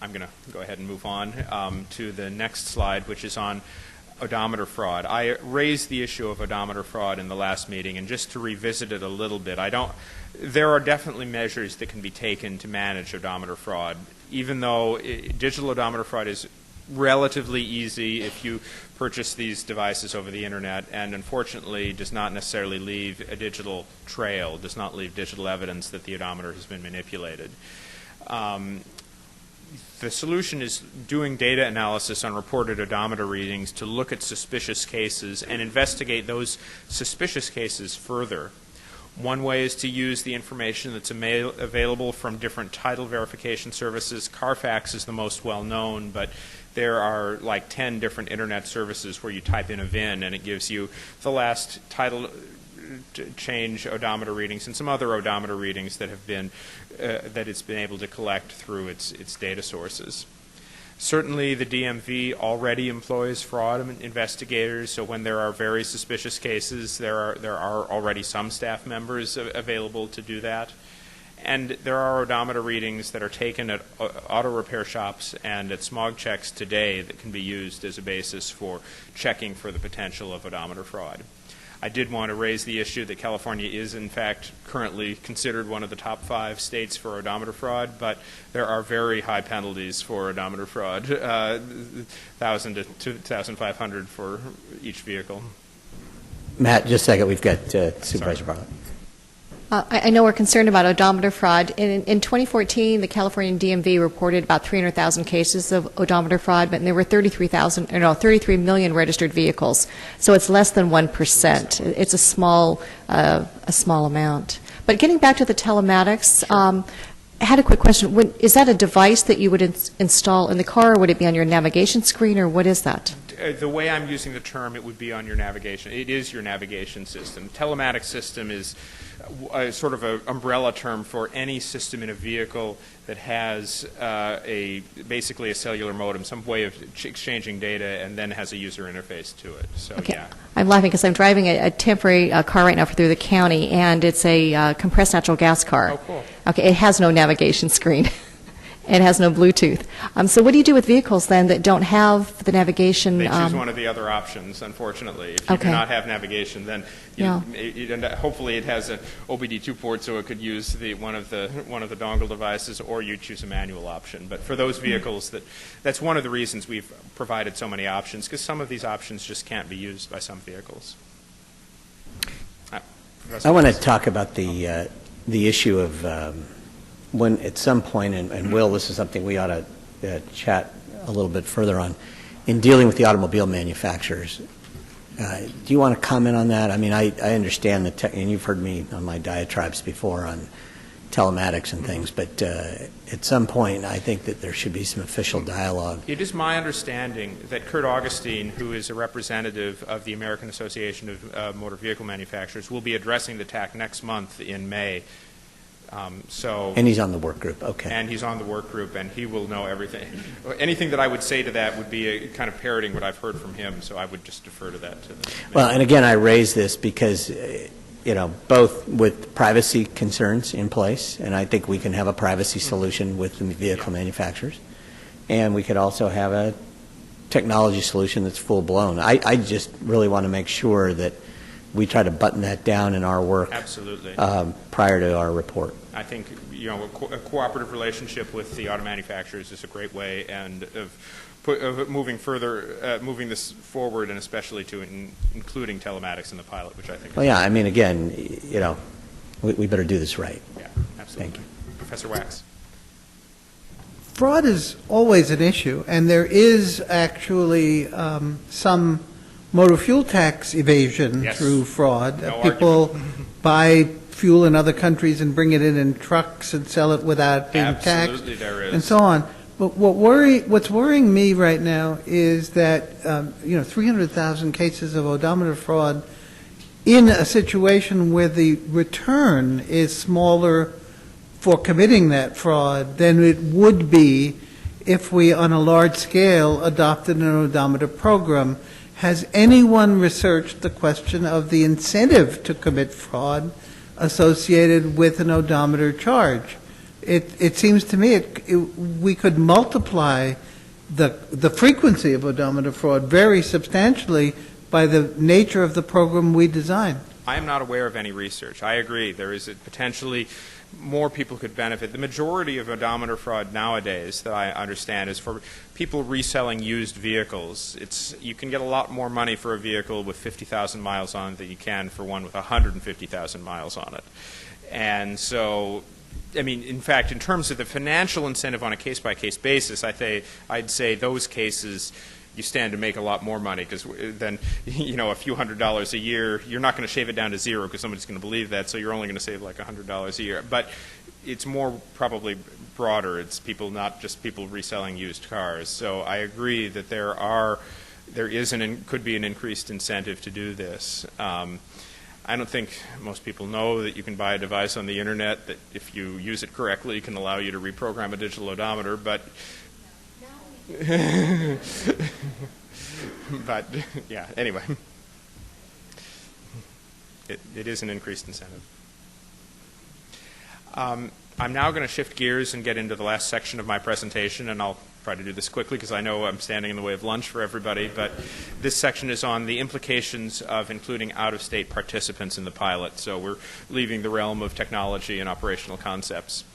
I'm going to go ahead and move on to the next slide, which is on odometer fraud. I raised the issue of odometer fraud in the last meeting, and just to revisit it a little bit, there are definitely measures that can be taken to manage odometer fraud, even though digital odometer fraud is relatively easy if you purchase these devices over the internet, and unfortunately does not necessarily leave a digital trail, does not leave digital evidence that the odometer has been manipulated. The solution is doing data analysis on reported odometer readings to look at suspicious cases and investigate those suspicious cases further. One way is to use the information that's available from different title verification services. Carfax is the most well-known, but there are like 10 different internet services where you type in a VIN and it gives you the last title change odometer readings and some other odometer readings that have been that it's been able to collect through its data sources. Certainly, the DMV already employs fraud investigators, so when there are very suspicious cases, there are already some staff members available to do that. And there are odometer readings that are taken at auto repair shops and at smog checks today that can be used as a basis for checking for the potential of odometer fraud. I did want to raise the issue that California is, in fact, currently considered one of the top 5 states for odometer fraud, but there are very high penalties for odometer fraud, $1,000 to $2,500 for each vehicle. Matt, just a second. We've got Supervisor Bartlett. I know we're concerned about odometer fraud. In 2014, the California DMV reported about 300,000 cases of odometer fraud, but there were 33 million registered vehicles. So it's less than 1%. It's a small amount. But getting back to the telematics, I had a quick question. Is that a device that you would install in the car, or would it be on your navigation screen, or what is that? The way I'm using the term, it would be on your navigation. It is your navigation system. Telematics system is sort of an umbrella term for any system in a vehicle that has basically a cellular modem, some way of exchanging data, and then has a user interface to it. So, okay. Yeah. I'm laughing because I'm driving a temporary car right now through the county, and it's a compressed natural gas car. Oh, cool. Okay, it has no navigation screen. It has no Bluetooth. So what do you do with vehicles then that don't have the navigation? They choose one of the other options, unfortunately. If you do not have navigation, then hopefully it has an OBD2 port, so it could use one of the dongle devices, or you choose a manual option. But for those vehicles, that's one of the reasons we've provided so many options, because some of these options just can't be used by some vehicles. I want to talk about the issue of when at some point, and Will, this is something we ought to chat a little bit further on, in dealing with the automobile manufacturers. Do you want to comment on that? I mean, I understand and you've heard me on my diatribes before on telematics and things, but at some point I think that there should be some official dialogue. It is my understanding that Kurt Augustine, who is a representative of the American Association of Motor Vehicle Manufacturers, will be addressing the TAC next month in May. And he's on the work group, okay. And he's on the work group, and he will know everything. Anything that I would say to that would be a kind of parroting what I've heard from him, so I would just defer to that. Well, and again, I raise this because, both with privacy concerns in place, and I think we can have a privacy solution with the vehicle manufacturers, and we could also have a technology solution that's full-blown. I just really want to make sure that we try to button that down in our work. Absolutely. Prior to our report. I think a cooperative relationship with the auto manufacturers is a great way, and of moving further, moving this forward, and especially to including telematics in the pilot, which I think. Well, yeah. I mean, again, we better do this right. Yeah, absolutely. Thank you, Professor Wax. Fraud is always an issue, and there is actually some motor fuel tax evasion through fraud. People buy fuel in other countries and bring it in trucks and sell it without being taxed, and so on. But what's worrying me right now is that 300,000 cases of odometer fraud in a situation where the return is smaller for committing that fraud than it would be if we, on a large scale, adopted an odometer program. Has anyone researched the question of the incentive to commit fraud associated with an odometer charge? It seems to me we could multiply the frequency of odometer fraud very substantially by the nature of the program we designed. I am not aware of any research. I agree. There is potentially more people could benefit. The majority of odometer fraud nowadays, that I understand, is for people reselling used vehicles. You can get a lot more money for a vehicle with 50,000 miles on it than you can for one with 150,000 miles on it. And so, I mean, in fact, in terms of the financial incentive on a case-by-case basis, I'd say those cases you stand to make a lot more money, because then, a few $100s a year, you're not going to shave it down to zero because somebody's going to believe that, so you're only going to save like $100 a year. But it's more probably broader. It's people, not just people reselling used cars. So I agree that there could be an increased incentive to do this. I don't think most people know that you can buy a device on the internet that, if you use it correctly, can allow you to reprogram a digital odometer, but But, yeah, anyway. It is an increased incentive. I'm now going to shift gears and get into the last section of my presentation, and I'll try to do this quickly because I know I'm standing in the way of lunch for everybody, but this section is on the implications of including out-of-state participants in the pilot. So we're leaving the realm of technology and operational concepts.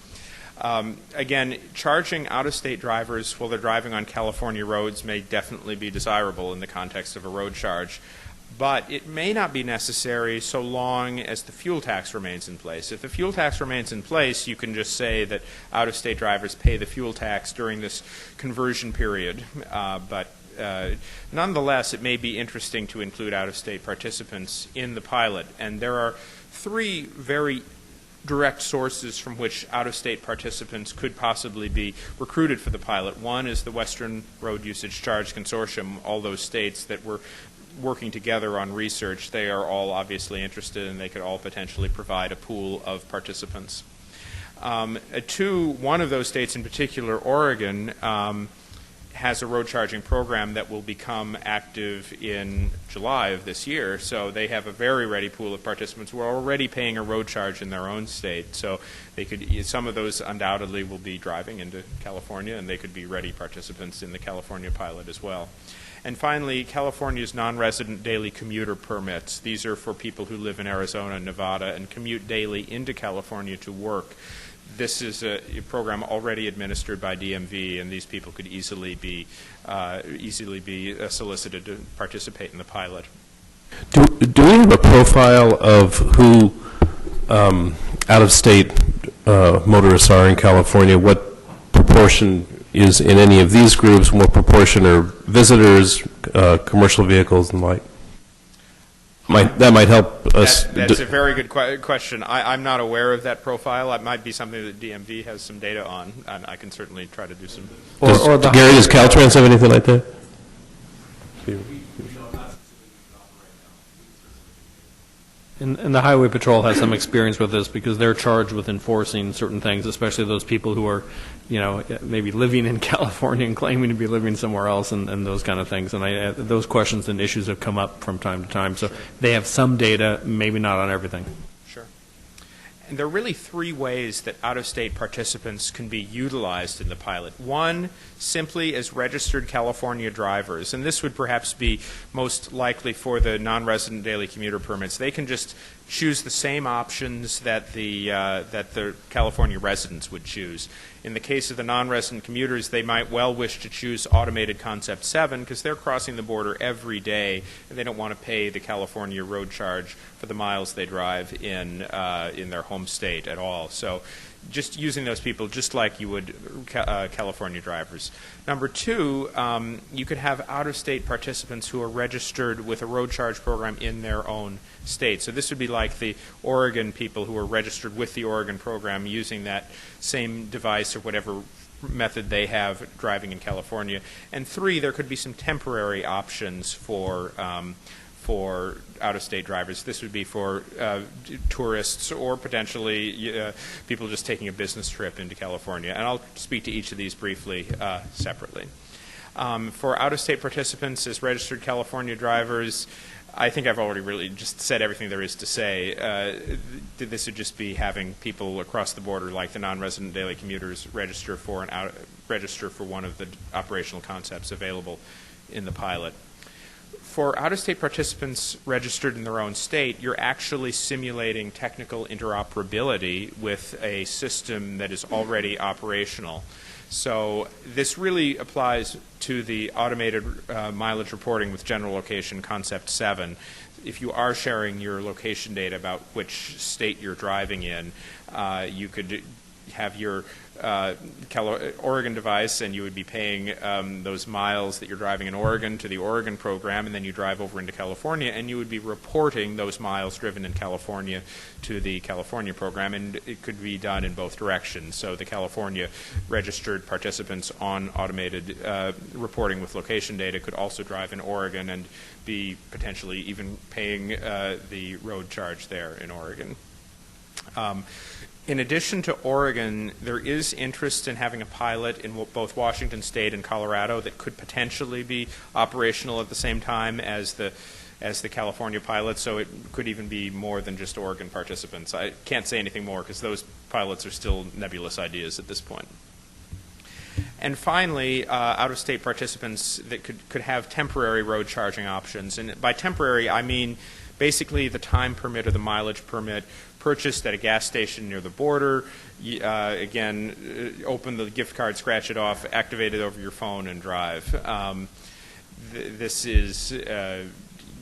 Again, charging out-of-state drivers while they're driving on California roads may definitely be desirable in the context of a road charge, but it may not be necessary so long as the fuel tax remains in place. If the fuel tax remains in place, you can just say that out-of-state drivers pay the fuel tax during this conversion period. But nonetheless, it may be interesting to include out-of-state participants in the pilot. And there are three very direct sources from which out-of-state participants could possibly be recruited for the pilot. One is the Western Road Usage Charge Consortium, all those states that were working together on research. They are all obviously interested, and they could all potentially provide a pool of participants. One of those states in particular, Oregon, has a road charging program that will become active in July of this year. So they have a very ready pool of participants who are already paying a road charge in their own state. So they could, some of those undoubtedly will be driving into California, and they could be ready participants in the California pilot as well. And finally, California's non-resident daily commuter permits. These are for people who live in Arizona and Nevada and commute daily into California to work. This is a program already administered by DMV, and these people could easily be solicited to participate in the pilot. Do we have a profile of who out-of-state motorists are in California? What proportion is in any of these groups? What proportion are visitors, commercial vehicles, and the like? That might help us. That's a very good question. I'm not aware of that profile. It might be something that DMV has some data on, and I can certainly try to do some. Gary, does Caltrans have anything like that? And the Highway Patrol has some experience with this because they're charged with enforcing certain things, especially those people who are, maybe living in California and claiming to be living somewhere else and those kind of things. And those questions and issues have come up from time to time. So they have some data, maybe not on everything. Sure. And there are really three ways that out-of-state participants can be utilized in the pilot. One, simply as registered California drivers, and this would perhaps be most likely for the non-resident daily commuter permits. They can just choose the same options that the California residents would choose. In the case of the non-resident commuters, they might well wish to choose automated Concept 7 because they're crossing the border every day, and they don't want to pay the California road charge for the miles they drive in their home state at all. So just using those people just like you would California drivers. Number two, you could have out-of-state participants who are registered with a road charge program in their own state. So this would be like the Oregon people who are registered with the Oregon program using that same device or whatever method they have driving in California. And three, there could be some temporary options for out-of-state drivers. This would be for tourists or potentially people just taking a business trip into California. And I'll speak to each of these briefly separately. For out-of-state participants as registered California drivers, I think I've already really just said everything there is to say. This would just be having people across the border, like the non-resident daily commuters, register for one of the operational concepts available in the pilot. For out-of-state participants registered in their own state, you're actually simulating technical interoperability with a system that is already operational. So this really applies to the automated mileage reporting with general location Concept 7. If you are sharing your location data about which state you're driving in, you could have your Oregon device, and you would be paying those miles that you're driving in Oregon to the Oregon program, and then you drive over into California, and you would be reporting those miles driven in California to the California program, and it could be done in both directions. So the California registered participants on automated reporting with location data could also drive in Oregon and be potentially even paying the road charge there in Oregon. In addition to Oregon, there is interest in having a pilot in both Washington State and Colorado that could potentially be operational at the same time as the California pilot, so it could even be more than just Oregon participants. I can't say anything more because those pilots are still nebulous ideas at this point. And finally, out-of-state participants that could have temporary road charging options. And by temporary, I mean basically the time permit or the mileage permit purchased at a gas station near the border. Again, open the gift card, scratch it off, activate it over your phone, and drive. This is,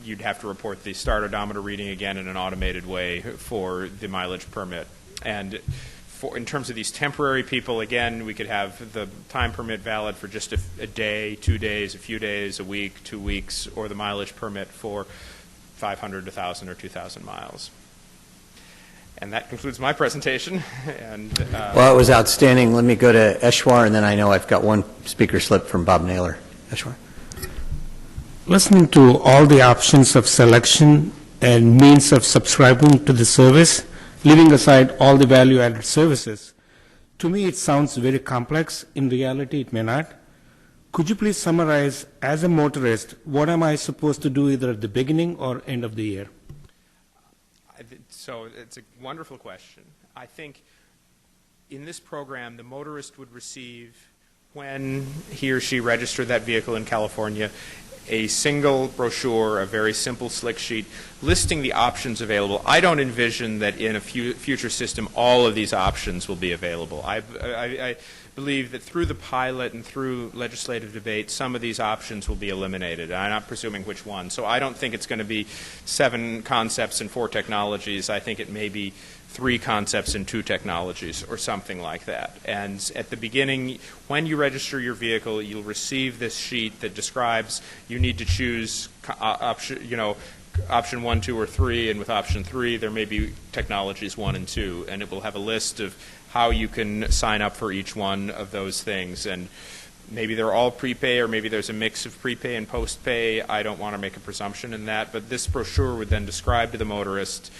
you'd have to report the start odometer reading again in an automated way for the mileage permit. And in terms of these temporary people, again, we could have the time permit valid for just a day, 2 days, a few days, a week, 2 weeks, or the mileage permit for 500, 1,000, or 2,000 miles. And that concludes my presentation. And well, it was outstanding. Let me go to Eshwar, and then I know I've got one speaker slip from Bob Naylor. Eshwar. Listening to all the options of selection and means of subscribing to the service, leaving aside all the value-added services, to me it sounds very complex. In reality, it may not. Could you please summarize, as a motorist, what am I supposed to do either at the beginning or end of the year? So it's a wonderful question. I think in this program, the motorist would receive, when he or she registered that vehicle in California, a single brochure, a very simple slick sheet, listing the options available. I don't envision that in a future system all of these options will be available. I believe that through the pilot and through legislative debate, some of these options will be eliminated. I'm not presuming which one. So I don't think it's going to be 7 concepts and 4 technologies. I think it may be 3 concepts and 2 technologies or something like that. And at the beginning, when you register your vehicle, you'll receive this sheet that describes you need to choose option 1, 2, or 3, and with option 3 there may be technologies 1 and 2, and it will have a list of how you can sign up for each one of those things. And maybe they're all prepay, or maybe there's a mix of prepay and postpay. I don't want to make a presumption in that, but this brochure would then describe to the motorist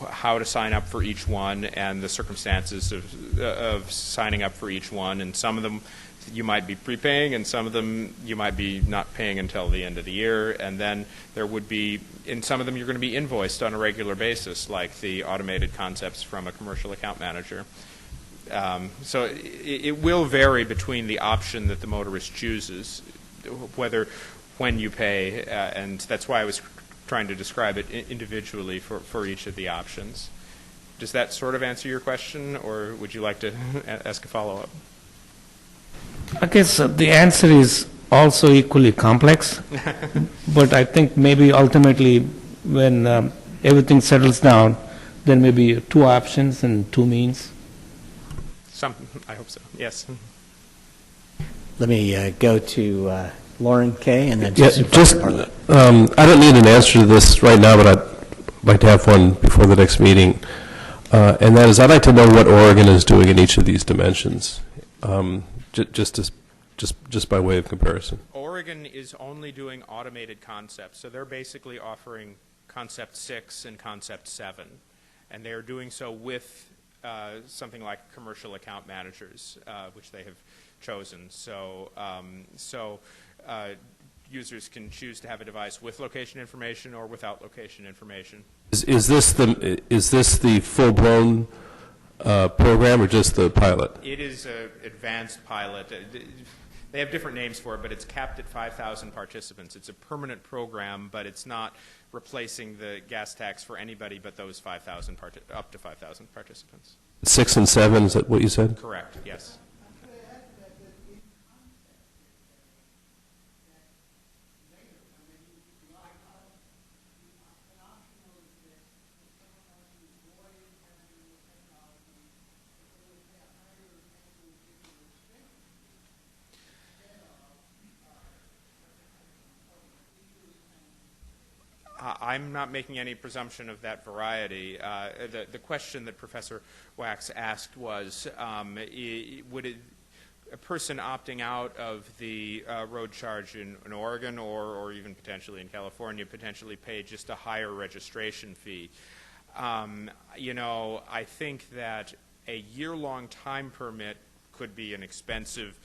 how to sign up for each one and the circumstances of signing up for each one. And some of them you might be prepaying, and some of them you might be not paying until the end of the year. And then there would be, in some of them you're going to be invoiced on a regular basis, like the automated concepts from a commercial account manager. So it will vary between the option that the motorist chooses, when you pay, and that's why I was trying to describe it individually for each of the options. Does that sort of answer your question, or would you like to ask a follow-up? I guess the answer is also equally complex, but I think maybe ultimately when everything settles down, there may be 2 options and 2 means. I hope so, yes. Let me go to Lauren Kay, and then I don't need an answer to this right now, but I'd like to have one before the next meeting. And that is, I'd like to know what Oregon is doing in each of these dimensions, just by way of comparison. Oregon is only doing automated concepts, so they're basically offering Concept 6 and Concept 7, and they're doing so with something like commercial account managers, which they have chosen. So, users can choose to have a device with location information or without location information. Is this the full-blown program, or just the pilot? It is an advanced pilot. They have different names for it, but it's capped at 5,000 participants. It's a permanent program, but it's not replacing the gas tax for anybody but those 5,000 up to 5,000 participants. 6 and 7, is that what you said? Correct, yes. I'm not making any presumption of that variety. The question that Professor Wax asked was, would a person opting out of the road charge in Oregon or even potentially in California potentially pay just a higher registration fee? I think that a year-long time permit could be an expensive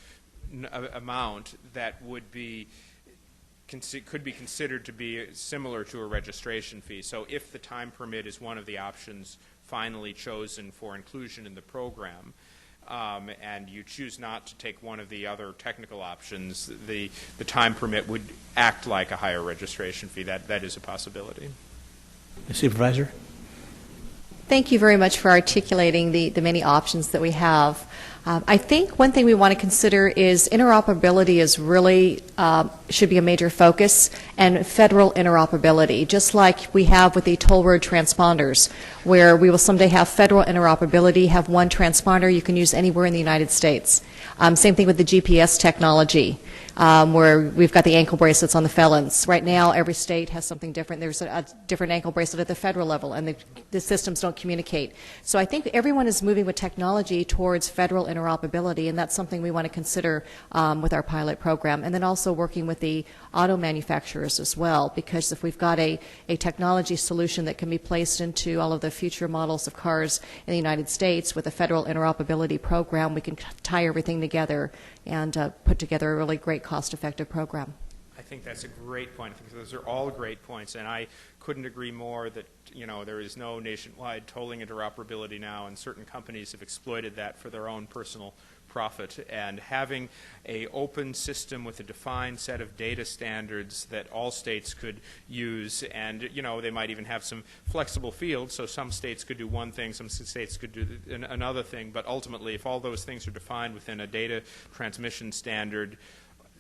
amount that would be could be considered to be similar to a registration fee. So if the time permit is one of the options finally chosen for inclusion in the program, and you choose not to take one of the other technical options, the time permit would act like a higher registration fee. That is a possibility. Supervisor? Thank you very much for articulating the many options that we have. I think one thing we want to consider is interoperability is really should be a major focus, and federal interoperability, just like we have with the toll road transponders, where we will someday have federal interoperability, have one transponder you can use anywhere in the United States. Same thing with the GPS technology, where we've got the ankle bracelets on the felons. Right now, every state has something different. There's a different ankle bracelet at the federal level, and the systems don't communicate. So I think everyone is moving with technology towards federal interoperability, and that's something we want to consider with our pilot program. And then also working with the auto manufacturers as well, because if we've got a technology solution that can be placed into all of the future models of cars in the United States with a federal interoperability program, we can tie everything together and put together a really great cost-effective program. I think that's a great point. I think those are all great points, and I couldn't agree more that there is no nationwide tolling interoperability now, and certain companies have exploited that for their own personal profit. And having an open system with a defined set of data standards that all states could use, and they might even have some flexible fields, so some states could do one thing, some states could do another thing, but ultimately if all those things are defined within a data transmission standard,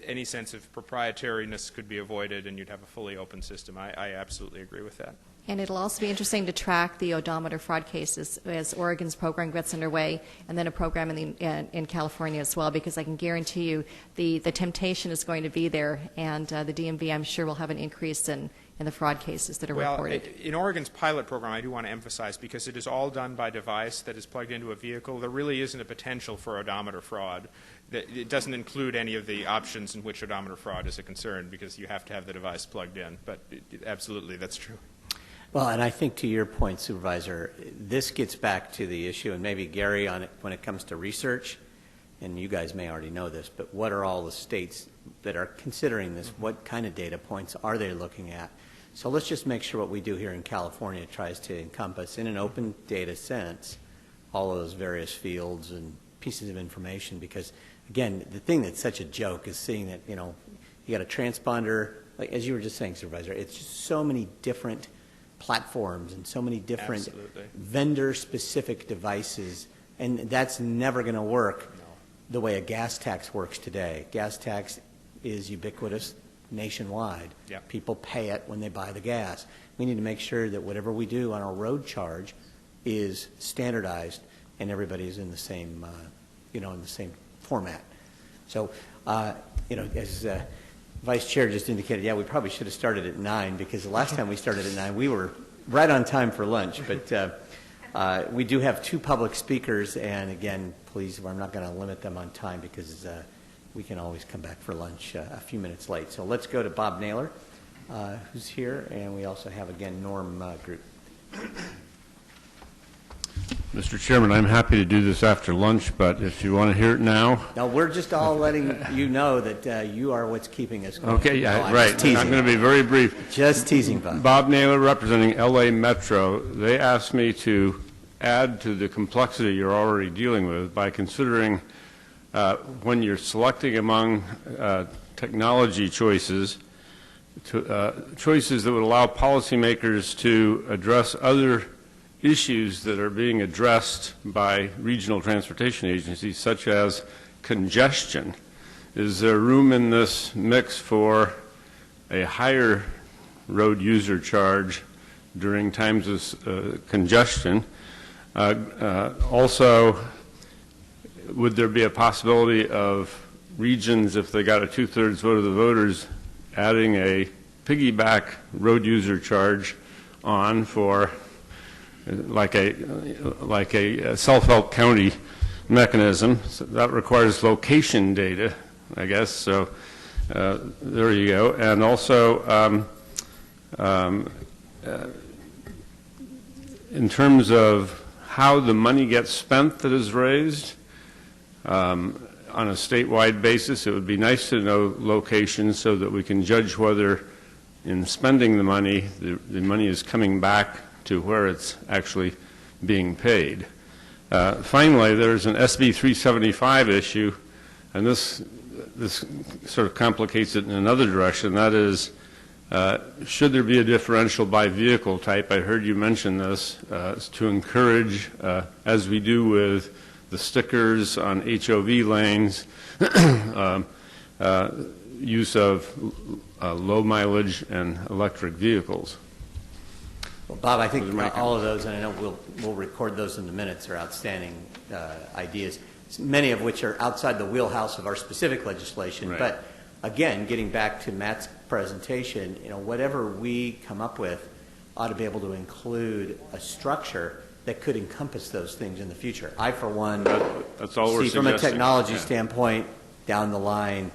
any sense of proprietariness could be avoided, and you'd have a fully open system. I absolutely agree with that. And it'll also be interesting to track the odometer fraud cases as Oregon's program gets underway, and then a program in California as well, because I can guarantee you the temptation is going to be there, and the DMV, I'm sure, will have an increase in the fraud cases that are reported. In Oregon's pilot program, I do want to emphasize, because it is all done by device that is plugged into a vehicle, there really isn't a potential for odometer fraud. It doesn't include any of the options in which odometer fraud is a concern, because you have to have the device plugged in. But absolutely, that's true. Well, and I think to your point, Supervisor, this gets back to the issue, and maybe Gary, on it when it comes to research, and you guys may already know this, but what are all the states that are considering this? What kind of data points are they looking at? So let's just make sure what we do here in California tries to encompass, in an open data sense, all of those various fields and pieces of information, because, again, the thing that's such a joke is seeing that, you got a transponder, like as you were just saying, Supervisor, it's just so many different platforms and so many different vendor-specific devices, and that's never going to work the way a gas tax works today. Gas tax is ubiquitous nationwide. Yep. People pay it when they buy the gas. We need to make sure that whatever we do on our road charge is standardized and everybody's in the same, in the same format. So, as Vice Chair just indicated, we probably should have started at 9, because the last time we started at 9, we were right on time for lunch. But we do have 2 public speakers, and again, please, I'm not going to limit them on time, because we can always come back for lunch a few minutes late. So let's go to Bob Naylor, who's here, and we also have, again, Norm Group. Mr. Chairman, I'm happy to do this after lunch, but if you want to hear it now. No, we're just all letting you know that you are what's keeping us going. Okay, right. I'm going to be very brief. Just teasing, Bob. Bob Naylor, representing LA Metro. They asked me to add to the complexity you're already dealing with by considering when you're selecting among technology choices, choices that would allow policymakers to address other issues that are being addressed by regional transportation agencies, such as congestion. Is there room in this mix for a higher road user charge during times of congestion? Also, would there be a possibility of regions, if they got a 2/3 vote of the voters, adding a piggyback road user charge on for like a self-help county mechanism? So that requires location data, I guess. So there you go. And also, in terms of how the money gets spent that is raised, on a statewide basis, it would be nice to know locations so that we can judge whether in spending the money is coming back to where it's actually being paid. Finally, there's an SB 375 issue, and this sort of complicates it in another direction. That is, should there be a differential by vehicle type? I heard you mention this, to encourage, as we do with the stickers on HOV lanes, use of low mileage and electric vehicles. Well, Bob, I think all of those, and I know we'll record those in the minutes, are outstanding ideas, many of which are outside the wheelhouse of our specific legislation. Right. But again, getting back to Matt's presentation, whatever we come up with ought to be able to include a structure that could encompass those things in the future. I, for one, that's all we're see from a suggesting. technology standpoint down the line,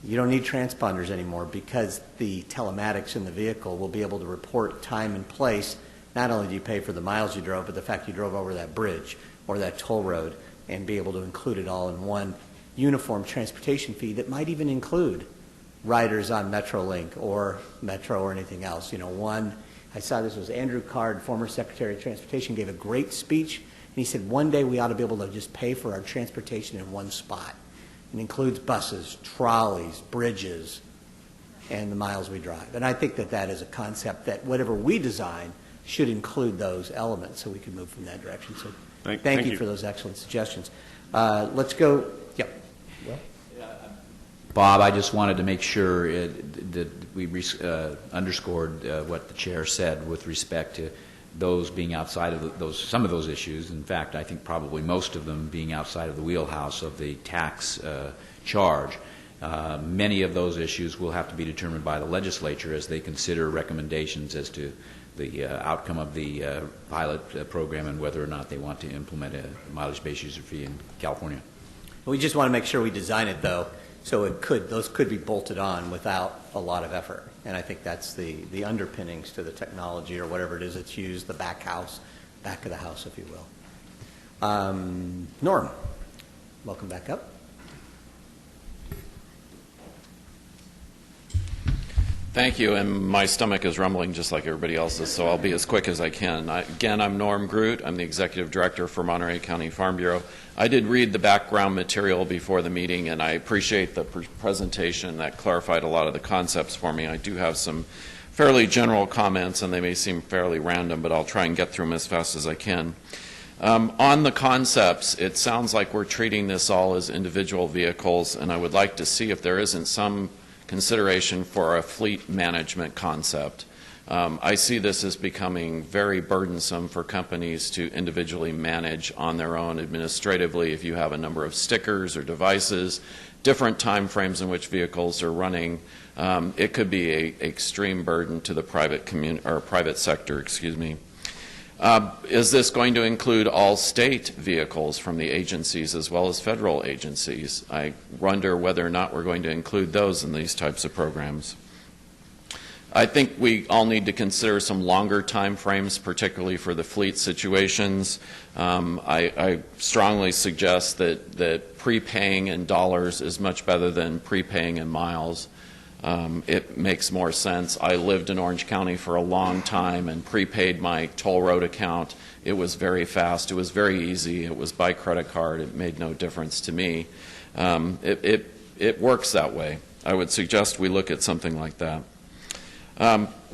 you don't need transponders anymore because the telematics in the vehicle will be able to report time and place. Not only do you pay for the miles you drove, but the fact you drove over that bridge or that toll road, and be able to include it all in one uniform transportation fee that might even include riders on Metrolink or Metro or anything else. I saw this was Andrew Card, former Secretary of Transportation, gave a great speech, and he said one day we ought to be able to just pay for our transportation in one spot. It includes buses, trolleys, bridges, and the miles we drive. And I think that is a concept that whatever we design should include those elements so we can move from that direction. So thank you for those excellent suggestions. Let's go. Yep. Well. Bob, I just wanted to make sure that we underscored what the chair said with respect to those being outside of some of those issues. In fact, I think probably most of them being outside of the wheelhouse of the tax charge. Many of those issues will have to be determined by the legislature as they consider recommendations as to the outcome of the pilot program and whether or not they want to implement a mileage-based user fee in California. We just want to make sure we design it, though, so those could be bolted on without a lot of effort. And I think that's the underpinnings to the technology or whatever it is that's used, the back of the house, if you will. Norm, welcome back up. Thank you, and my stomach is rumbling just like everybody else's, so I'll be as quick as I can. Again, I'm Norm Groot. I'm the Executive Director for Monterey County Farm Bureau. I did read the background material before the meeting, and I appreciate the presentation that clarified a lot of the concepts for me. I do have some fairly general comments, and they may seem fairly random, but I'll try and get through them as fast as I can. On the concepts, it sounds like we're treating this all as individual vehicles, and I would like to see if there isn't some consideration for a fleet management concept. I see this as becoming very burdensome for companies to individually manage on their own administratively if you have a number of stickers or devices, different time frames in which vehicles are running. It could be an extreme burden to the private sector, excuse me. Is this going to include all state vehicles from the agencies as well as federal agencies? I wonder whether or not we're going to include those in these types of programs. I think we all need to consider some longer time frames, particularly for the fleet situations. I strongly suggest that prepaying in dollars is much better than prepaying in miles. It makes more sense. I lived in Orange County for a long time and prepaid my toll road account. It was very fast. It was very easy. It was by credit card. It made no difference to me. It works that way. I would suggest we look at something like that.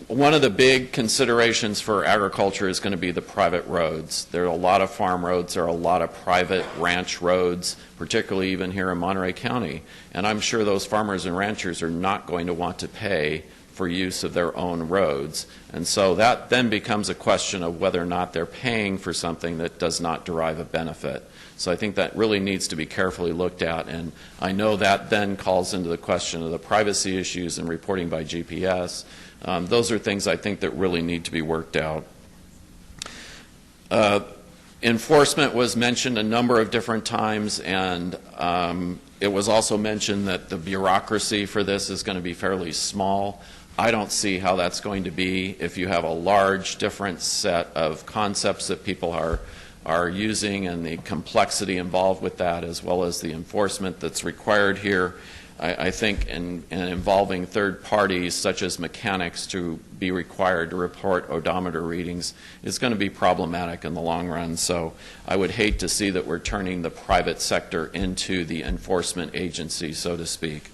One of the big considerations for agriculture is going to be the private roads. There are a lot of farm roads. There are a lot of private ranch roads, particularly even here in Monterey County. And I'm sure those farmers and ranchers are not going to want to pay for use of their own roads. And so that then becomes a question of whether or not they're paying for something that does not derive a benefit. So I think that really needs to be carefully looked at. And I know that then calls into the question of the privacy issues and reporting by GPS. Those are things I think that really need to be worked out. Enforcement was mentioned a number of different times, and it was also mentioned that the bureaucracy for this is going to be fairly small. I don't see how that's going to be if you have a large different set of concepts that people are using and the complexity involved with that, as well as the enforcement that's required here. I think in involving third parties such as mechanics to be required to report odometer readings is going to be problematic in the long run. So I would hate to see that we're turning the private sector into the enforcement agency, so to speak.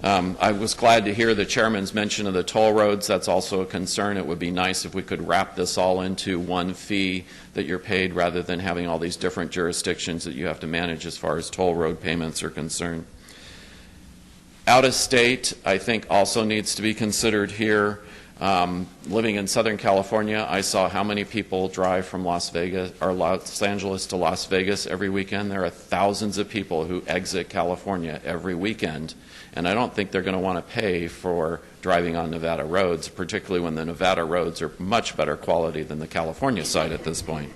I was glad to hear the chairman's mention of the toll roads. That's also a concern. It would be nice if we could wrap this all into one fee that you're paid rather than having all these different jurisdictions that you have to manage as far as toll road payments are concerned. Out of state, I think, also needs to be considered here. Living in Southern California, I saw how many people drive from Los Angeles to Las Vegas every weekend. There are thousands of people who exit California every weekend, and I don't think they're going to want to pay for driving on Nevada roads, particularly when the Nevada roads are much better quality than the California side at this point.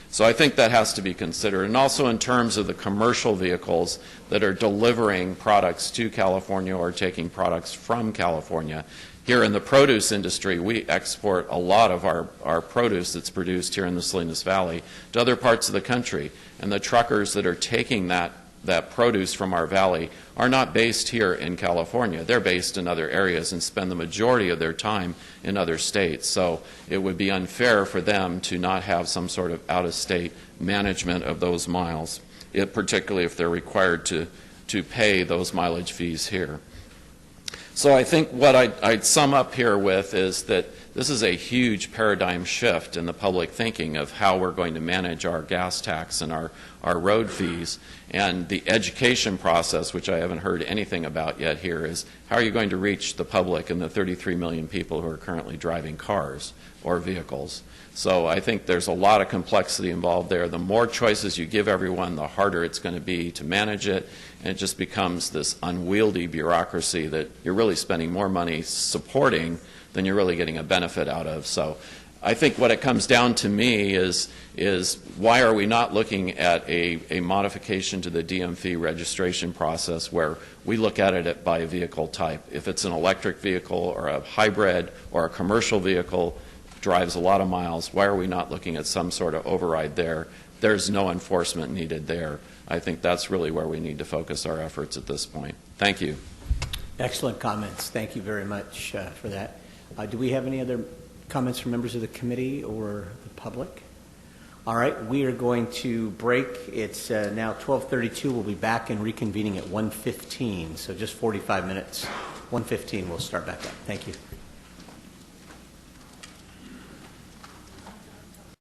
So I think that has to be considered. And also in terms of the commercial vehicles that are delivering products to California or taking products from California. Here in the produce industry, we export a lot of our produce that's produced here in the Salinas Valley to other parts of the country. And the truckers that are taking that produce from our valley are not based here in California. They're based in other areas and spend the majority of their time in other states. So it would be unfair for them to not have some sort of out-of-state management of those miles, particularly if they're required to pay those mileage fees here. So I think what I'd sum up here with is that this is a huge paradigm shift in the public thinking of how we're going to manage our gas tax and our road fees. And the education process, which I haven't heard anything about yet here, is how are you going to reach the public and the 33 million people who are currently driving cars or vehicles? So I think there's a lot of complexity involved there. The more choices you give everyone, the harder it's going to be to manage it. And it just becomes this unwieldy bureaucracy that you're really spending more money supporting than you're really getting a benefit out of. So I think what it comes down to me is why are we not looking at a modification to the DM fee registration process where we look at it by vehicle type. If it's an electric vehicle or a hybrid or a commercial vehicle, drives a lot of miles, why are we not looking at some sort of override there? There's no enforcement needed there. I think that's really where we need to focus our efforts at this point. Thank you. Excellent comments. Thank you very much for that. Do we have any other comments from members of the committee or the public? All right, we are going to break. It's now 12:32. We'll be back and reconvening at 1:15, so just 45 minutes. 1:15, we'll start back up. Thank you.